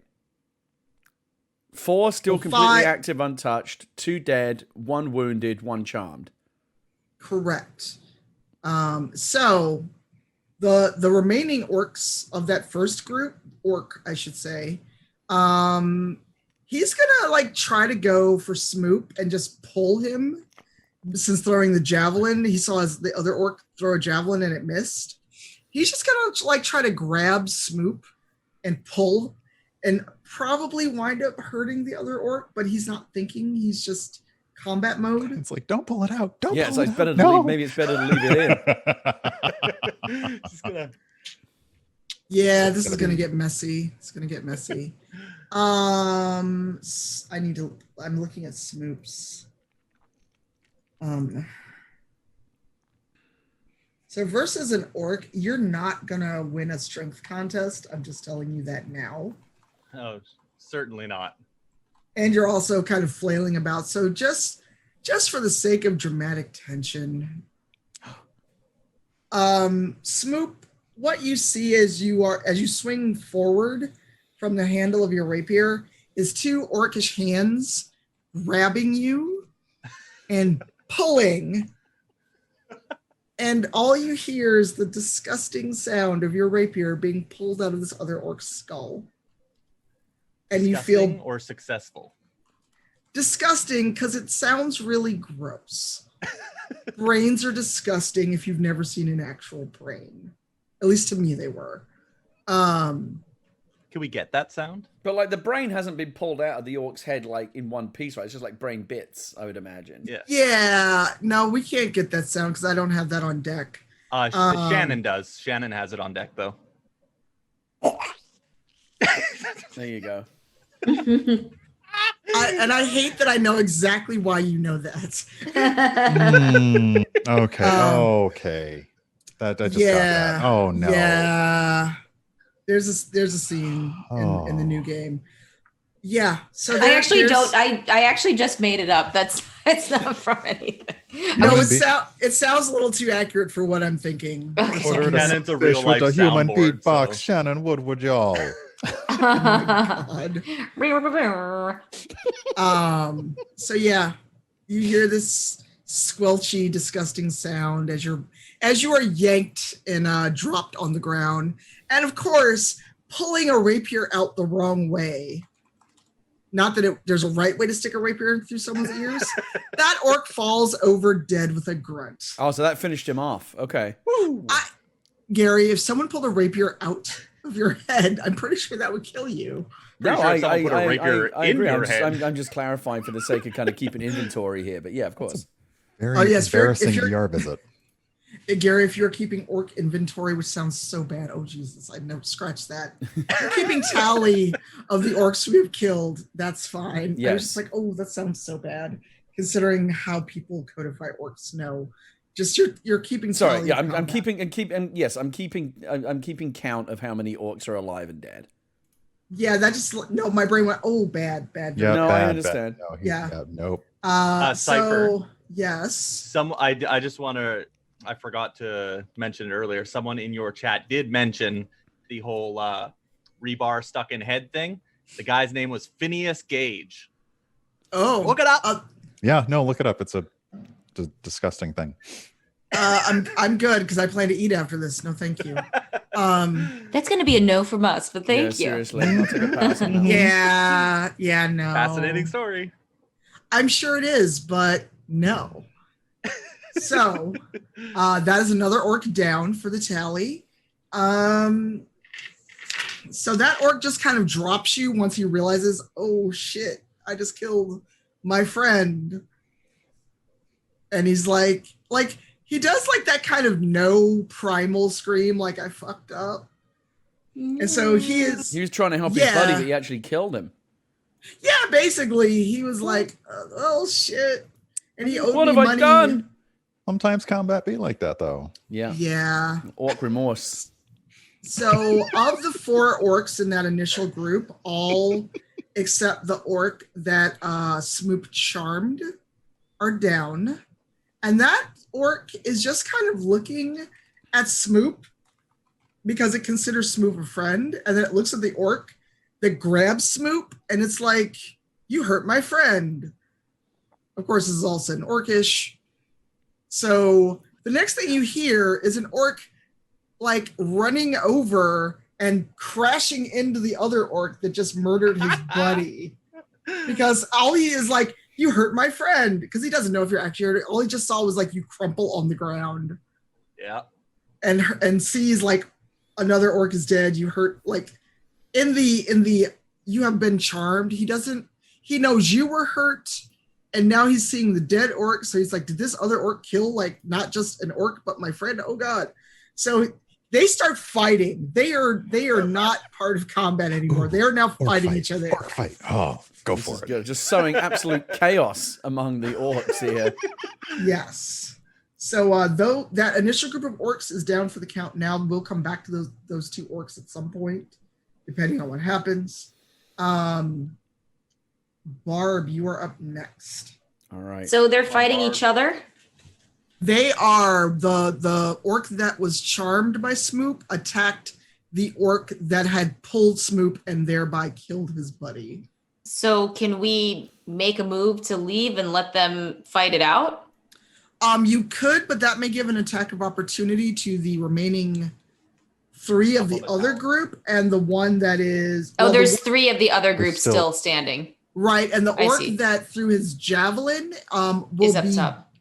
4 still Well, completely 5 active, untouched. 2 dead. 1 wounded. 1 charmed. Correct. So the remaining orcs of that first group, I should say, he's gonna try to go for Smoop and just pull him. Since throwing the javelin, he saw the other orc throw a javelin and it missed. He's just gonna try to grab Smoop and pull, and probably wind up hurting the other orc, but he's not thinking. He's just combat mode. It's like, don't pull it out. Don't Yeah, pull so it it's better out. to No. leave. Maybe it's better to leave it in. Just gonna. Yeah, this is gonna get messy. It's gonna get messy. I'm looking at Smoops. So versus an orc, you're not gonna win a strength contest. I'm just telling you that now. Oh, certainly not. And you're also kind of flailing about. So just for the sake of dramatic tension, Smoop, what you see as you swing forward from the handle of your rapier is 2 orcish hands grabbing you and pulling. And all you hear is the disgusting sound of your rapier being pulled out of this other orc's skull. And you feel Disgusting or successful. disgusting because it sounds really gross. Brains are disgusting if you've never seen an actual brain. At least to me, they were. Can we get that sound? But the brain hasn't been pulled out of the orc's head in one piece, right? It's just brain bits, I would imagine. Yeah. Yeah, no, we can't get that sound because I don't have that on deck. Shannon does. Shannon has it on deck though. There you go. I hate that I know exactly why you know that. Okay. Okay. That just got that. Oh no. Yeah. There's a scene in the new game. Yeah. So I actually there's- don't. I actually just made it up. It's not from anything. No, Human it sounds a little too accurate for what I'm thinking. Okay. Order to Shannon's a Sunfish real life with a human soundboard, beatbox. so- Shannon Woodward, y'all. God. So yeah, you hear this squelchy, disgusting sound as you are yanked and dropped on the ground, and of course, pulling a rapier out the wrong way. Not that there's a right way to stick a rapier through someone's ears. That orc falls over dead with a grunt. Oh, so that finished him off. Okay. Gary, if someone pulled a rapier out of your head, I'm pretty sure that would kill you. Pretty sure if someone put a rapier I in agree. your head. I'm just clarifying for the sake of kind of keeping inventory here. But yeah, of course. Very Oh, yes, embarrassing if you're- ER visit. Gary, if you're keeping orc inventory, which sounds so bad, oh Jesus, I know, scratch that. If you're keeping tally of the orcs we have killed, that's fine. I was Yes. just like, oh, that sounds so bad, considering how people codify orcs. No, just you're keeping. Sorry. tally Yeah, of I'm combat. yes, I'm keeping count of how many orcs are alive and dead. Yeah, that just no. My brain went, oh, bad. Yeah, No, I bad, understand. Bad. No, Yeah. Nope. Cypher. So yes. I just want to. I forgot to mention it earlier. Someone in your chat did mention the whole rebar stuck in head thing. The guy's name was Phineas Gage. Oh, Look it up. Yeah, no, look it up. It's a disgusting thing. I'm good because I plan to eat after this. No, thank you. That's going to be a no from us, but thank you. Seriously, I'll take a pass on that. Yeah, no. Fascinating story. I'm sure it is, but no. So that is another orc down for the tally. So that orc just kind of drops you once he realizes, oh shit, I just killed my friend. And he's like he does like that kind of no primal scream, like I fucked up. And so he was trying to help his Yeah. buddy, but he actually killed him. Yeah, basically he was like, oh shit. And he owed What me have I money. done? Sometimes combat be like that, though. Yeah. Yeah. Orc remorse. So of the 4 orcs in that initial group, all except the orc that Smoop charmed are down. And that orc is just kind of looking at Smoop because it considers Smoop a friend. And then it looks at the orc that grabs Smoop and it's like, you hurt my friend. Of course, this is all said in orcish. So the next thing you hear is an orc like running over and crashing into the other orc that just murdered his buddy. Because all he is like, you hurt my friend. Because he doesn't know if you're actually hurt. All he just saw was like you crumple on the ground. Yeah. And sees like another orc is dead. You hurt like in the you have been charmed. He knows you were hurt. And now he's seeing the dead orc. So he's like, did this other orc kill like not just an orc, but my friend? Oh God. So they start fighting. They are not part of combat anymore. They are now fighting each other. Orc fight. Oh, go This for is it. good. Just sowing absolute chaos among the orcs here. Yes. So though that initial group of orcs is down for the count now, we'll come back to those 2 orcs at some point, depending on what happens. Barb, you are up next. All right. So they're fighting each other? They are the orc that was charmed by Smoop attacked the orc that had pulled Smoop and thereby killed his buddy. So can we make a move to leave and let them fight it out? You could, but that may give an attack of opportunity to the remaining 3 of the other group and the one that is There's 3 of the other groups still- still standing. right, and the I orc see. that threw his javelin will Is up be top.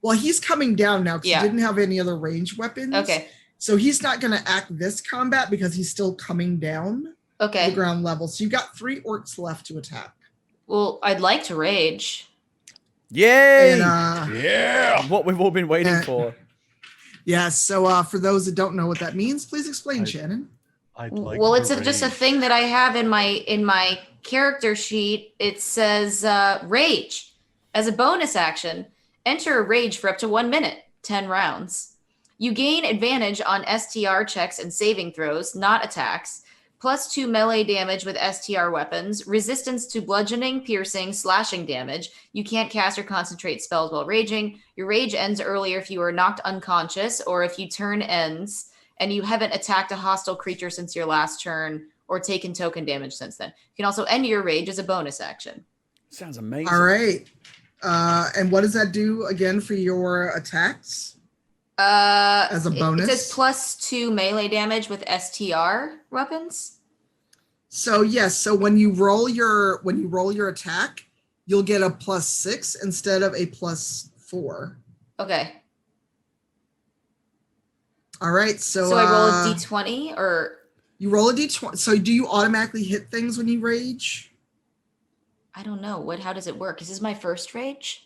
well, he's coming down now because Yeah. he didn't have any other ranged weapons. Okay. So he's not going to act this combat because he's still coming down to the Okay. ground level. So you've got 3 orcs left to attack. Well, I'd like to rage. Yay! And Yeah. What we've all been waiting Uh, for. yeah, so for those that don't know what that means, please explain, Shannon. I'd like Well, to it's just a rage. thing that I have in my character sheet. It says rage. As a bonus action, enter a rage for up to 1 minute, 10 rounds. You gain advantage on STR checks and saving throws, not attacks, +2 melee damage with STR weapons, resistance to bludgeoning, piercing, slashing damage. You can't cast or concentrate spells while raging. Your rage ends earlier if you are knocked unconscious or if your turn ends and you haven't attacked a hostile creature since your last turn or taken token damage since then. You can also end your rage as a bonus action. Sounds amazing. All right. And what does that do again for your attacks? As a bonus? It says +2 melee damage with STR weapons. So yes, so when you roll your attack, you'll get a +6 instead of a +4. Okay. All right, so I roll a d20 or you roll a d20. So do you automatically hit things when you rage? I don't know. How does it work? Is this my first rage?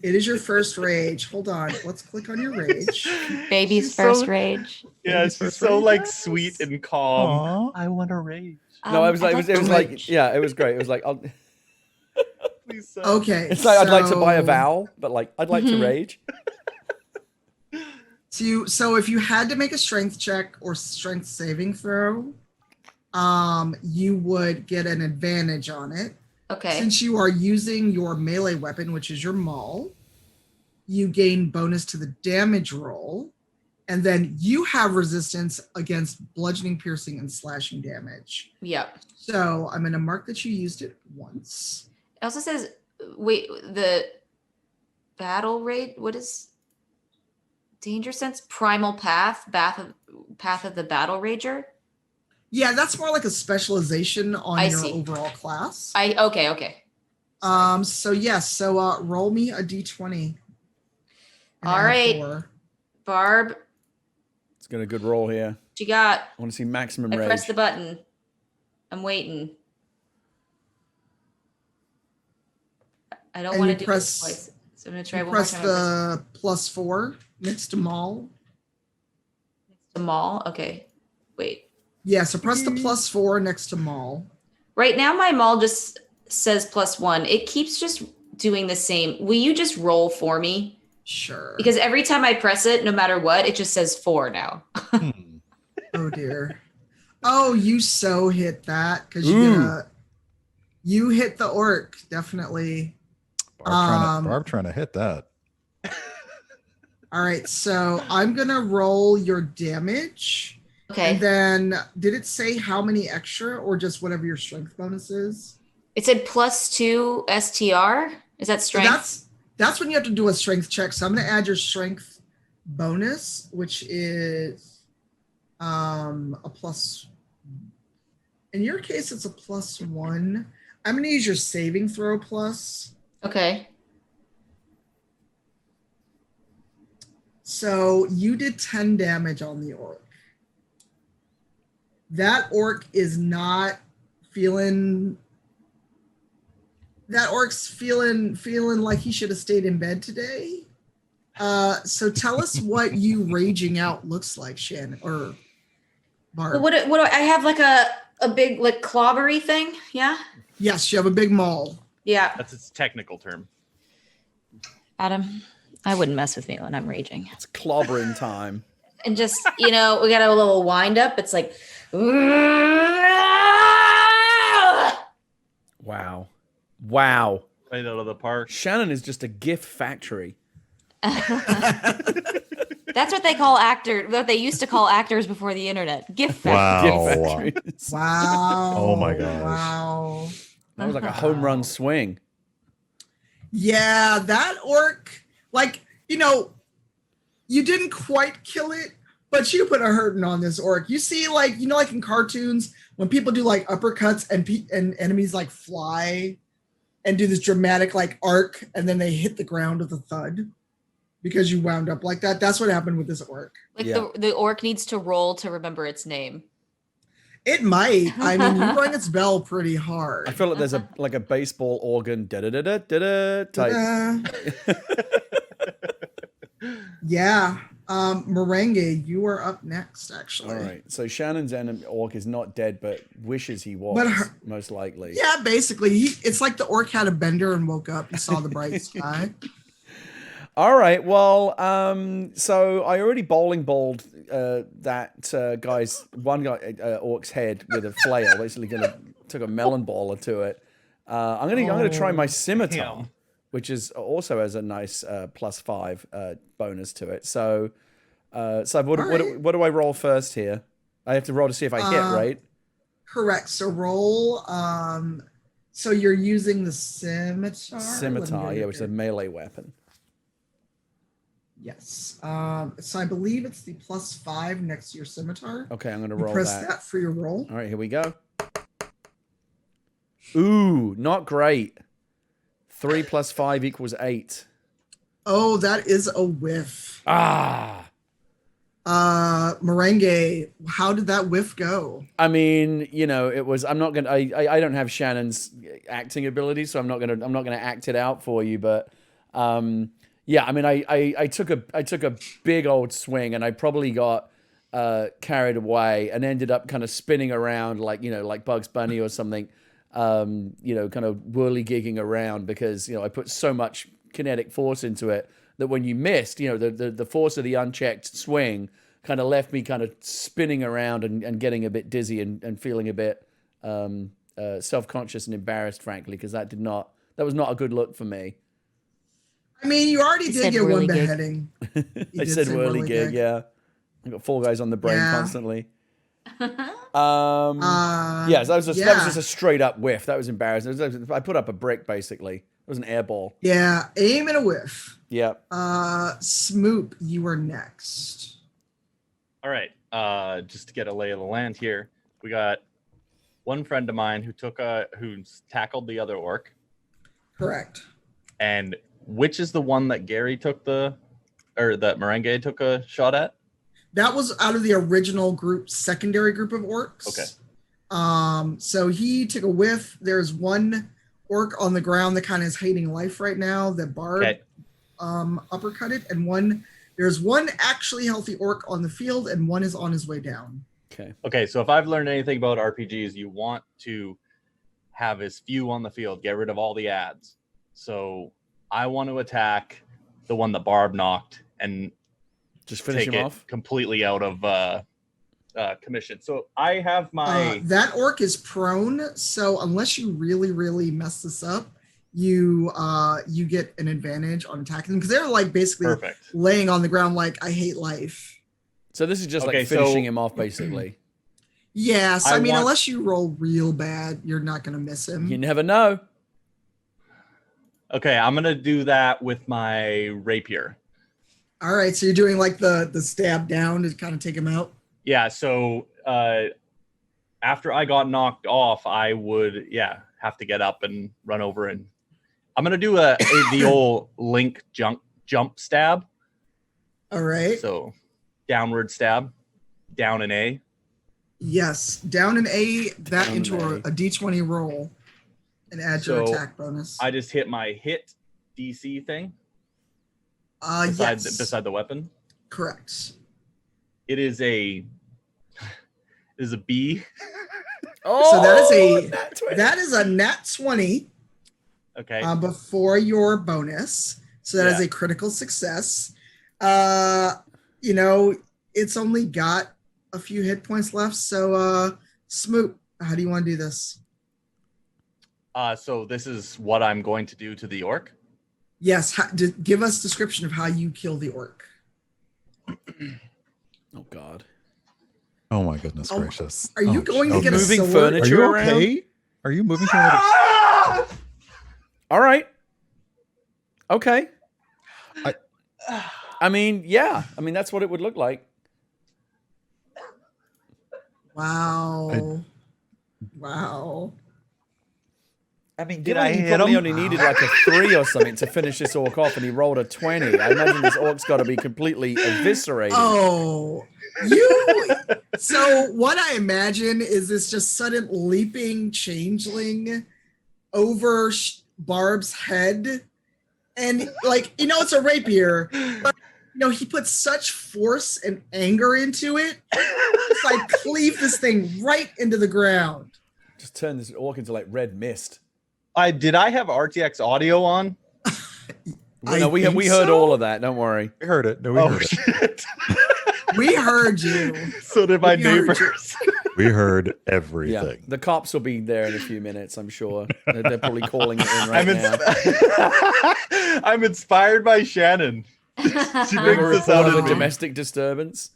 It is your first rage. Hold on. Let's click on your rage. Baby's She's first so- rage. Yeah, Baby's she's first so rage. like sweet and calm. Aw. I want to rage. No, it was like I'd it was to like rage. yeah, it was great. It was like Please, Okay. it's like I'd like to buy a so- vowel, but like I'd like to Mhm. rage. So if you had to make a strength check or strength saving throw, you would get an advantage on it. Okay. Since you are using your melee weapon, which is your maul, you gain bonus to the damage roll, and then you have resistance against bludgeoning, piercing, and slashing damage. Yep. So I'm going to mark that you used it once. It also says, wait, the battle rate. What is danger sense? Primal path of the battle rager. Yeah, that's more like a specialization on I your see. overall class. Okay. Sorry. So yes, so roll me a d20. and All add right. 4. Barb, Let's get a good roll here. what you got? I want to see maximum I rage. pressed the button. I'm waiting. I don't And want you to do press- this twice. So I'm going to try You one more press time. the +4 next to maul. The mall. Okay. Wait. Yeah, so press the +4 next to maul. Right now, my mall just says +1. It keeps just doing the same. Will you just roll for me? Sure. Because every time I press it, no matter what, it just says 4 now. Hmm. Oh dear. Oh, you so hit that because you hit the orc, definitely. Barb trying to hit that. All right, so I'm gonna roll your damage. Okay. And then did it say how many extra or just whatever your strength bonus is? It said +2 STR. Is that So strength? that's when you have to do a strength check. So I'm gonna add your strength bonus, which is a plus. In your case, it's a +1. I'm gonna use your saving throw plus. Okay. So you did 10 damage on the orc. That orc is not feeling. That orc's feeling like he should have stayed in bed today. So tell us what you raging out looks like, Shannon or Barb. Well, what do I have like a big like clobbery thing? Yeah. Yes, you have a big maul. Yeah. That's its technical term. Adam, I wouldn't mess with me when I'm raging. It's clobbering time. And just, we got a little wind up. It's like, Wow. Wow. Right out of the park. Shannon is just a GIF factory. that's what they call what they used to call actors before the internet. Gift factory. Wow. GIF factories. Wow. Oh my gosh. Wow. That was like a home run swing. Yeah, that orc, like, you didn't quite kill it, but you put a hurting on this orc. You see, like, like in cartoons, when people do like uppercuts and enemies like fly and do this dramatic like arc, and then they hit the ground with a thud because you wound up like that. That's what happened with this orc. Like Yeah. the orc needs to roll to remember its name. It might. I mean, you rang its bell pretty hard. I feel like there's a baseball organ da da da da da type. Yeah. Marenghi, you are up next, actually. All right. So Shannon's enemy orc is not dead, but wishes he was, But most likely. Yeah, basically, it's like the orc had a bender and woke up. He saw the bright sky. All right. Well, so I already bowling balled that guy's one guy orc's head with a flail. Basically, took a melon baller to it. I'm gonna try my scimitar, damn. which is also has a nice +5 bonus to it. So, what do I roll first here? I have to roll to see if I hit, right? Correct. So roll. So you're using the scimitar. Scimitar, yeah, which is a melee weapon. Yes. So I believe it's the +5 next to your scimitar. Okay, I'm gonna You roll press that. that for your roll. All right, here we go. Ooh, not great. 3 + 5 = 8. Oh, that is a whiff. Ah. Marenghi, how did that whiff go? I mean, it was. I'm not gonna. I don't have Shannon's acting ability, so I'm not gonna act it out for you. But, yeah. I mean, I took a big old swing, and I probably got carried away and ended up kind of spinning around like Bugs Bunny or something. Kind of whirly-gigging around because I put so much kinetic force into it that when you missed, the force of the unchecked swing kind of left me kind of spinning around and getting a bit dizzy and feeling a bit self-conscious and embarrassed, frankly, because that was not a good look for me. I mean, you already did get one beheading. I said whirly-gig, yeah. I got Fall Guys on the brain constantly. Yeah, so that was just a straight up whiff. That was embarrassing. I put up a brick basically. It was an air ball. Yeah, aim and a whiff. Yeah. Smoop, you are next. All right. Just to get a lay of the land here, we got one friend of mine who's tackled the other orc. Correct. And which is the one that that Marenghi took a shot at? That was out of the original secondary group of orcs. Okay. So he took a whiff. There's one orc on the ground that kind of is hating life right now that Barb uppercutted, and there's one actually healthy orc on the field, and one is on his way down. Okay, so if I've learned anything about RPGs, you want to have as few on the field, get rid of all the ads. So I want to attack the one that Barb knocked and just finish him off completely out of commission. So I have my that orc is prone, so unless you really, really mess this up, you get an advantage on attacking them because they're like basically laying on the ground like I hate life. So this is just like finishing him off basically. Yes, I mean unless you roll real bad, you're not gonna miss him. You never know. Okay, I'm gonna do that with my rapier. All right, so you're doing like the stab down to kind of take him out? Yeah, so after I got knocked off, I would have to get up and run over, and I'm gonna do the old Link jump stab. All right. So downward stab, down an A. Yes, down an A, that down into a D20 roll and add your attack bonus. I just hit my hit DC thing. Beside the weapon. Correct. It is a B. So that is a nat 20. Okay. Before your bonus. So that is a critical success. It's only got a few hit points left. So Smoop, how do you want to do this? So this is what I'm going to do to the orc. Yes, give us a description of how you kill the orc. Oh God! Oh my goodness gracious! Are you going to get a moving sword? furniture around? Okay? Are you moving to another? All right. Okay. I mean, yeah. I mean, that's what it would look like. Wow. Wow. I mean, given he probably only needed like a 3 or something to finish this orc off, and he rolled a 20. I imagine this orc's got to be completely eviscerated. Oh, So what I imagine is this just sudden leaping changeling over Barb's head, and it's a rapier, but he puts such force and anger into it. It's like cleave this thing right into the ground. Just turn this orc into like red mist. Did I have RTX audio on? No, we heard all of that. Don't worry. We heard it. No, we heard it. Shit. We heard you. So did my We heard neighbors. We heard Yeah, everything. the cops will be there in a few minutes. I'm sure they're probably calling it in right now. I'm inspired by Shannon. She We have a brings this out report of in a me. domestic disturbance.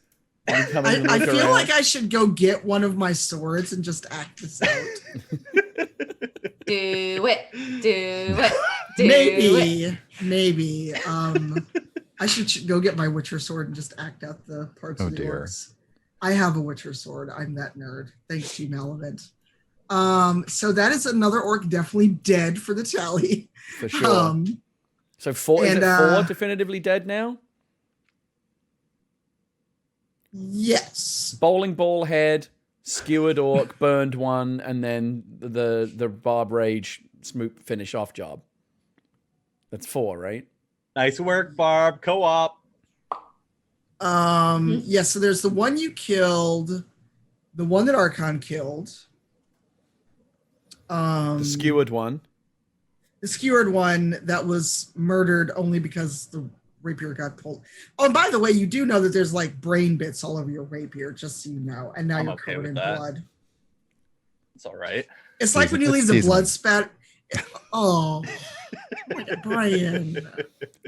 You come in and I look feel around. like I should go get one of my swords and just act this out. Do it. Do it. Do it. Maybe. I should go get my Witcher sword and just act out the parts Oh, of the dear. orcs. I have a Witcher sword. I'm that nerd. Thanks to Malavant. So that is another orc definitely dead for the tally. For sure. So four is and, it four definitively dead now? Yes. Bowling ball head, skewered orc, burned one, and then the Barb Rage Smoop finish off job. That's 4, right? Nice work, Barb. Co-op. Yeah, so there's the one you killed, the one that Archon killed. The skewered one. The skewered one that was murdered only because the rapier got pulled. Oh, and by the way, you do know that there's like brain bits all over your rapier, just so you know. And now I'm you're okay covered with in that. blood. It's all right. It's like when you leave the Seasoning. blood spat. Oh, Brian.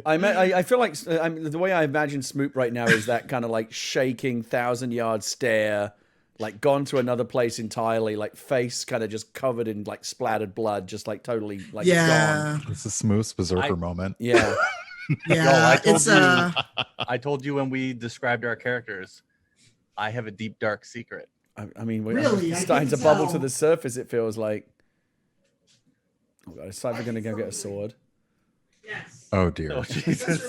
I feel like the way I imagine Smoop right now is that kind of like shaking 1,000-yard stare, like gone to another place entirely, like face kind of just covered in like splattered blood, just like totally like Yeah, gone. This is Smooth's berserker moment. Yeah. yeah. It's I told you when we described our characters, I have a deep, dark secret. I mean, we're Really? I starting to couldn't bubble tell. to the surface, it feels like. Oh god, it's like we're gonna go get a sword. yes. Oh dear. Oh, Jesus.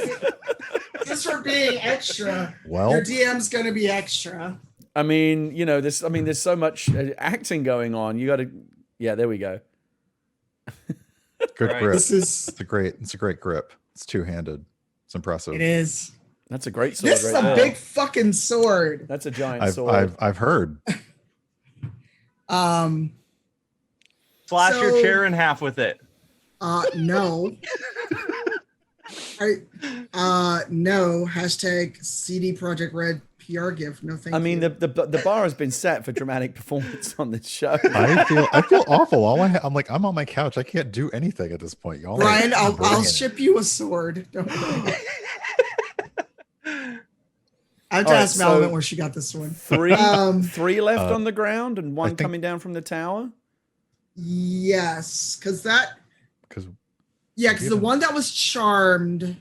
Just for being extra. Well, Your DM's gonna be extra. I mean, you know, there's so much acting going on. You gotta there we go. good Right. grip. This is. It's a great grip. It's two-handed. It's impressive. It is. That's a great sword This is right a there. big fucking sword. That's a giant sword. I've heard. Slash your So- chair in half with it. No. No. Hashtag CD Project Red PR gift. No thank I mean, you. the bar has been set for dramatic performance on this show. I feel awful. I'm on my couch. I can't do anything at this point. Y'all Brian, are I'll bringing it. ship you a sword. Don't worry. I have to All right, ask so- Malavant where she got this one. Three left on the ground and one think- coming down from the tower. Yes, because the Given- one that was charmed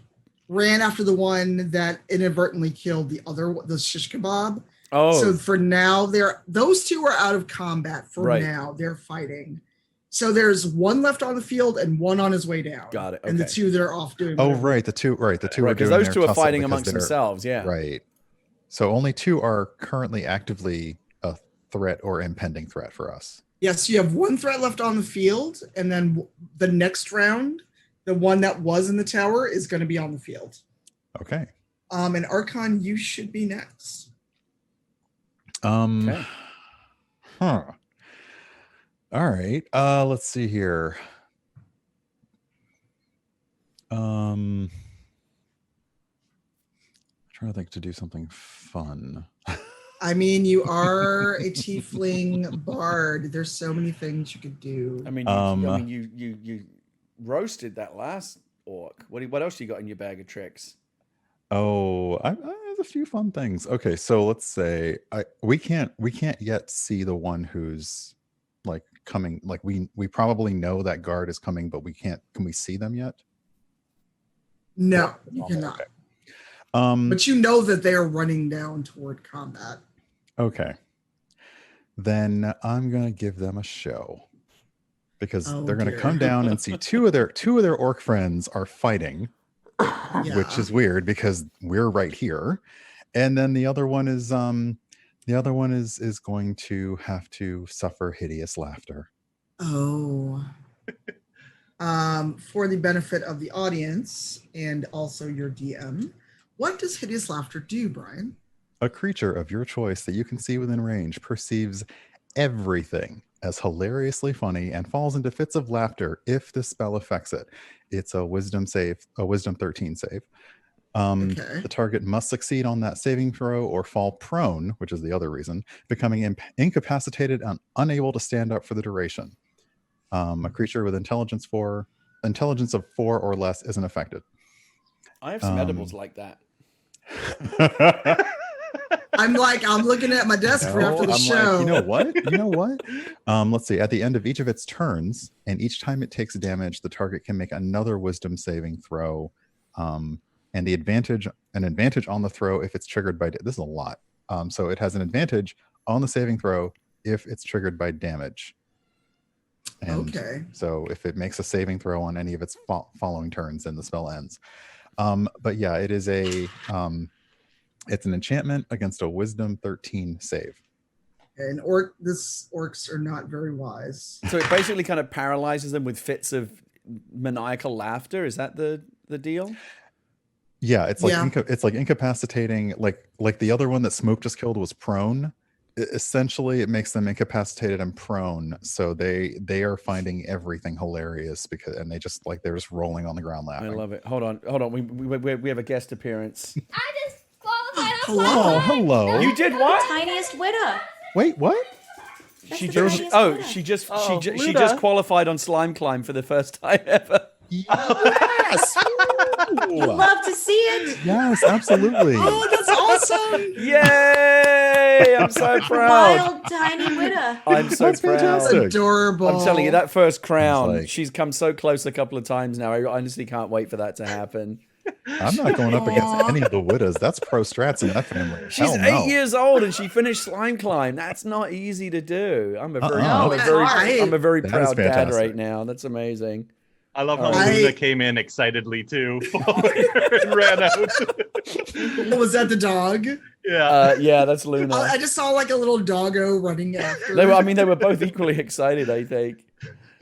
ran after the one that inadvertently killed the shish kebab. Oh, So for now, those two are out of combat for Right. now. They're fighting. So there's one left on the field and one on his way down. Got it, And the okay. two that are off doing. Oh whatever. right, the two are because doing those their two are tussle fighting because amongst they're- themselves. Yeah. Right. So only two are currently actively a threat or impending threat for us. Yes, you have one threat left on the field, and then the next round, the one that was in the tower is going to be on the field. Okay. And Archon, you should be next. Okay. Huh. All right. Let's see here. I'm trying to think to do something fun. I mean, you are a tiefling bard. There's so many things you could do. I mean, you roasted that last orc. What else you got in your bag of tricks? Oh, I have a few fun things. Okay, so let's say we can't yet see the one who's like coming. Like we probably know that guard is coming, but we can't. Can we see them yet? No, you cannot. Okay. But you know that they are running down toward combat. Okay. Then I'm gonna give them a show because Oh, they're gonna dear. come down and see two of their orc friends are fighting, Yeah. which is weird because we're right here, and then the other one is going to have to suffer hideous laughter. Oh. For the benefit of the audience and also your DM, what does hideous laughter do, Brian? A creature of your choice that you can see within range perceives everything as hilariously funny and falls into fits of laughter if the spell affects it. It's a wisdom 13 save. Okay. The target must succeed on that saving throw or fall prone, which is the other reason, becoming incapacitated and unable to stand up for the duration. A creature with intelligence of 4 or less isn't affected. I have some edibles like that. I'm looking at my desk for after the show. You know what? Let's see. At the end of each of its turns, and each time it takes damage, the target can make another wisdom saving throw. And an advantage on the throw if it's triggered by this is a lot. So it has an advantage on the saving throw if it's triggered by damage. And okay. So if it makes a saving throw on any of its following turns, then the spell ends. But yeah, it is it's an enchantment against a wisdom 13 save. And orcs are not very wise. So it basically kind of paralyzes them with fits of maniacal laughter. Is that the deal? Yeah, it's like it's like incapacitating, like the other one that Smoop just killed was prone. Essentially, it makes them incapacitated and prone, so they are finding everything hilarious and they're just rolling on the ground laughing. I love it. Hold on. We have a guest appearance. I just qualified. Oh, hello. You did what? Tiniest Whitta. Wait, what? She just qualified on Slime Climb for the first time ever. Yes. You love to see it. Yes, absolutely. Oh, that's awesome. Yay! I'm so proud. Wild tiny Whitta. I'm so That's proud. fantastic. Adorable. I'm telling you, that first crown, Like- she's come so close a couple of times now. I honestly can't wait for that to happen. I'm not going up against any of the Wittas. That's pro strats in that family. She's Hell 8 no. years old and she finished Slime Climb. That's not easy to do. I'm a very, No, it's hard. I'm a very That is proud dad fantastic. right now. That's amazing. I love how I- Luna came in excitedly too and ran out. Was that the dog? Yeah. Yeah, that's Luna. I just saw like a little doggo running after. They were both equally excited, I think.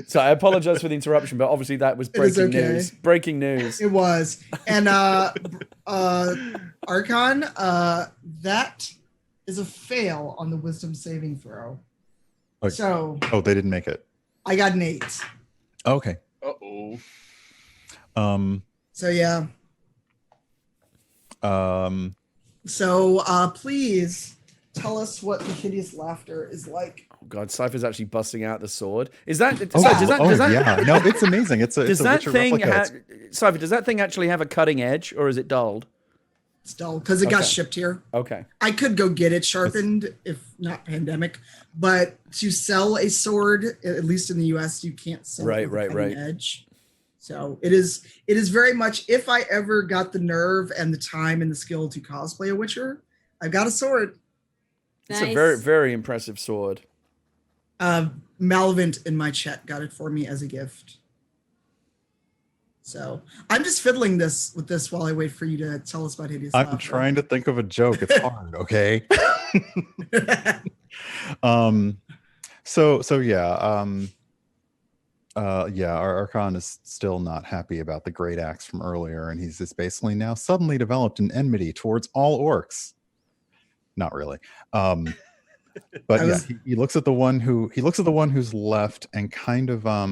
So I apologize for the interruption, but obviously that was breaking okay. news. Breaking news. It was. And Archon, that is a fail on the wisdom saving throw. Okay. So Oh, they didn't make it. I got an 8. Okay. Uh-oh. So yeah. So please tell us what the hideous laughter is like. Oh God, Cypher's actually busting out the sword. Is that? Does yeah. No, it's amazing. It's a Witcher replica. Cypher, does that thing actually have a cutting edge, or is it dulled? It's dull because it got Okay. shipped here. Okay. I could go get it sharpened if not pandemic, but to sell a sword, at least in the US, you can't sell it with a cutting edge. So it is very much, if I ever got the nerve and the time and the skill to cosplay a Witcher, I've got a sword. It's a very, very impressive sword. Malvent in my chat got it for me as a gift. So I'm just fiddling with this while I wait for you to tell us about hideous laughter. I'm trying to think of a joke. It's hard, okay? So yeah. Our Archon is still not happy about the great axe from earlier, and he's just basically now suddenly developed an enmity towards all orcs. Not really. But he looks at the one who's left and kind of I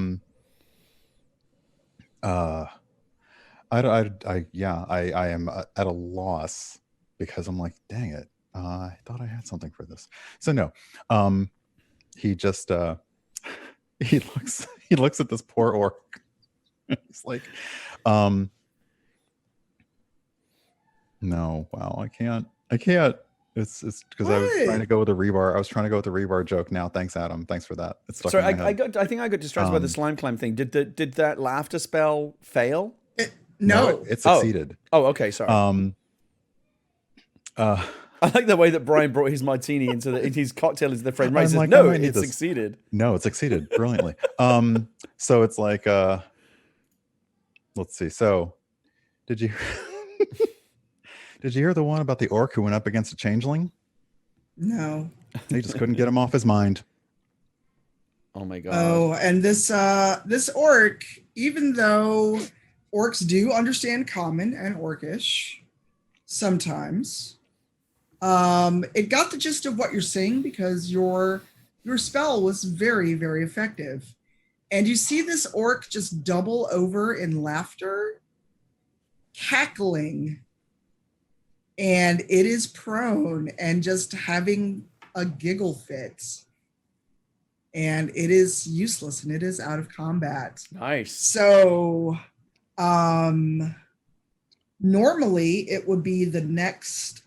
am at a loss because I'm like, dang it, I thought I had something for this. So no, he just he looks at this poor orc. He's like, no, wow, I can't. It's because I was trying to go with the rebar. I was trying to go with the rebar joke. Now, thanks, Adam. Thanks for that. It's stuck Sorry, in my head. I think I got distracted by the slime climb thing. Did that laughter spell fail? No, it succeeded. Oh, okay. Sorry. I like the way that Brian brought his martini into his cocktail into the frame. Right, he says, no, it succeeded. No, it succeeded brilliantly. So it's like, let's see. So, did you hear the one about the orc who went up against a changeling? No. He just couldn't get him off his mind. Oh my God. Oh, and this orc, even though orcs do understand common and orcish sometimes, it got the gist of what you're saying because your your spell was very, very effective. And you see this orc just double over in laughter, cackling, and it is prone and just having a giggle fit. And it is useless and it is out of combat. Nice. So normally it would be the orcs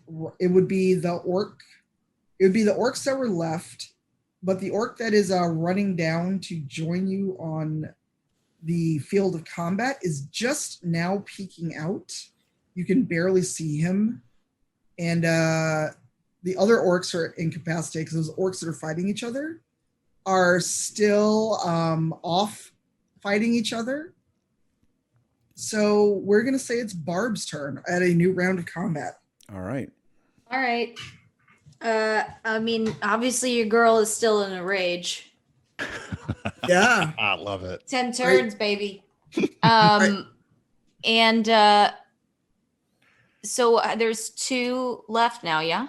that were left, but the orc that is running down to join you on the field of combat is just now peeking out. You can barely see him. And the other orcs are incapacitated because those orcs that are fighting each other are still off fighting each other. So we're going to say it's Barb's turn at a new round of combat. All right. All right. I mean, obviously your girl is still in a rage. Yeah. I love it. 10 turns, baby. And so there's 2 left now, yeah?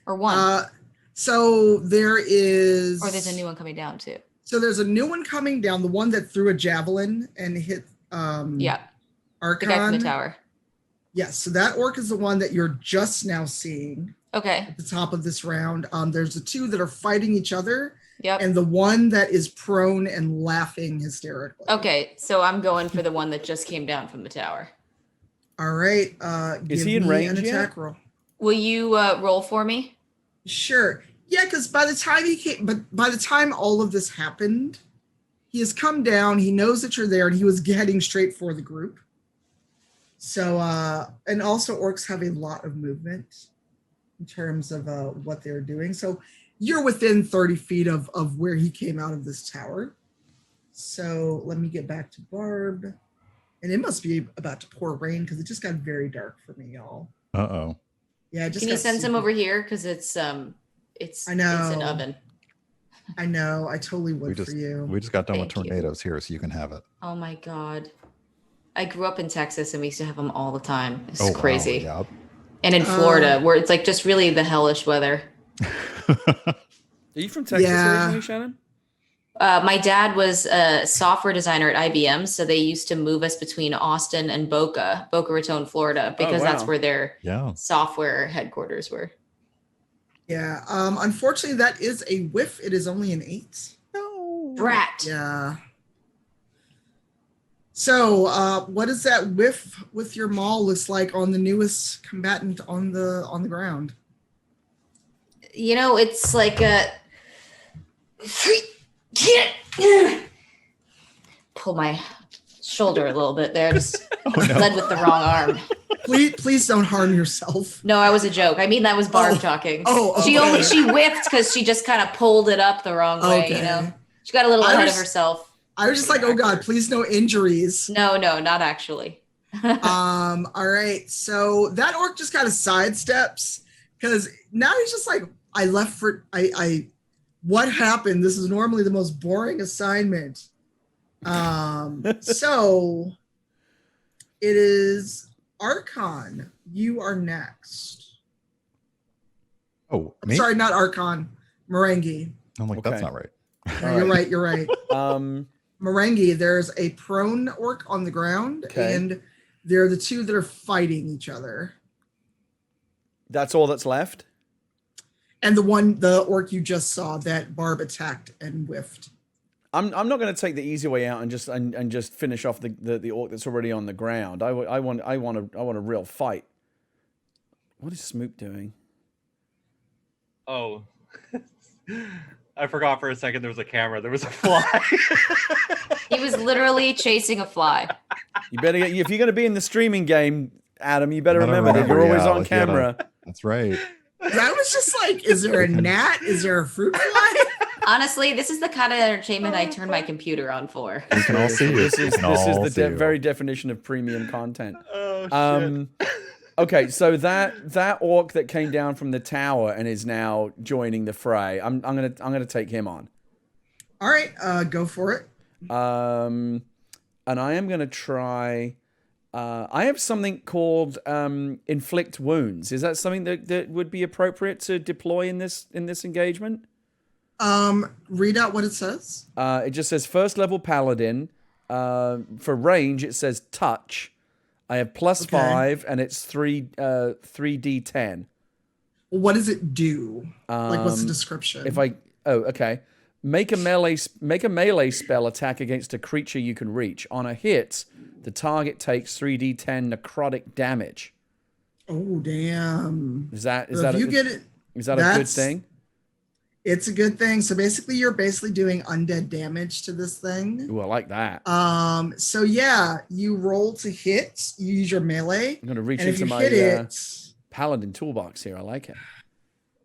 Or 1? So there is... Or there's a new one coming down too. So there's a new one coming down, the one that threw a javelin and hit Yeah. Archon. The guy from the tower. Yes, so that orc is the one that you're just now seeing Okay. at the top of this round. There's the 2 that are fighting each other, Yep. and the one that is prone and laughing hysterically. Okay, so I'm going for the one that just came down from the tower. All right. Is give he in me range an yet? attack roll. Will you roll for me? Sure. Yeah, because by the time all of this happened, he has come down, he knows that you're there, and he was heading straight for the group. So, and also orcs have a lot of movement in terms of what they're doing. So you're within 30 feet of where he came out of this tower. So let me get back to Barb. And it must be about to pour rain because it just got very dark for me, y'all. Uh-oh. Yeah, it just Can you got send some super- over here? Because it's I know. it's an oven. I know. I totally would for you. We just got done with Thank you. tornadoes here, so you can have it. Oh my God. I grew up in Texas and we used to have them all the time. It's Wow, crazy. yep. And in Florida, where it's like just really the hellish weather. Are you from Texas Yeah. originally, Shannon? My dad was a software designer at IBM, so they used to move us between Austin and Boca Raton, Florida, because that's wow. where their Yeah. software headquarters were. Yeah. Unfortunately, that is a whiff. It is only an 8. No. Brat. Yeah. So, what does that whiff with your maul looks like on the newest combatant on the ground? You know, it's like a pull my shoulder a little bit there. Just led with the wrong arm. Please don't harm yourself. No, I was a joke. I mean, that was Barb talking. Oh, She okay. whiffed because she just kind of pulled it up the wrong way. Okay. You know, she got a little ahead of herself. I was just like, oh God, please no injuries. No, not actually. All right. So that orc just kind of sidesteps because now he's just like, what happened? This is normally the most boring assignment. So it is Archon. You are next. Oh, I'm me? sorry, not Archon. Marenghi. I'm like, Okay. that's not right. No, you're right. Um, Marenghi, there's a prone orc on the ground, Okay. and they're the 2 that are fighting each other. that's all that's left. And the orc you just saw that Barb attacked and whiffed. I'm not going to take the easy way out and just finish off the orc that's already on the ground. I want a real fight. What is Smoop doing? Oh, I forgot for a second there was a camera. There was a fly. He was literally chasing a fly. You better get, if you're going to be in the streaming game, Adam. You better Gotta remember that you're remember, always yeah, on like, you gotta- camera. That's right. I was just like, is there a gnat? Is there a fruit fly? Honestly, this is the kind of entertainment I turn my computer on for. We can all see you. This is We can all the see you. very definition of premium content. Oh shit. Okay, so that orc that came down from the tower and is now joining the fray. I'm gonna take him on. All right, go for it. And I am gonna try. I have something called Inflict Wounds. Is that something that would be appropriate to deploy in this engagement? Read out what it says. It just says first level paladin. For range, it says touch. I have +5, and it's 3d10. What does it do? Like, what's the Um, description? Okay. Make a melee spell attack against a creature you can reach. On a hit, the target takes 3d10 necrotic damage. Oh, damn. Is that So if you get it, is that a good thing? It's a good thing. So basically, you're basically doing undead damage to this thing. Ooh, I like that. So yeah, you roll to hit. You use your melee. I'm gonna reach And if into you my hit it, paladin toolbox here. I like it.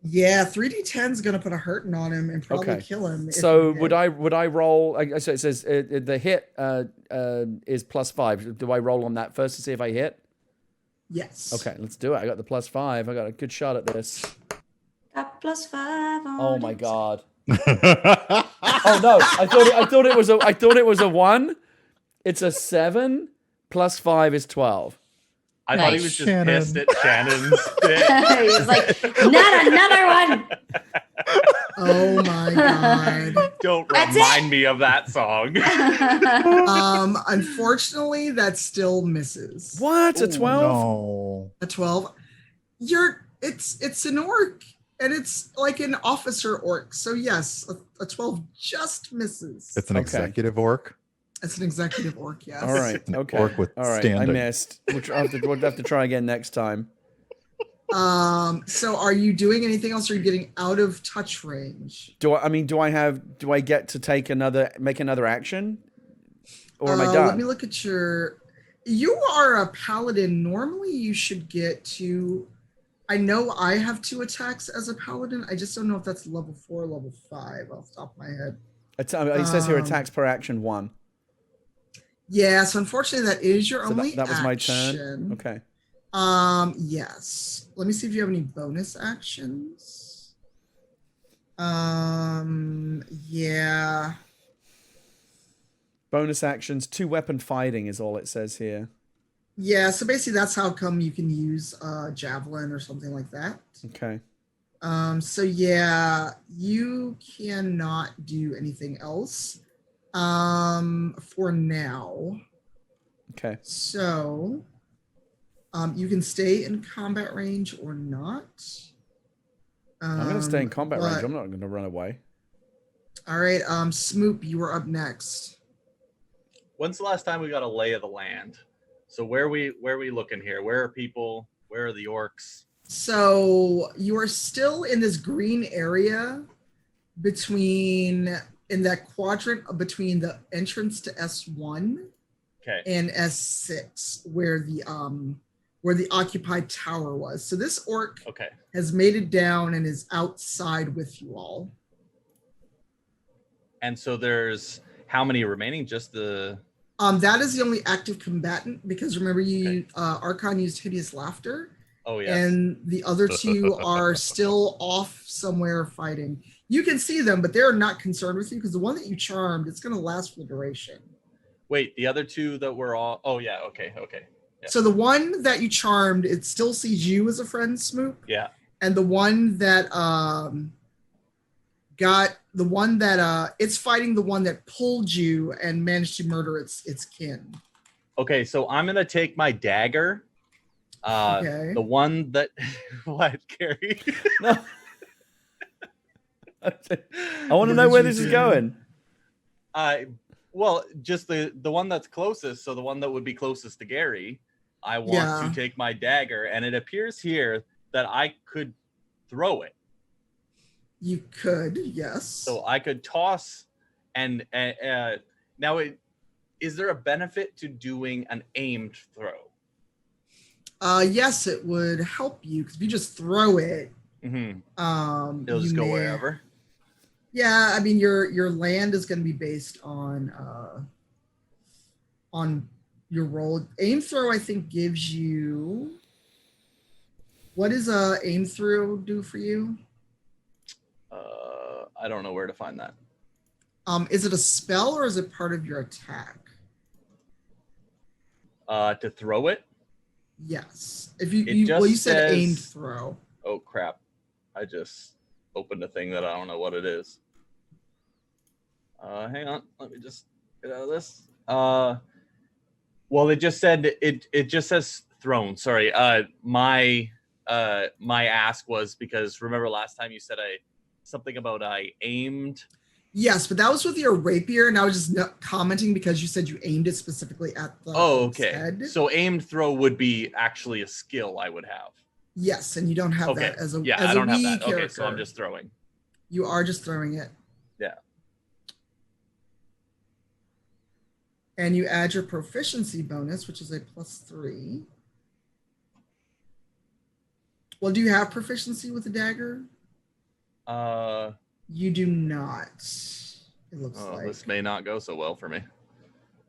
yeah, 3d10 is gonna put a hurting on him and probably kill him. if So you hit. would I roll? So it says the hit is +5. Do I roll on that first to see if I hit? Yes. Okay, let's do it. I got the +5. I got a good shot at this. Got +5 on Oh my it. god. Oh no! I thought it was a 1. It's a 7 +5 is 12. I thought he Nice. was just Shannon. pissed at Shannon's bit. He's like, not another one. Oh my god. Don't That's remind me of that song. Unfortunately, that still misses. What? A Oh, 12? no. A 12. It's an orc, and it's like an officer orc. So yes, a 12 just misses. It's an Okay. executive orc. It's an executive orc, yes. All right. An Okay. orc with All right. standing. I missed. We'll have to try again next time. So are you doing anything else? Or are you getting out of touch range? Do I get to make another action? Or am I Let done? me look at you are a paladin. Normally you should get to, I know I have 2 attacks as a paladin. I just don't know if that's level 4 or level 5 off the top of my head. It says here attacks per action 1. Yeah, so unfortunately that is your So only that was my turn. action. Okay. Yes. Let me see if you have any bonus actions. Yeah. Bonus actions, 2 weapon fighting is all it says here. Yeah, so basically that's how come you can use javelin or something like that. Okay. So yeah, you cannot do anything else for now. Okay. So you can stay in combat range or not. I'm gonna stay in combat range. but- I'm not gonna run away. All right, Smoop, you are up next. When's the last time we got a lay of the land? So where are we looking here? Where are people? Where are the orcs? So you are still in this green area in that quadrant between the entrance to S1 Okay. and S6, where the occupied tower was. So this orc Okay. has made it down and is outside with you all. And so there's how many remaining? Just the That is the only active combatant, because remember Archon used hideous laughter. oh yes. And the other 2 are still off somewhere fighting. You can see them, but they're not concerned with you, because the one that you charmed, it's going to last for the duration. Wait, the other 2 that were all oh yeah, okay. Yeah. So the one that you charmed, it still sees you as a friend, Smoop. Yeah. And the one that it's fighting the one that pulled you and managed to murder its kin. Okay, so I'm gonna take my dagger. Okay. The one that what, Carrie? No. I want to know did where you this is do? going. Well, just the one that's closest, so the one that would be closest to Gary. I want Yeah. to take my dagger, and it appears here that I could throw it. You could, yes. So I could toss, and now is there a benefit to doing an aimed throw? Yes, it would help you, because if you just throw it, Mm-hmm. It'll just you go may- wherever. Yeah, I mean your land is going to be based on your roll. Aim throw, I think, gives you. What does aim throw do for you? I don't know where to find that. Is it a spell or is it part of your attack? To throw it. Yes. If you, It you well, you just said says- aimed throw. Oh crap! I just opened a thing that I don't know what it is. Hang on. Let me just get out of this. Well, it just said it just says throne. Sorry. My ask was because remember last time you said something about I aimed. Yes, but that was with your rapier, and I was just commenting because you said you aimed it specifically at the okay. head. So aimed throw would be actually a skill I would have. Yes, and you don't have that as a I don't have that. character. Okay, so I'm just throwing. You are just throwing it. Yeah. And you add your proficiency bonus, which is a +3. Well, do you have proficiency with the dagger? You do not. It looks like. This may not go so well for me.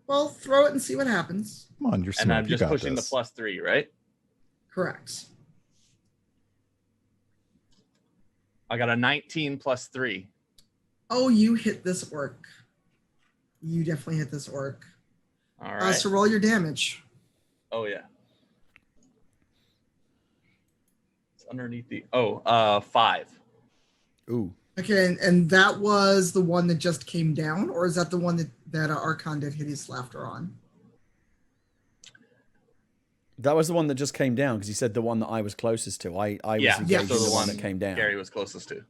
Well, throw it and see what happens. Come on, you're smart. And I'm just pushing this. the +3, right? Correct. I got a 19 +3. Oh, you hit this orc. You definitely hit this orc. All right. So roll your damage. Oh yeah. It's underneath the 5. Ooh. Okay, and that was the one that just came down, or is that the one that Archon did hideous laughter on? That was the one that just came down because he said the one that I was closest to. I was engaging so the one that came down. Gary was closest to.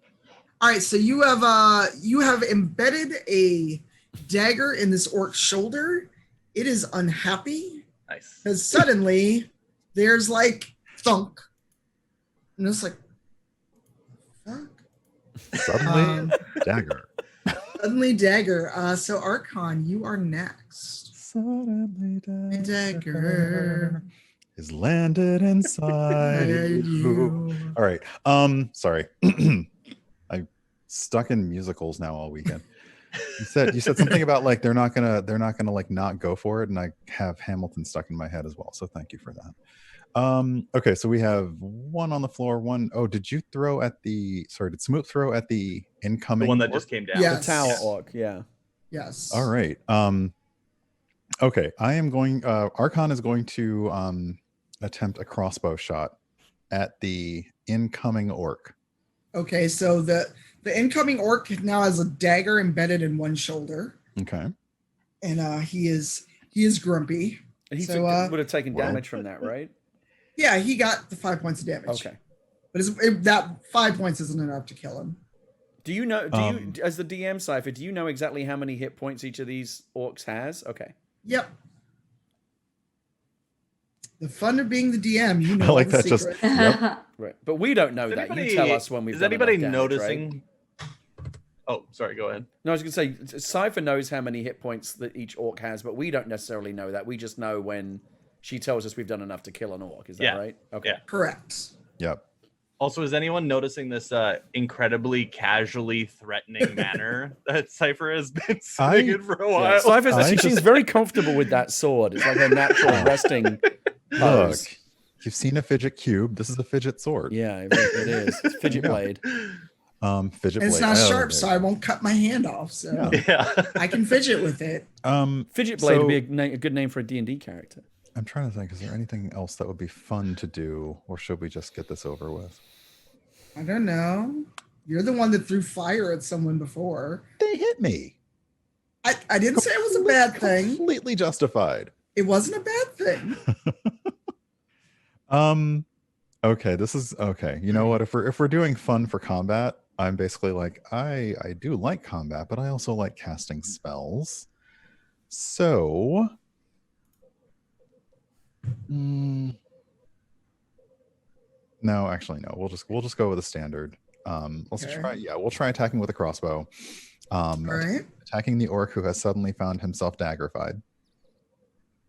All right, so you have embedded a dagger in this orc's shoulder. It is unhappy. Nice. Because suddenly there's like thunk. And it's like, fuck. Suddenly, dagger. Suddenly dagger. So Archon, you are next. Suddenly, Dagger is landed inside you. All right. Sorry. I stuck in musicals now all weekend. You said something about like they're not gonna like not go for it, and I have Hamilton stuck in my head as well. So thank you for that. Okay, so we have one on the floor. Did you throw at the? Sorry, did Smoop throw at the incoming? The one that orc? just came down. Yes. The tower orc, yeah. Yes. All right. Okay, I am going. Archon is going to attempt a crossbow shot at the incoming orc. Okay, so the incoming orc now has a dagger embedded in one shoulder. Okay. And he is grumpy. And he So, would have taken damage from that, right? Yeah, he got the 5 points of damage. Okay. But that 5 points isn't enough to kill him. Do you know? As the DM Cypher, do you know exactly how many hit points each of these orcs has? Okay. Yep. The fun of being the DM, you know. I like the that. secret. Right, but we don't know that. You tell us when we've. Is done anybody enough damage, noticing? Right? Oh, sorry. Go ahead. No, I was going to say Cypher knows how many hit points that each orc has, but we don't necessarily know that. We just know when she tells us we've done enough to kill an orc. Is that right? Okay. Yeah. Correct. Yep. Also, is anyone noticing this incredibly casually threatening manner that Cypher has been sitting in for a while? Yeah, Cypher, she seems very comfortable with that sword. It's like her natural resting pose. Look, you've seen a fidget cube. This is a fidget sword. Yeah, it is. It's fidget blade. Fidget And it's blade. not sharp, so I won't cut my hand off. So Yeah. I can fidget with it. Fidget blade would be a good name for a D&D character. I'm trying to think. Is there anything else that would be fun to do, or should we just get this over with? I don't know. You're the one that threw fire at someone before. They hit me. I didn't say it was a bad thing. Completely justified. It wasn't a bad thing. Okay, this is okay. You know what? If we're doing fun for combat, I'm basically like I do like combat, but I also like casting spells. So no, actually no. We'll just go with a standard. Let's try. Yeah, we'll try attacking with a crossbow. All right. Attacking the orc who has suddenly found himself daggerfied.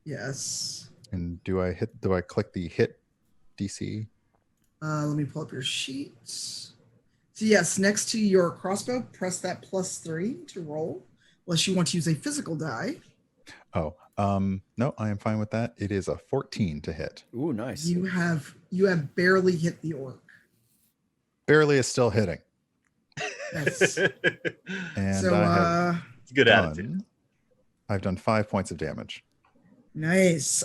Yes. And do I click the hit DC? Let me pull up your sheet. So yes, next to your crossbow, press that +3 to roll. Unless you want to use a physical die. Oh, no, I am fine with that. It is a 14 to hit. Ooh, nice. You have barely hit the orc. Barely is still hitting. Yes. And So It's a good attitude. I've done 5 points of damage. nice.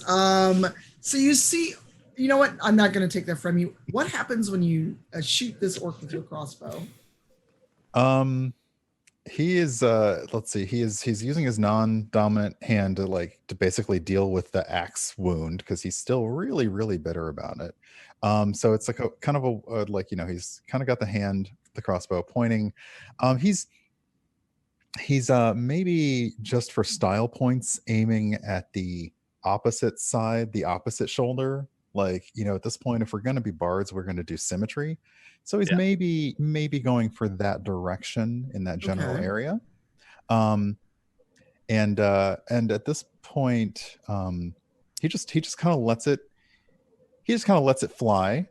So you see, you know what? I'm not going to take that from you. What happens when you shoot this orc with your crossbow? He is let's see, he's using his non-dominant hand to basically deal with the axe wound because he's still really, really bitter about it. So it's like a kind of a like, you know, he's kind of got the crossbow pointing. He's maybe just for style points aiming at the opposite side, the opposite shoulder. Like, you know, at this point, if we're going to be bards, we're going to do symmetry. So he's maybe going for that direction in that general area. And at this point, he just kind of lets it fly.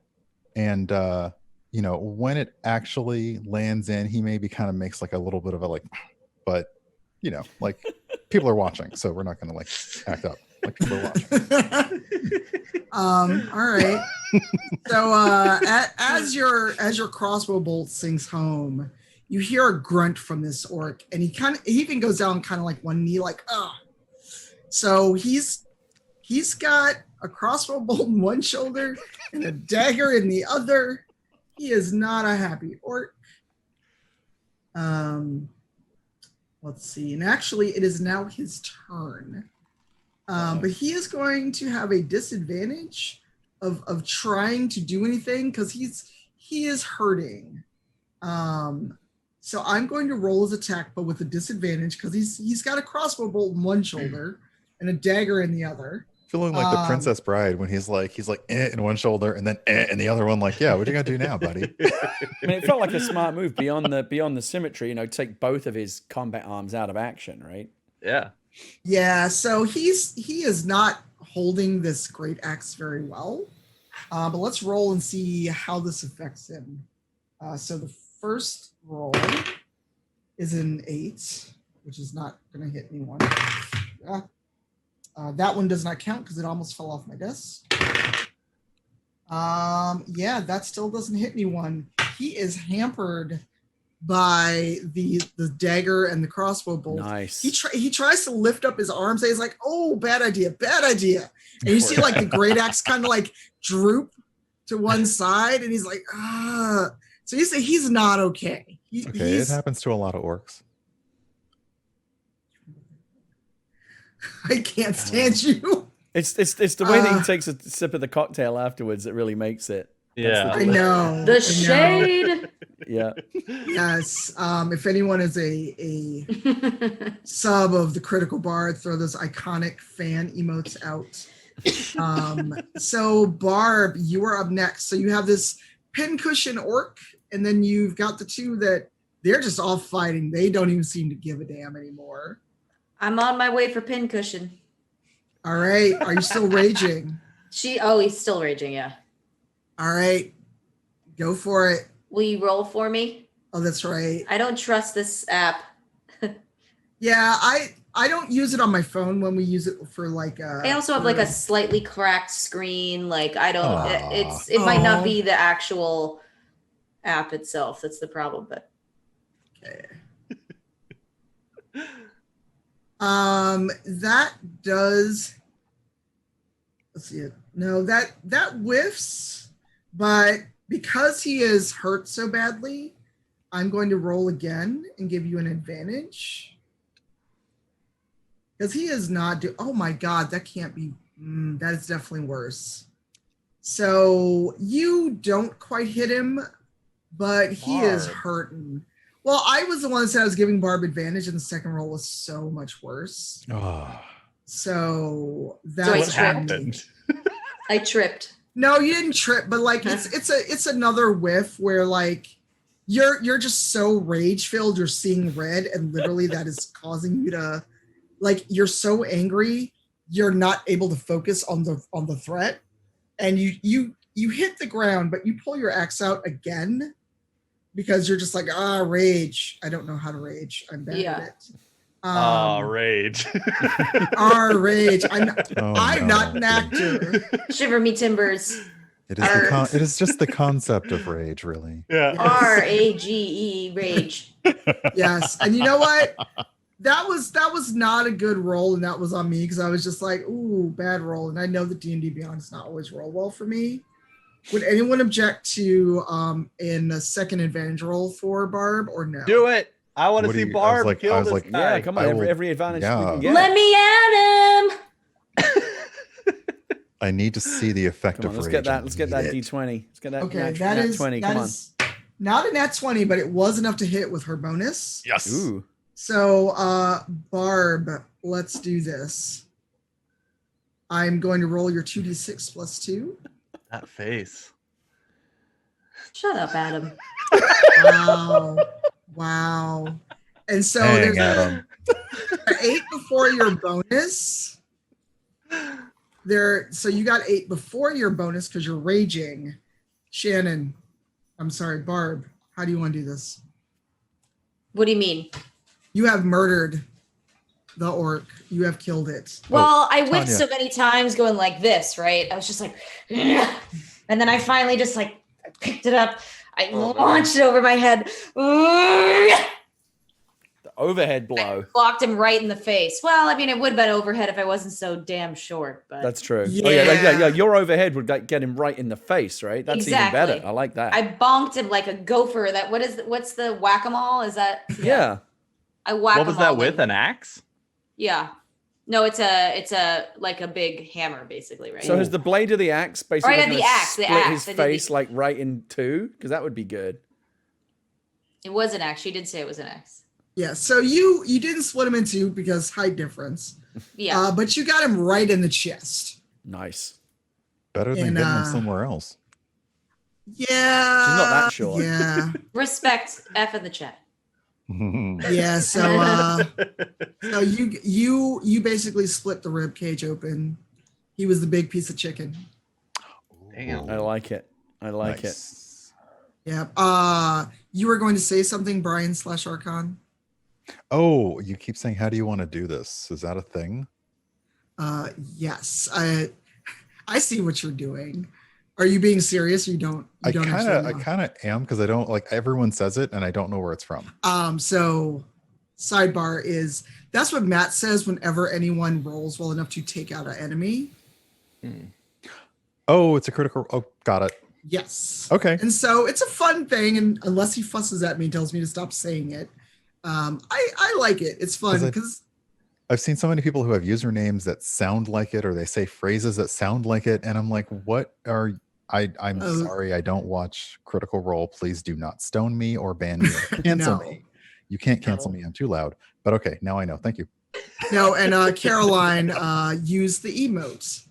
And you know, when it actually lands in, he maybe kind of makes like a little bit of a like, but you know, like people are watching, so we're not going to like act up like people are watching. All right. So as your crossbow bolt sinks home, you hear a grunt from this orc, and he even goes down kind of like one knee, like So he's got a crossbow bolt in one shoulder and a dagger in the other. He is not a happy orc. Let's see, and actually, it is now his turn. But he is going to have a disadvantage of trying to do anything because he is hurting. So I'm going to roll his attack, but with a disadvantage because he's got a crossbow bolt in one shoulder and a dagger in the other. Feeling like the Princess Bride when he's like in one shoulder and then in the other one, like, yeah, what are you gonna do now, buddy? I mean, it felt like a smart move beyond the symmetry. You know, take both of his combat arms out of action, right? Yeah. Yeah, so he is not holding this great axe very well. But let's roll and see how this affects him. So the first roll is an 8, which is not going to hit anyone. That one does not count because it almost fell off my desk. Yeah, that still doesn't hit anyone. He is hampered by the dagger and the crossbow bolt. Nice. He tries to lift up his arms and he's like, oh, bad idea. And you see like the great axe kind of like droop to one side and he's like, ah. So you say he's not okay. It happens to a lot of orcs. I can't stand you. It's the way that he takes a sip of the cocktail afterwards that really makes it. Yeah. I know. The shade. Yeah. Yes. If anyone is a sub of the Critical Bard, throw those iconic fan emotes out. So Barb, you are up next. So you have this pincushion orc, and then you've got the two that they're just all fighting. They don't even seem to give a damn anymore. I'm on my way for pincushion. All right. Are you still raging? He's still raging, yeah. All right. Go for it. Will you roll for me? Oh, that's right. I don't trust this app. Yeah, I don't use it on my phone when we use it for like I also have like a slightly cracked screen. Like I don't it might not be the actual app itself that's the problem, but okay. That does, let's see it. No, that whiffs, but because he is hurt so badly, I'm going to roll again and give you an advantage. Because he is not oh my God, that can't be, that is definitely worse. So you don't quite hit him, but he is hurting. Well, I was the one that said I was giving Barb advantage, and the second roll was so much worse. Oh. So that's what happened. I tripped. No, you didn't trip, but like it's another whiff where like you're just so rage filled, you're seeing red, and literally that is causing you to like you're so angry, you're not able to focus on the threat, and you hit the ground, but you pull your axe out again. Because you're just like, rage. I don't know how to rage. I'm bad at it. Rage. Rage. I'm not an actor. Shiver me timbers. It is just the concept of rage, really. Yeah. RAGE, rage. Yes. And you know what? That was not a good roll, and that was on me because I was just like, ooh, bad roll. And I know that D&D Beyond does not always roll well for me. Would anyone object to in a second advantage roll for Barb or no? Do it. I want to What do see you- I was Barb like- I kill was this like, guy. Yeah, come on. I Every, will- every advantage we yeah. can get. Let me at him. I need to see the effect Come on, of let's rage. get that. I Let's get need that it. D20. Let's get that. Okay, nat, that nat is 20. that Come is not a nat 20, but it was enough to hit with her bonus. Yes. on. Ooh. So, Barb, let's do this. I'm going to roll your 2d6 plus 2. That face. Shut up, Adam. Wow. Wow. And so Dang, there's Adam. an 8 before your bonus. So you got 8 before your bonus because you're raging. Shannon, I'm sorry, Barb, how do you want to do this? What do you mean? You have murdered the orc. You have killed it. Well, I whipped Tanya. so many times going like this, right? I was just like, and then I finally just like picked it up. I launched it over my head. The overhead blow. Blocked him right in the face. Well, I mean, it would have been overhead if I wasn't so damn short, but That's true. Oh, Yeah. yeah. Your overhead would get him right in the face, right? That's even better. Exactly. I like that. I bonked him like a gopher. What's the whack-a-mole? Is that? yeah. I whack. What was that with? An axe? Yeah. No, it's a like a big hammer, basically, right? So has the blade of the axe basically yeah, gonna the axe, split I his did face the- like right in two? Because that would be good. It was an axe. She did say it was an axe. Yeah, so you didn't split him in two because height difference. Yeah. But you got him right in the chest. Nice. Better than And, getting them somewhere else. Yeah. She's not that short. Yeah. Respect F in the chat. Yeah, so so you basically split the rib cage open. He was the big piece of chicken. Damn. I like it. I like it. Nice. Yeah. You were going to say something, Brian / Archon? Oh, you keep saying, how do you want to do this? Is that a thing? Yes. I see what you're doing. Are you being serious? You don't I actually know? kind of am, because I don't, like, everyone says it and I don't know where it's from. So sidebar is that's what Matt says whenever anyone rolls well enough to take out an enemy. Oh, it's a critical. Oh, got it. Yes. Okay. And so it's a fun thing, and unless he fusses at me and tells me to stop saying it, I like it. It's fun because I've seen so many people who have usernames that sound like it, or they say phrases that sound like it, and I'm like, what are I'm sorry, I don't watch Critical Role. Please do not stone me or ban me or cancel No. me. You can't cancel me. I'm too loud. But okay, now I know. Thank you. no, and Caroline used the emotes.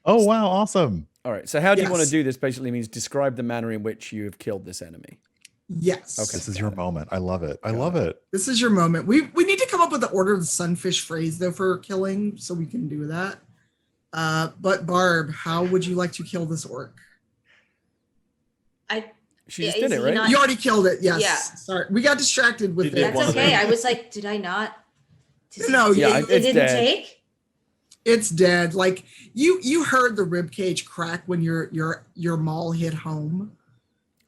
Oh wow, awesome. All right. So how do you want to Yes. do this? Basically means describe the manner in which you have killed this enemy. Yes. Okay. This is your moment. I love it. I love it. This is your moment. We need to come up with the order of the sunfish phrase though for killing, so we can do that. But Barb, how would you like to kill this orc? She just Is did it, he right? not- You already killed it. Yes. Yeah. Sorry, we got distracted with You did it. one That's of okay. them. I was like, did I not? No, Yeah, it it's didn't dead. take. It's dead. Like you heard the rib cage crack when your maul hit home.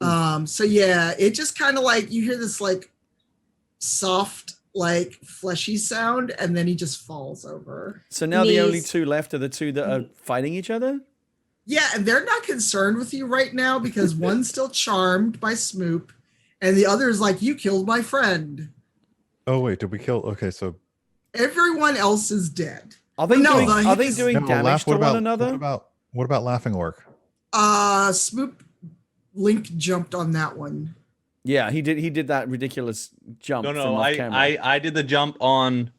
So yeah, it just kind of like you hear this like soft, like fleshy sound, and then he just falls over. So now the only Knees. two left are the two that are fighting each other? Yeah, and they're not concerned with you right now because one's still charmed by Smoop, and the other is like, you killed my friend. Oh wait, did we kill? Okay, so Everyone else is dead. Are they No, doing, the- are they his- doing no, damage to one another? What about Laughing Orc? Smoop Link jumped on that one. Yeah, he did that ridiculous jump. No, from no. off camera. I did the jump on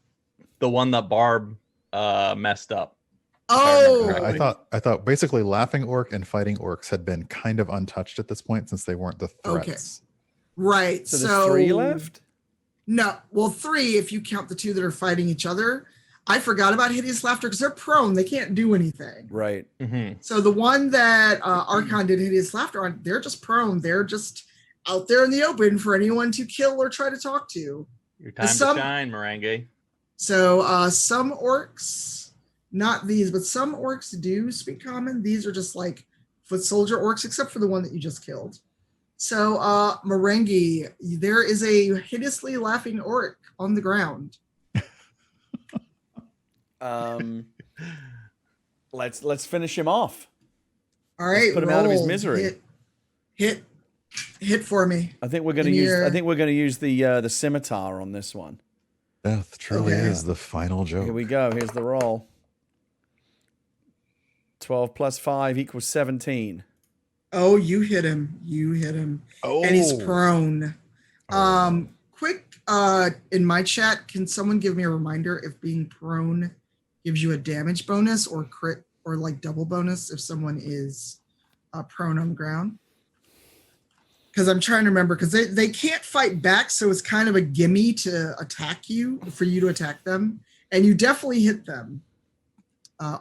the one that Barb messed up. Oh, I thought basically Laughing Orc and Fighting Orcs had been kind of untouched at this point since they weren't the threats. right. So there's three left? No, well, 3 if you count the 2 that are fighting each other. I forgot about Hideous Laughter because they're prone; they can't do anything. Right. Mm-hmm. So the one that Archon did Hideous Laughter on, they're just prone. They're just out there in the open for anyone to kill or try to talk to. Your time Some- to shine, Marenghi. So some orcs, not these, but some orcs do speak common. These are just like foot soldier orcs, except for the one that you just killed. So Marenghi, there is a hideously laughing orc on the ground. Let's finish him off. All right, put him out of his roll. misery. Hit. Hit for me. I think we're going to use. I think we're going to use the scimitar on this one. Death truly Okay. is the final joke. Here we go. Here's the roll. 12 plus 5 equals 17. Oh, you hit him. You hit him. Oh. And he's prone. Quick, in my chat, can someone give me a reminder if being prone gives you a damage bonus or crit or like double bonus if someone is prone on the ground? Because I'm trying to remember, because they can't fight back, so it's kind of a gimme to attack you, for you to attack them. And you definitely hit them.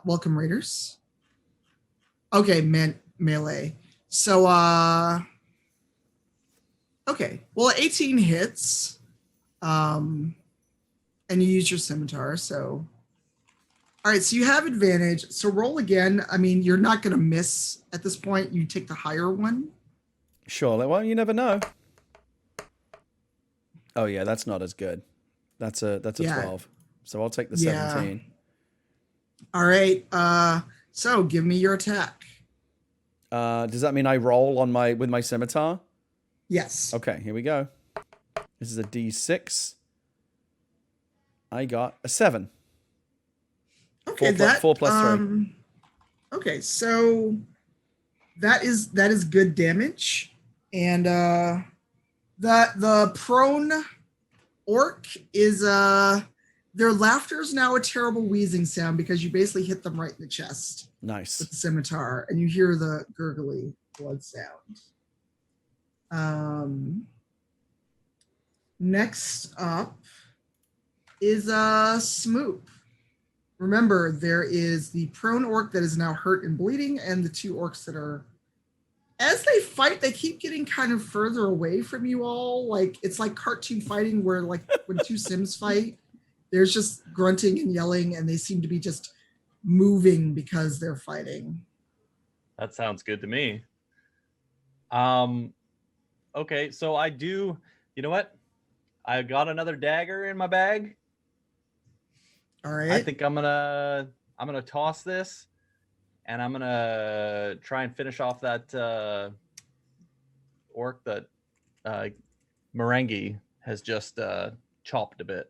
Welcome, Raiders. Okay, melee. So, okay. Well, 18 hits. And you use your scimitar, so. All right, so you have advantage. So roll again. I mean, you're not going to miss at this point. You take the higher one. Sure. Well, you never know. Oh yeah, that's not as good. That's a 12. So I'll take the 17. All right. So give me your attack. Does that mean I roll with my scimitar? Yes. Okay, here we go. This is a D6. I got a 7. Okay, 4 plus 3. Okay, so that is good damage. And the prone orc is their laughter is now a terrible wheezing sound because you basically hit them right in the chest Nice. with the scimitar, and you hear the gurgly blood sound. Next up is Smoop. Remember, there is the prone orc that is now hurt and bleeding, and the 2 orcs that are, as they fight, they keep getting kind of further away from you all. Like, it's like cartoon fighting where, like, when 2 Sims fight, there's just grunting and yelling, and they seem to be just moving because they're fighting. That sounds good to me. Okay, so I do, you know what? I got another dagger in my bag. All right. I think I'm gonna toss this, and I'm gonna try and finish off that orc that Marenghi has just chopped a bit.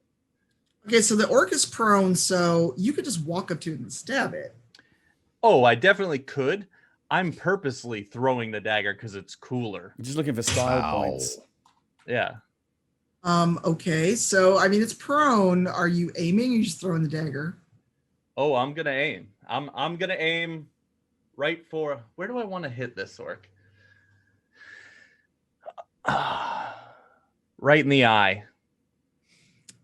Okay, so the orc is prone, so you could just walk up to it and stab it. Oh, I definitely could. I'm purposely throwing the dagger because it's cooler. I'm just looking for style points. Yeah. Okay, so I mean it's prone. Are you aiming? Or are you just throwing the dagger? Oh, I'm gonna aim. I'm gonna aim right for, where do I want to hit this orc? Right in the eye.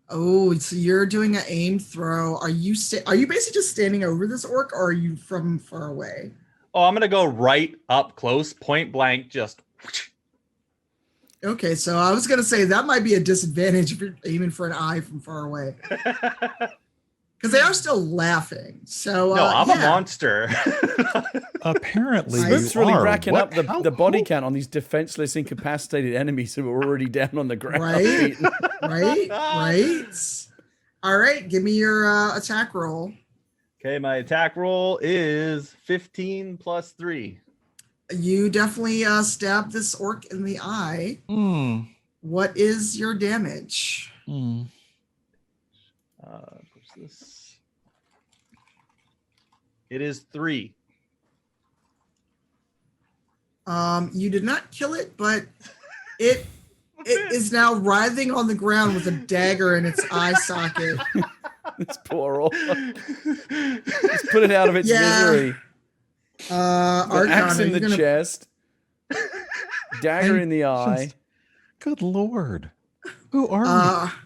Oh, so you're doing an aim throw. Are you basically just standing over this orc, or are you from far away? Oh, I'm gonna go right up close, point blank, just. Okay, so I was gonna say that might be a disadvantage if you're aiming for an eye from far away, because they are still laughing. So no, I'm a monster. Apparently, Smoop's you really are. racking What? up the body count on these defenseless, incapacitated enemies who are already down on the ground. Right, right. All right, give me your attack roll. Okay, my attack roll is 15 plus 3. You definitely stab this orc in the eye. What is your damage? What's this? It is 3. You did not kill it, but it is now writhing on the ground with a dagger in its eye socket. This poor orc. Let's put it out of its misery. Archon, axe in the chest, dagger in the eye. Good Lord. Who are we?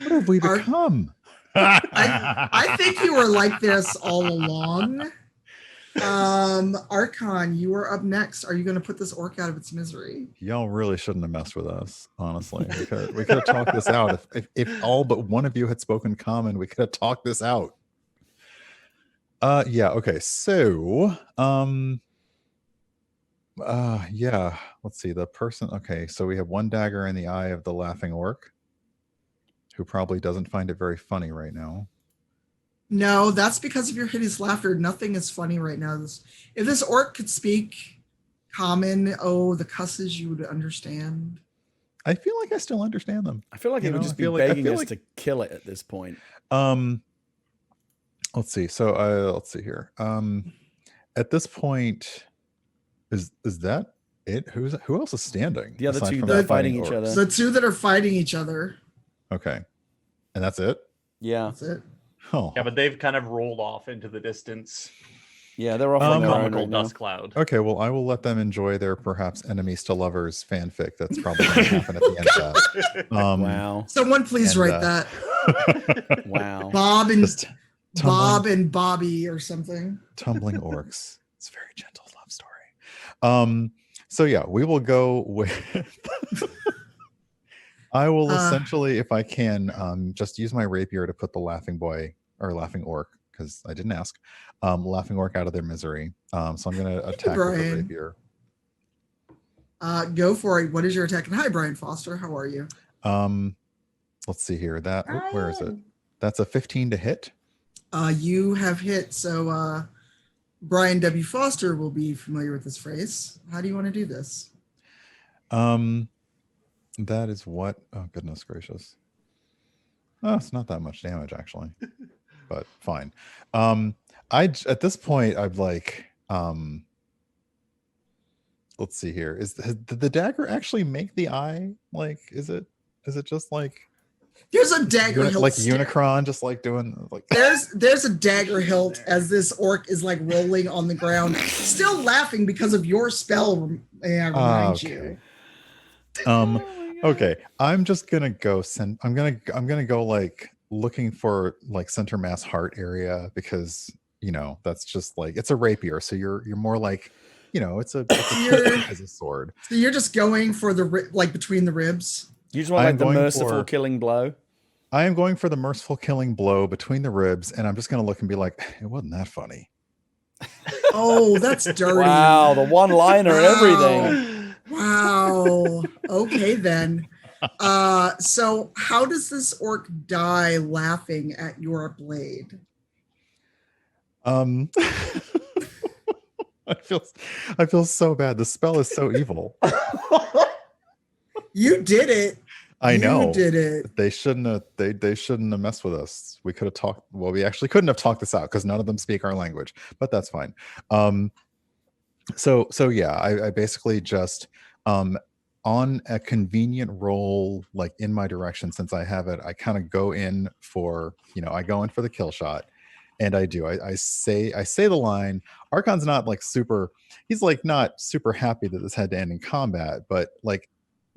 What have we become? I think you were like this all along. Archon, you are up next. Are you going to put this orc out of its misery? Y'all really shouldn't have messed with us, honestly. We could have talked this out. If all but one of you had spoken common, we could have talked this out. Yeah, okay. So, yeah, let's see. The person, okay, so we have one dagger in the eye of the laughing orc, who probably doesn't find it very funny right now. No, that's because of your hideous laughter. Nothing is funny right now. If this orc could speak Common. Oh, the cusses you would understand. I feel like I still understand them. I feel like it would just be begging us to kill it at this point. Let's see. So let's see here. At this point, is that it? Who else is standing? The other aside two from that are the fighting orcs? each other. The two that are fighting each other. Okay, and that's it. Yeah. That's it. Oh, Yeah, but they've kind of rolled off into the distance. Yeah, they're off on their own Comical right now. dust cloud. okay. Well, I will let them enjoy their perhaps enemies to lovers fanfic. That's probably going to happen at the end of that. Wow. Someone please And, write that. Wow. Bob and Just Bob and Bobby or something. tumbling orcs. It's a very gentle love story. So yeah, we will go with. I will essentially, if I can, just use my rapier to put the laughing boy or laughing orc, because I didn't ask, laughing orc out of their misery. So I'm going to attack with the rapier. Go for it. What is your attack? And hi, Brian Foster. How are you? Let's see here. Where is it? That's a 15 to hit. You have hit. So Brian W. Foster will be familiar with this phrase. How do you want to do this? That is what. Oh goodness gracious. Oh, it's not that much damage actually, but fine. At this point I'm like, let's see here. Did the dagger actually make the eye? Like, is it just like There's a dagger hilt, like Unicron, just like doing like. There's a dagger hilt as this orc is like rolling on the ground, still laughing because of your spell. Reminds you. Okay, I'm just gonna go I'm gonna go like looking for like center mass heart area, because that's just like, it's a rapier, so you're more like, it's a as a sword. So you're just going for the like between the ribs. You just want like the merciful killing blow. I am going for the merciful killing blow between the ribs, and I'm just gonna look and be like, it wasn't that funny. Oh, that's dirty. Wow, the one-liner and everything. Wow. Okay then. So how does this orc die laughing at your blade? I feel so bad. The spell is so evil. You did it. I know. You did it. They shouldn't have. They shouldn't have messed with us. We could have talked. Well, we actually couldn't have talked this out because none of them speak our language. But that's fine. So yeah, I basically just on a convenient roll, like in my direction, since I have it, I kind of go in for the kill shot, and I do. I say the line. Archon's not like super. He's like not super happy that this had to end in combat, but like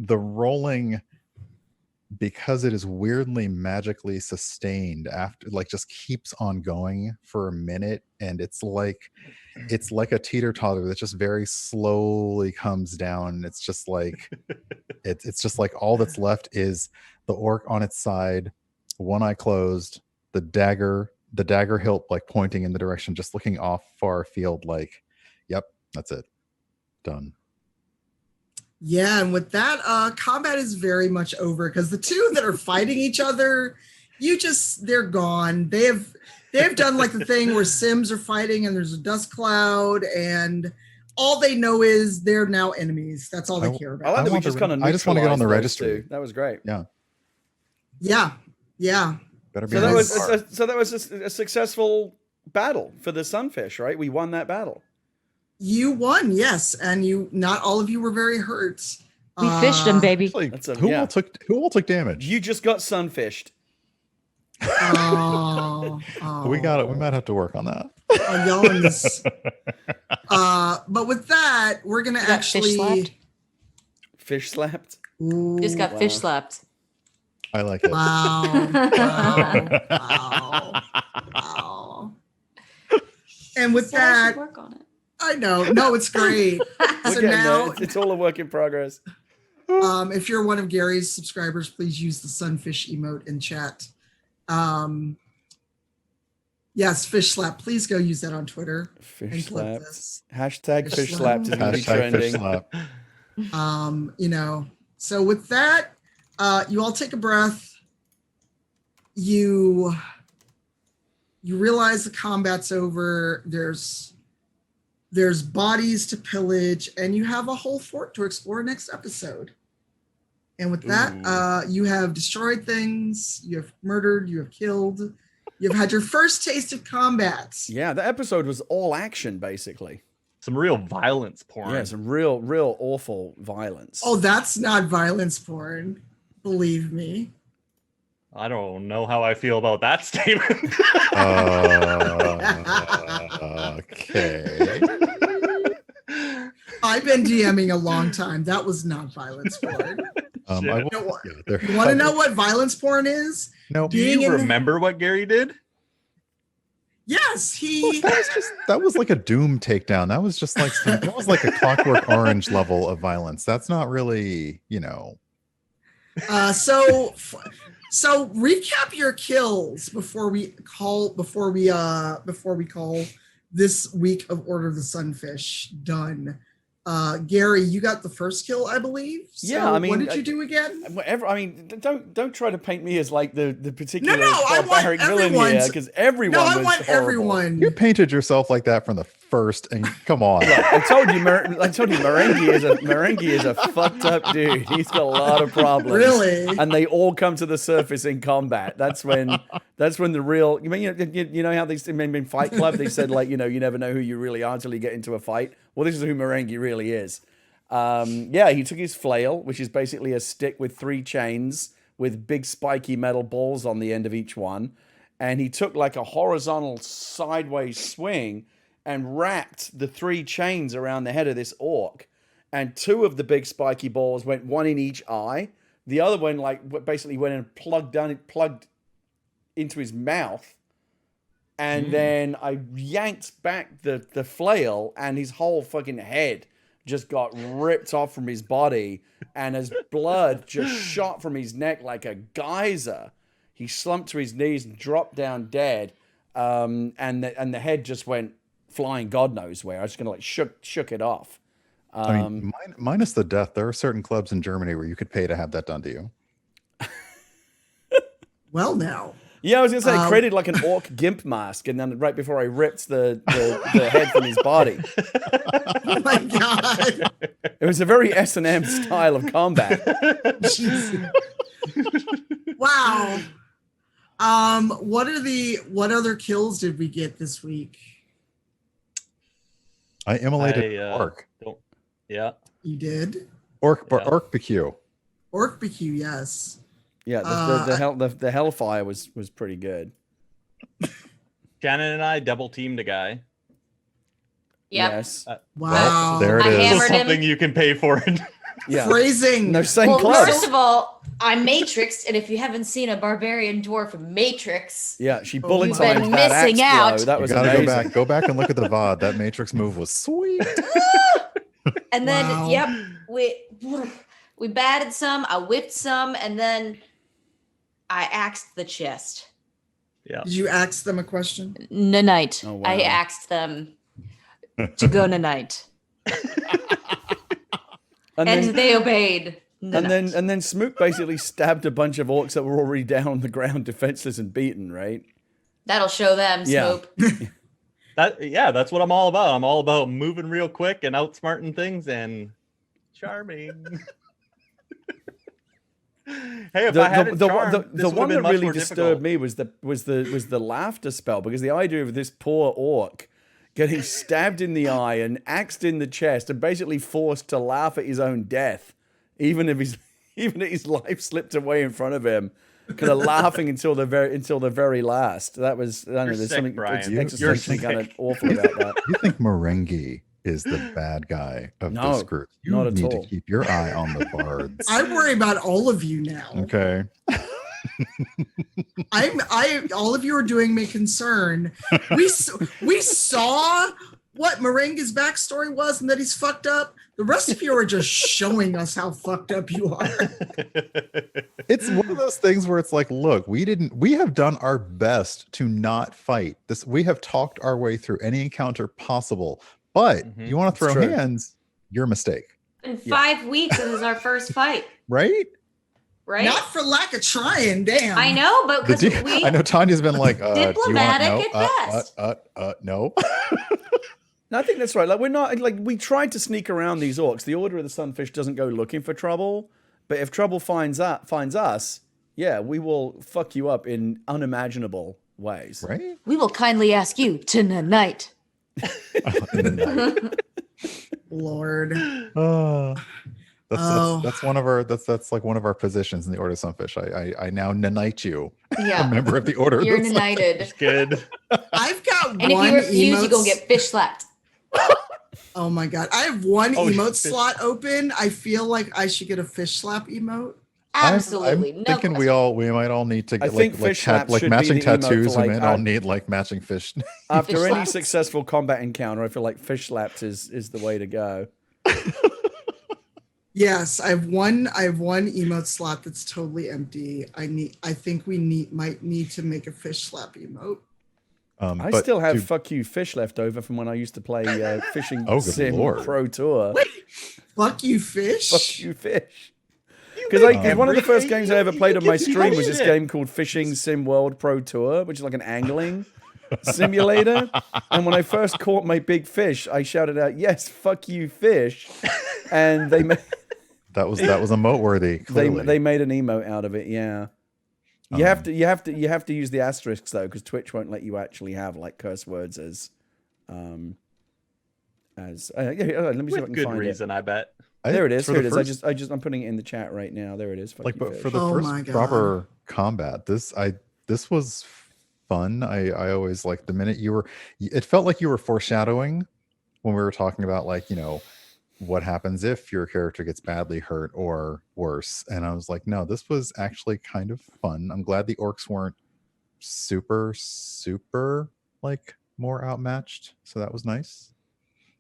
the rolling, because it is weirdly magically sustained after, like, just keeps on going for a minute, and it's like a teeter-totter that just very slowly comes down. It's just like it's just like all that's left is the orc on its side, one eye closed, the dagger hilt like pointing in the direction, just looking off far afield, like, yep, that's it, done. Yeah, and with that, combat is very much over, because the two that are fighting each other, they're gone. They have done like the thing where Sims are fighting and there's a dust cloud, and all they know is they're now enemies. That's all they care about. I like that we just kind of. I just want to get on the registry. Two. That was great. Yeah. Better be So nice. that was a successful battle for the Sunfish, right? We won that battle. You won, yes, and not all of you were very hurt. We fished them, baby. Actually, who all took damage? You just got sunfished. Oh, We got it. We might have to work on that. But with that, we're gonna actually fish slapped. Ooh, Just got fish slapped. I like it. Wow. And with So I that, should work on it. I know. No, it's great. So now it's all a work in progress. if you're one of Gary's subscribers, please use the sunfish emote in chat. Yes, fish slap. Please go use that on Twitter. Fish slap. Hashtag fish slap is going to be trending. Fish slap. So with that, you all take a breath. You realize the combat's over. There's There's bodies to pillage, and you have a whole fort to explore next episode. And with that, you have destroyed things, you have murdered, you have killed, you've had your first taste of combat. Yeah, the episode was all action, basically. Some real violence porn. Yeah, some real awful violence. Oh, that's not violence porn. Believe me. I don't know how I feel about that statement. Okay. I've been DMing a long time. That was not violence porn. You You want to know what violence porn is? No. Do you remember what Gary did? Yes, that was like a Doom takedown. That was just like that was like a Clockwork Orange level of violence. That's not really, So recap your kills before we call this week of Order of the Sunfish done. Gary, you got the first kill, I believe. So yeah, I mean, what did you do again? Whatever. I mean, don't try to paint me as like the particular I want barbaric villain here, because everyone. No, I was want horrible. everyone. You painted yourself like that from the first, and come on. Look, I told you, Marenghi is a fucked up dude. He's got a lot of problems. Really? And they all come to the surface in combat. That's when the real. You mean you know how they in Fight Club they said like you never know who you really are until you get into a fight. Well, this is who Marenghi really is. He took his flail, which is basically a stick with 3 chains with big spiky metal balls on the end of each one, and he took like a horizontal sideways swing and wrapped the 3 chains around the head of this orc, and 2 of the big spiky balls went one in each eye. The other one basically went and plugged into his mouth. And then I yanked back the flail, and his whole fucking head just got ripped off from his body, and his blood just shot from his neck like a geyser. He slumped to his knees and dropped down dead, and the head just went flying God knows where. I was just gonna shook it off. I mean, minus the death, there are certain clubs in Germany where you could pay to have that done to you. Well, now. Yeah, I was gonna say I created like an orc gimp mask, and then right before I ripped the head from his body. Oh my god! It was a very S&M style of combat. Wow. What other kills did we get this week? I immolated orc. Yeah. You did? Orc BQ. Orc BQ, yes. Yeah, the Hellfire was pretty good. Shannon and I double teamed a guy. Yep. Yes. Wow. There it I is. hammered Something him. you can pay for. Yeah. Phrasing. No, same Well, clubs. first of all, I'm Matrixed, and if you haven't seen a barbarian dwarf Matrix, Yeah, she You've bullet been timed that axe missing out. blow. That You was gotta amazing. go back and look at the VOD. That Matrix move was sweet. and then Wow. we batted some, I whipped some, and then I axed the chest. Yeah. Did you ask them a question? Night. Oh, wow. I axed them to go night, And and then, they obeyed. Night. and then Smoop basically stabbed a bunch of orcs that were already down on the ground, defenseless and beaten. Right? That'll show them, Yeah. Smoop. That's what I'm all about. I'm all about moving real quick and outsmarting things and charming. Hey, if I had the this one would that have really disturbed me was the laughter spell, because the idea of this poor orc getting stabbed in the eye and axed in the chest and basically forced to laugh at his own death, even if his life slipped away in front of him, kind of laughing until the very last. That was, I don't know, there's sick, something Brian. existentially You're kind of sick. awful about that. You think Marenghi is the bad guy of No, this group? You not at need all. to keep your eye on the bards. I worry about all of you now. Okay. All of you are doing me concern. We saw what Marenghi's backstory was and that he's fucked up. The rest of you are just showing us how fucked up you are. It's one of those things where it's like, look, we have done our best to not fight this. We have talked our way through any encounter possible, but you want to throw true. hands, your mistake, In 5 weeks, this is our first fight, right? right? Not for lack of trying, damn. I know, but because we I know Tanya's been like, Diplomatic do you want, at best. no. No, I think that's right. Like we're not like we tried to sneak around these orcs. The Order of the Sunfish doesn't go looking for trouble, but if trouble finds us, yeah, we will fuck you up in unimaginable ways. Right? We will kindly ask you tonight. Lord. That's one of our that's like one of our positions in the Order of Sunfish. I now nanite you, Yeah. a member of the Order. You're of the Sunfish. united. Good. I've got And if one you refuse, emote. you're going to get fish slapped. Oh my god. I have one Oh, emote fish. slot open. I feel like I should get a fish slap emote. Absolutely. I'm No thinking question. we might all need to I get think fish slap like should be matching the emote for, tattoos. like, We might all need like matching fish. After Fish any slaps. successful combat encounter, I feel like fish slaps is the way to go. Yes, I have one emote slot that's totally empty. I think we might need to make a fish slap emote. I But still have to- fuck you fish left over from when I used to play fishing Oh, good sim lord. pro tour. Fuck you, fish. Fuck you fish. Because one of the first games I ever played on my keep stream was pushing this it. game called Fishing Sim World Pro Tour, which is like an angling simulator. And when I first caught my big fish, I shouted out, "Yes, fuck you, fish!" And they made that was emote worthy. they made an emote out of it. Yeah, you have to use the asterisks though, because Twitch won't let you actually have like curse words as let me see if I With can good find reason, I bet. There it is. For Here the it is. first- I'm putting it in the chat right now. There it is. Fuck you, but fish. for the Oh my first God. proper combat, this was fun. I always like the minute it felt like you were foreshadowing when we were talking about like, what happens if your character gets badly hurt or worse. And I was like, no, this was actually kind of fun. I'm glad the orcs weren't super like more outmatched. So that was nice.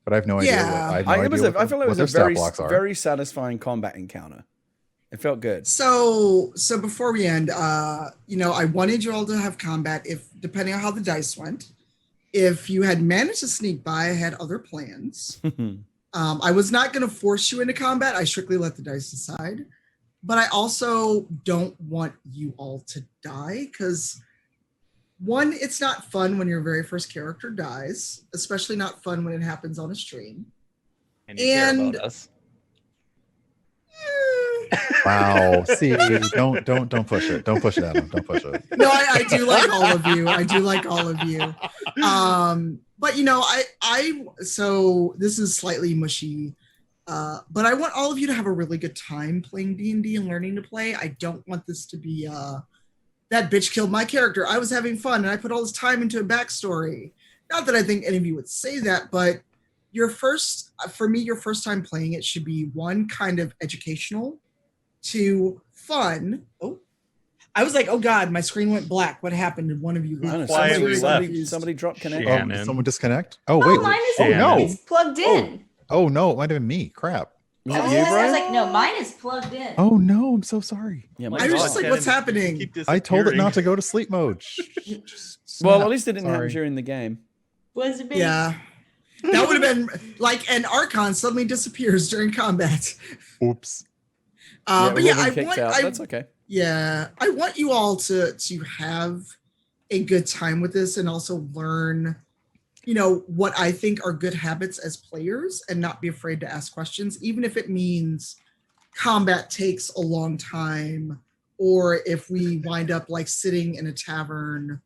But I have no idea Yeah. I have no idea I feel like it was a stat very blocks are. very satisfying combat encounter. It felt good. So before we end, I wanted you all to have combat if depending on how the dice went. If you had managed to sneak by, I had other plans. I was not going to force you into combat. I strictly let the dice decide. But I also don't want you all to die because one, it's not fun when your very first character dies, especially not fun when it happens on a stream. And you care And- about us. Wow. See, don't push it. Don't push it, Adam. Don't push it. No, I do like all of you. I do like all of you. But so this is slightly mushy. But I want all of you to have a really good time playing D&D and learning to play. I don't want this to be that bitch killed my character. I was having fun and I put all this time into a backstory. Not that I think any of you would say that, but your first time playing it should be one, kind of educational, two, fun. Oh, I was like, oh God, my screen went black. What happened? Did one of you I don't know, leave? Why have we somebody dropped connection. Shannon. Did someone disconnect? Oh, Oh, wait. mine is Shannon. it's plugged in. Oh, no. It might have been me. Crap. Was I it was, you, I was Brian? like, no, mine is plugged in. Oh, no. I'm so sorry. Yeah, My I was mine's just fine. like, what's Shannon, you happening? keep I told it not disappearing. to go to sleep mode. Well, at least it didn't happen Sorry. during the game. Was it me? Yeah. That would have been like an Archon suddenly disappears during combat. Oops. But we've yeah, all been I kicked want out. That's okay. I want you all to have a good time with this and also learn, what I think are good habits as players and not be afraid to ask questions, even if it means combat takes a long time or if we wind up like sitting in a tavern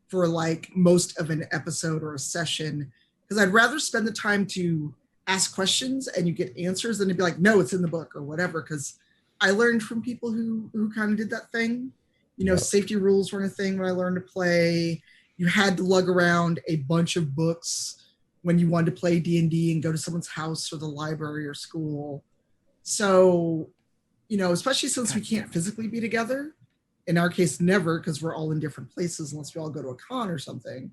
for like most of an episode or a session, because I'd rather spend the time to ask questions and you get answers than to be like, no, it's in the book or whatever. Because I learned from people who kind of did that thing. Yep. Safety rules weren't a thing when I learned to play. You had to lug around a bunch of books when you wanted to play D&D and go to someone's house or the library or school. So, especially since we can't physically be together, in our case, never, because we're all in different places unless we all go to a con or something.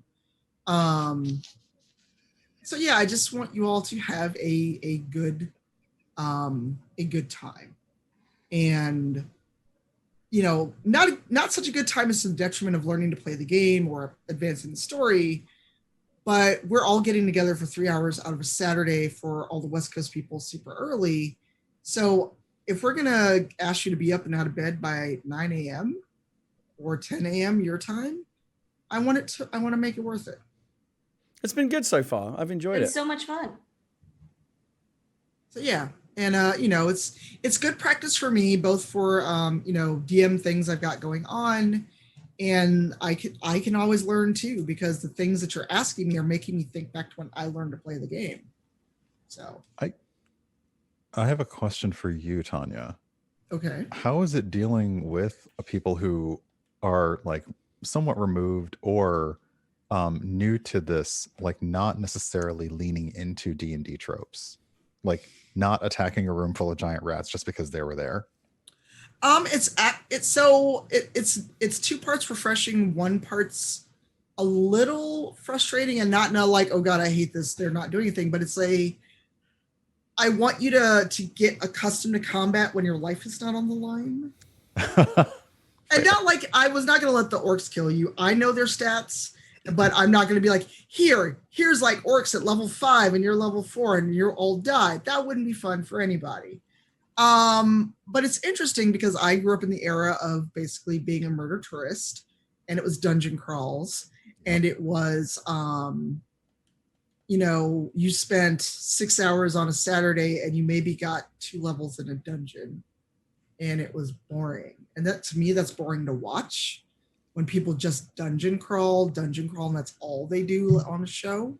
So yeah, I just want you all to have a good time, and not such a good time as to the detriment of learning to play the game or advancing the story, but we're all getting together for 3 hours out of a Saturday for all the West Coast people super early. So if we're gonna ask you to be up and out of bed by 9 a.m. or 10 a.m. your time, I want to make it worth it. It's been good so far. I've enjoyed It's it. so much fun. So yeah, and it's good practice for me, both for DM things I've got going on, and I can always learn too, because the things that you're asking me are making me think back to when I learned to play the game. So I have a question for you, Tanya. okay. How is it dealing with people who are like somewhat removed or new to this, like not necessarily leaning into D&D tropes, like not attacking a room full of giant rats just because they were there? It's two parts refreshing, one part's a little frustrating, and not like, oh god, I hate this, they're not doing anything, but it's I want you to get accustomed to combat when your life is not on the line. And not like, I was not going to let the orcs kill you. I know their stats, but I'm not going to be like, here's like orcs at level 5 and you're level 4 and you're all died. That wouldn't be fun for anybody. But it's interesting because I grew up in the era of basically being a murder tourist, and it was dungeon crawls, and it was, you spent 6 hours on a Saturday and you maybe got 2 levels in a dungeon, and it was boring. And that, to me, that's boring to watch when people just dungeon crawl, and that's all they do on a show,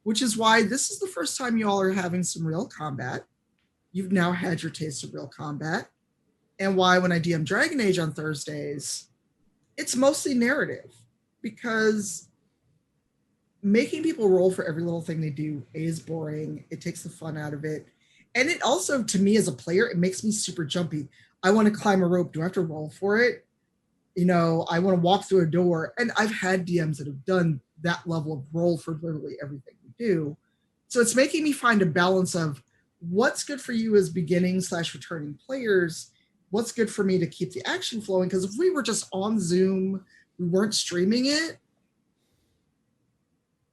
which is why this is the first time you all are having some real combat. You've now had your taste of real combat. And why when I DM Dragon Age on Thursdays, it's mostly narrative, because making people roll for every little thing they do is boring. It takes the fun out of it. And it also, to me as a player, it makes me super jumpy. I want to climb a rope. Do I have to roll for it? I want to walk through a door. And I've had DMs that have done that level of roll for literally everything we do. So it's making me find a balance of what's good for you as beginning/returning players, what's good for me to keep the action flowing. Because if we were just on Zoom, we weren't streaming it,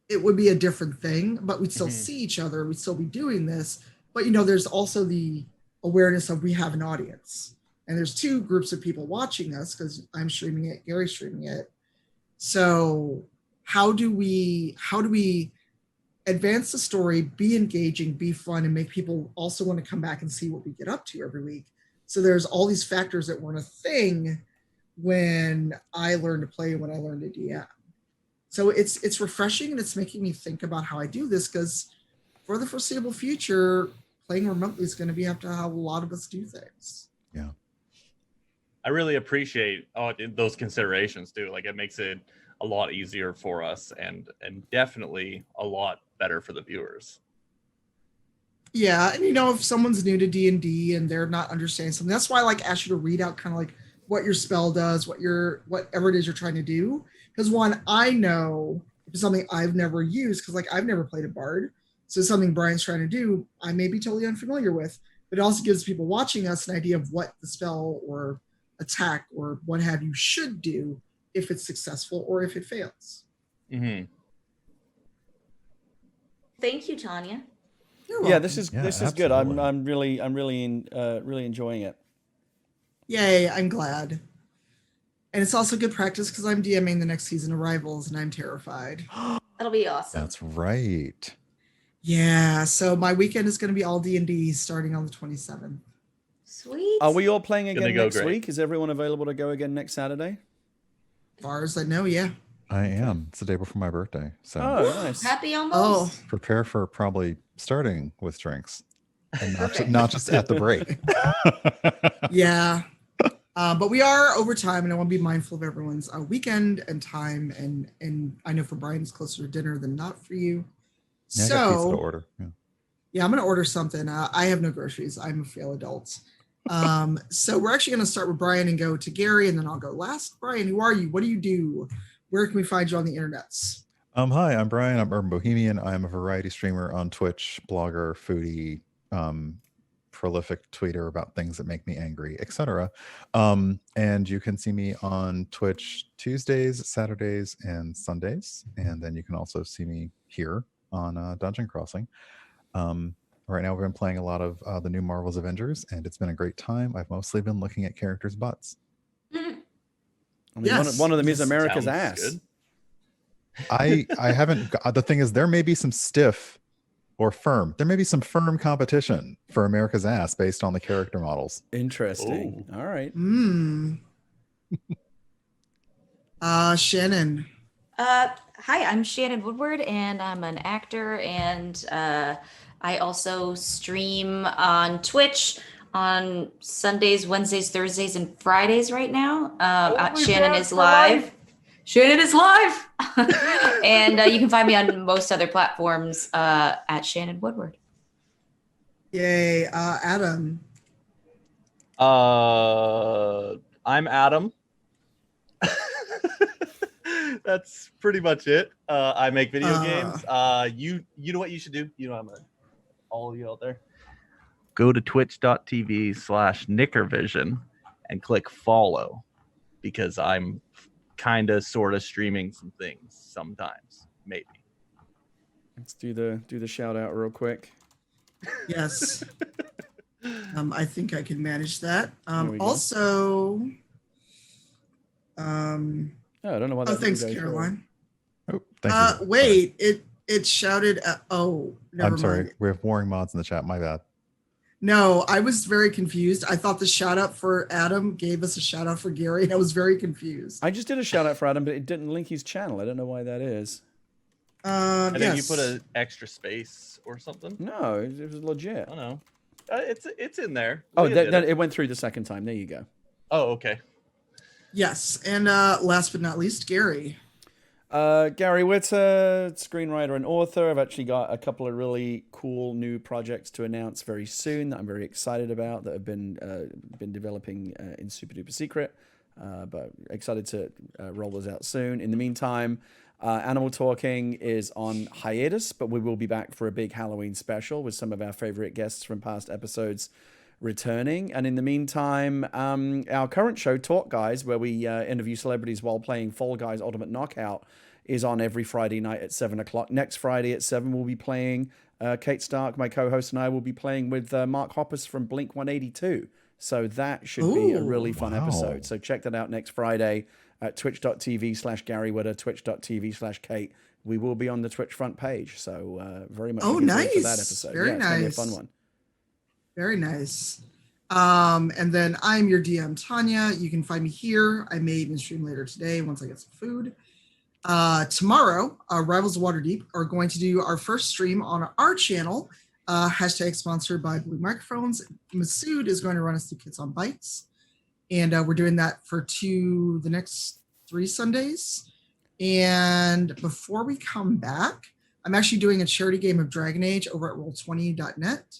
it would be a different thing, but we'd still see each other. We'd still be doing this. But, there's also the awareness of we have an audience. And there's 2 groups of people watching us, because I'm streaming it, Gary's streaming it. So how do we advance the story, be engaging, be fun, and make people also want to come back and see what we get up to every week? So there's all these factors that weren't a thing when I learned to play, when I learned to DM. So it's refreshing, and it's making me think about how I do this, because for the foreseeable future, playing remotely is going to have to how a lot of us do things. Yeah. I really appreciate those considerations too. Like, it makes it a lot easier for us, and definitely a lot better for the viewers. Yeah, and if someone's new to D&D and they're not understanding something, that's why I ask you to read out kind of like what your spell does, whatever it is you're trying to do. Because one, I know if it's something I've never used, because I've never played a bard, so something Brian's trying to do, I may be totally unfamiliar with. But it also gives people watching us an idea of what the spell or attack or what have you should do if it's successful or if it fails. Thank you, Tanya. Yeah, this is good. Absolutely. I'm really enjoying it. Yay, I'm glad. And it's also good practice because I'm DMing the next season of Rivals, and I'm terrified. That'll be awesome. That's right. Yeah, so my weekend is going to be all D&D starting on the 27th. Sweet. Are we all playing again Gonna go next great. week? Is everyone available to go again next Saturday? As far as I know, yeah. I am. It's the day before my birthday. So Oh, nice. Happy almost. Oh, prepare for probably starting with drinks and Perfect. not just at the break. yeah. But we are over time, and I want to be mindful of everyone's weekend and time. And I know for Brian, it's closer to dinner than not for you. Yeah, I got pizza to order. Yeah, I'm going to order something. I have no groceries. I'm a fail adult. So we're actually going to start with Brian and go to Gary, and then I'll go last. Brian, who are you? What do you do? Where can we find you on the internets? Hi, I'm Brian. I'm Urban Bohemian. I'm a variety streamer on Twitch, blogger, foodie, prolific tweeter about things that make me angry, etc. And you can see me on Twitch Tuesdays, Saturdays, and Sundays. And then you can also see me here on Dungeon Crossing. Right now, we've been playing a lot of the new Marvel's Avengers, and it's been a great time. I've mostly been looking at characters' butts. I mean, one of them is America's Sounds ass. good. I haven't. The thing is, there may be some stiff or firm. There may be some firm competition for America's ass based on the character models. Interesting. All right. Shannon. Hi, I'm Shannon Woodward, and I'm an actor, and I also stream on Twitch on Sundays, Wednesdays, Thursdays, and Fridays right now. Shannon is live. Shannon is live. And you can find me on most other platforms at Shannon Woodward. Yay. Adam. I'm Adam. That's pretty much it. I make video games. You know what you should do? You know, all of you out there. Go to twitch.tv/Nickervision and click follow, because I'm kind of sort of streaming some things sometimes, maybe. Let's do the shout out real quick. Yes. I think I can manage that. we go. Also, I don't know what that thanks, goes for. Caroline. Oh, thank you. Wait, it shouted never I'm sorry. mind. We have warring mods in the chat. My bad. No, I was very confused. I thought the shout out for Adam gave us a shout out for Gary, and I was very confused. I just did a shout out for Adam, but it didn't link his channel. I don't know why that is. I think you Yes. put an extra space or something. No, it was legit. I don't know. It's in there. Oh, Leah did it went through the second time. There you go. Oh, okay. Yes, and last but not least, Gary. Gary Witter, screenwriter and author. I've actually got a couple of really cool new projects to announce very soon that I'm very excited about, that have been developing in super duper secret, but excited to roll those out soon. In the meantime, Animal Talking is on hiatus, but we will be back for a big Halloween special with some of our favorite guests from past episodes returning. And in the meantime, our current show, Talk Guys, where we interview celebrities while playing Fall Guys Ultimate Knockout, is on every Friday night at 7 o'clock. Next Friday at 7, we'll be playing, Kate Stark, my co-host, and I will be playing with Mark Hoppus from Blink 182. So that should be a really fun episode. So check that out next Friday at twitch.tv/Gary Witter, twitch.tv/Kate. We will be on the Twitch front page. So very much looking forward to that episode. Very it's nice. going to be a fun one. Very nice. And then I'm your DM, Tanya. You can find me here. I may even stream later today once I get some food. Tomorrow, Rivals of Waterdeep are going to do our first stream on our channel, hashtag sponsored by Blue Microphones. Masood is going to run us through Kids on Bites. And we're doing that for the next 3 Sundays. And before we come back, I'm actually doing a charity game of Dragon Age over at roll20.net.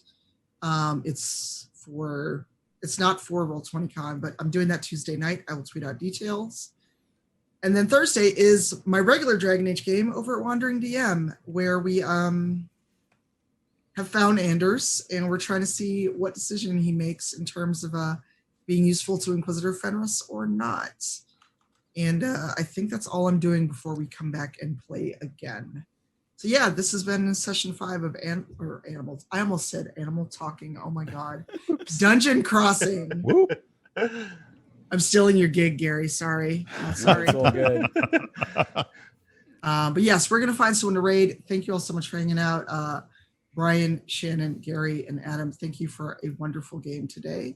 It's not for Roll20Con, but I'm doing that Tuesday night. I will tweet out details. And then Thursday is my regular Dragon Age game over at Wandering DM, where we have found Anders, and we're trying to see what decision he makes in terms of being useful to Inquisitor Fenris or not. And I think that's all I'm doing before we come back and play again. So yeah, this has been session 5 of Animals. I almost said Animal Talking. Oh my God. Dungeon Crossing. Whoop. I'm stealing your gig, Gary. Sorry. Sorry. It's all good. But yes, we're going to find someone to raid. Thank you all so much for hanging out. Brian, Shannon, Gary, and Adam, thank you for a wonderful game today.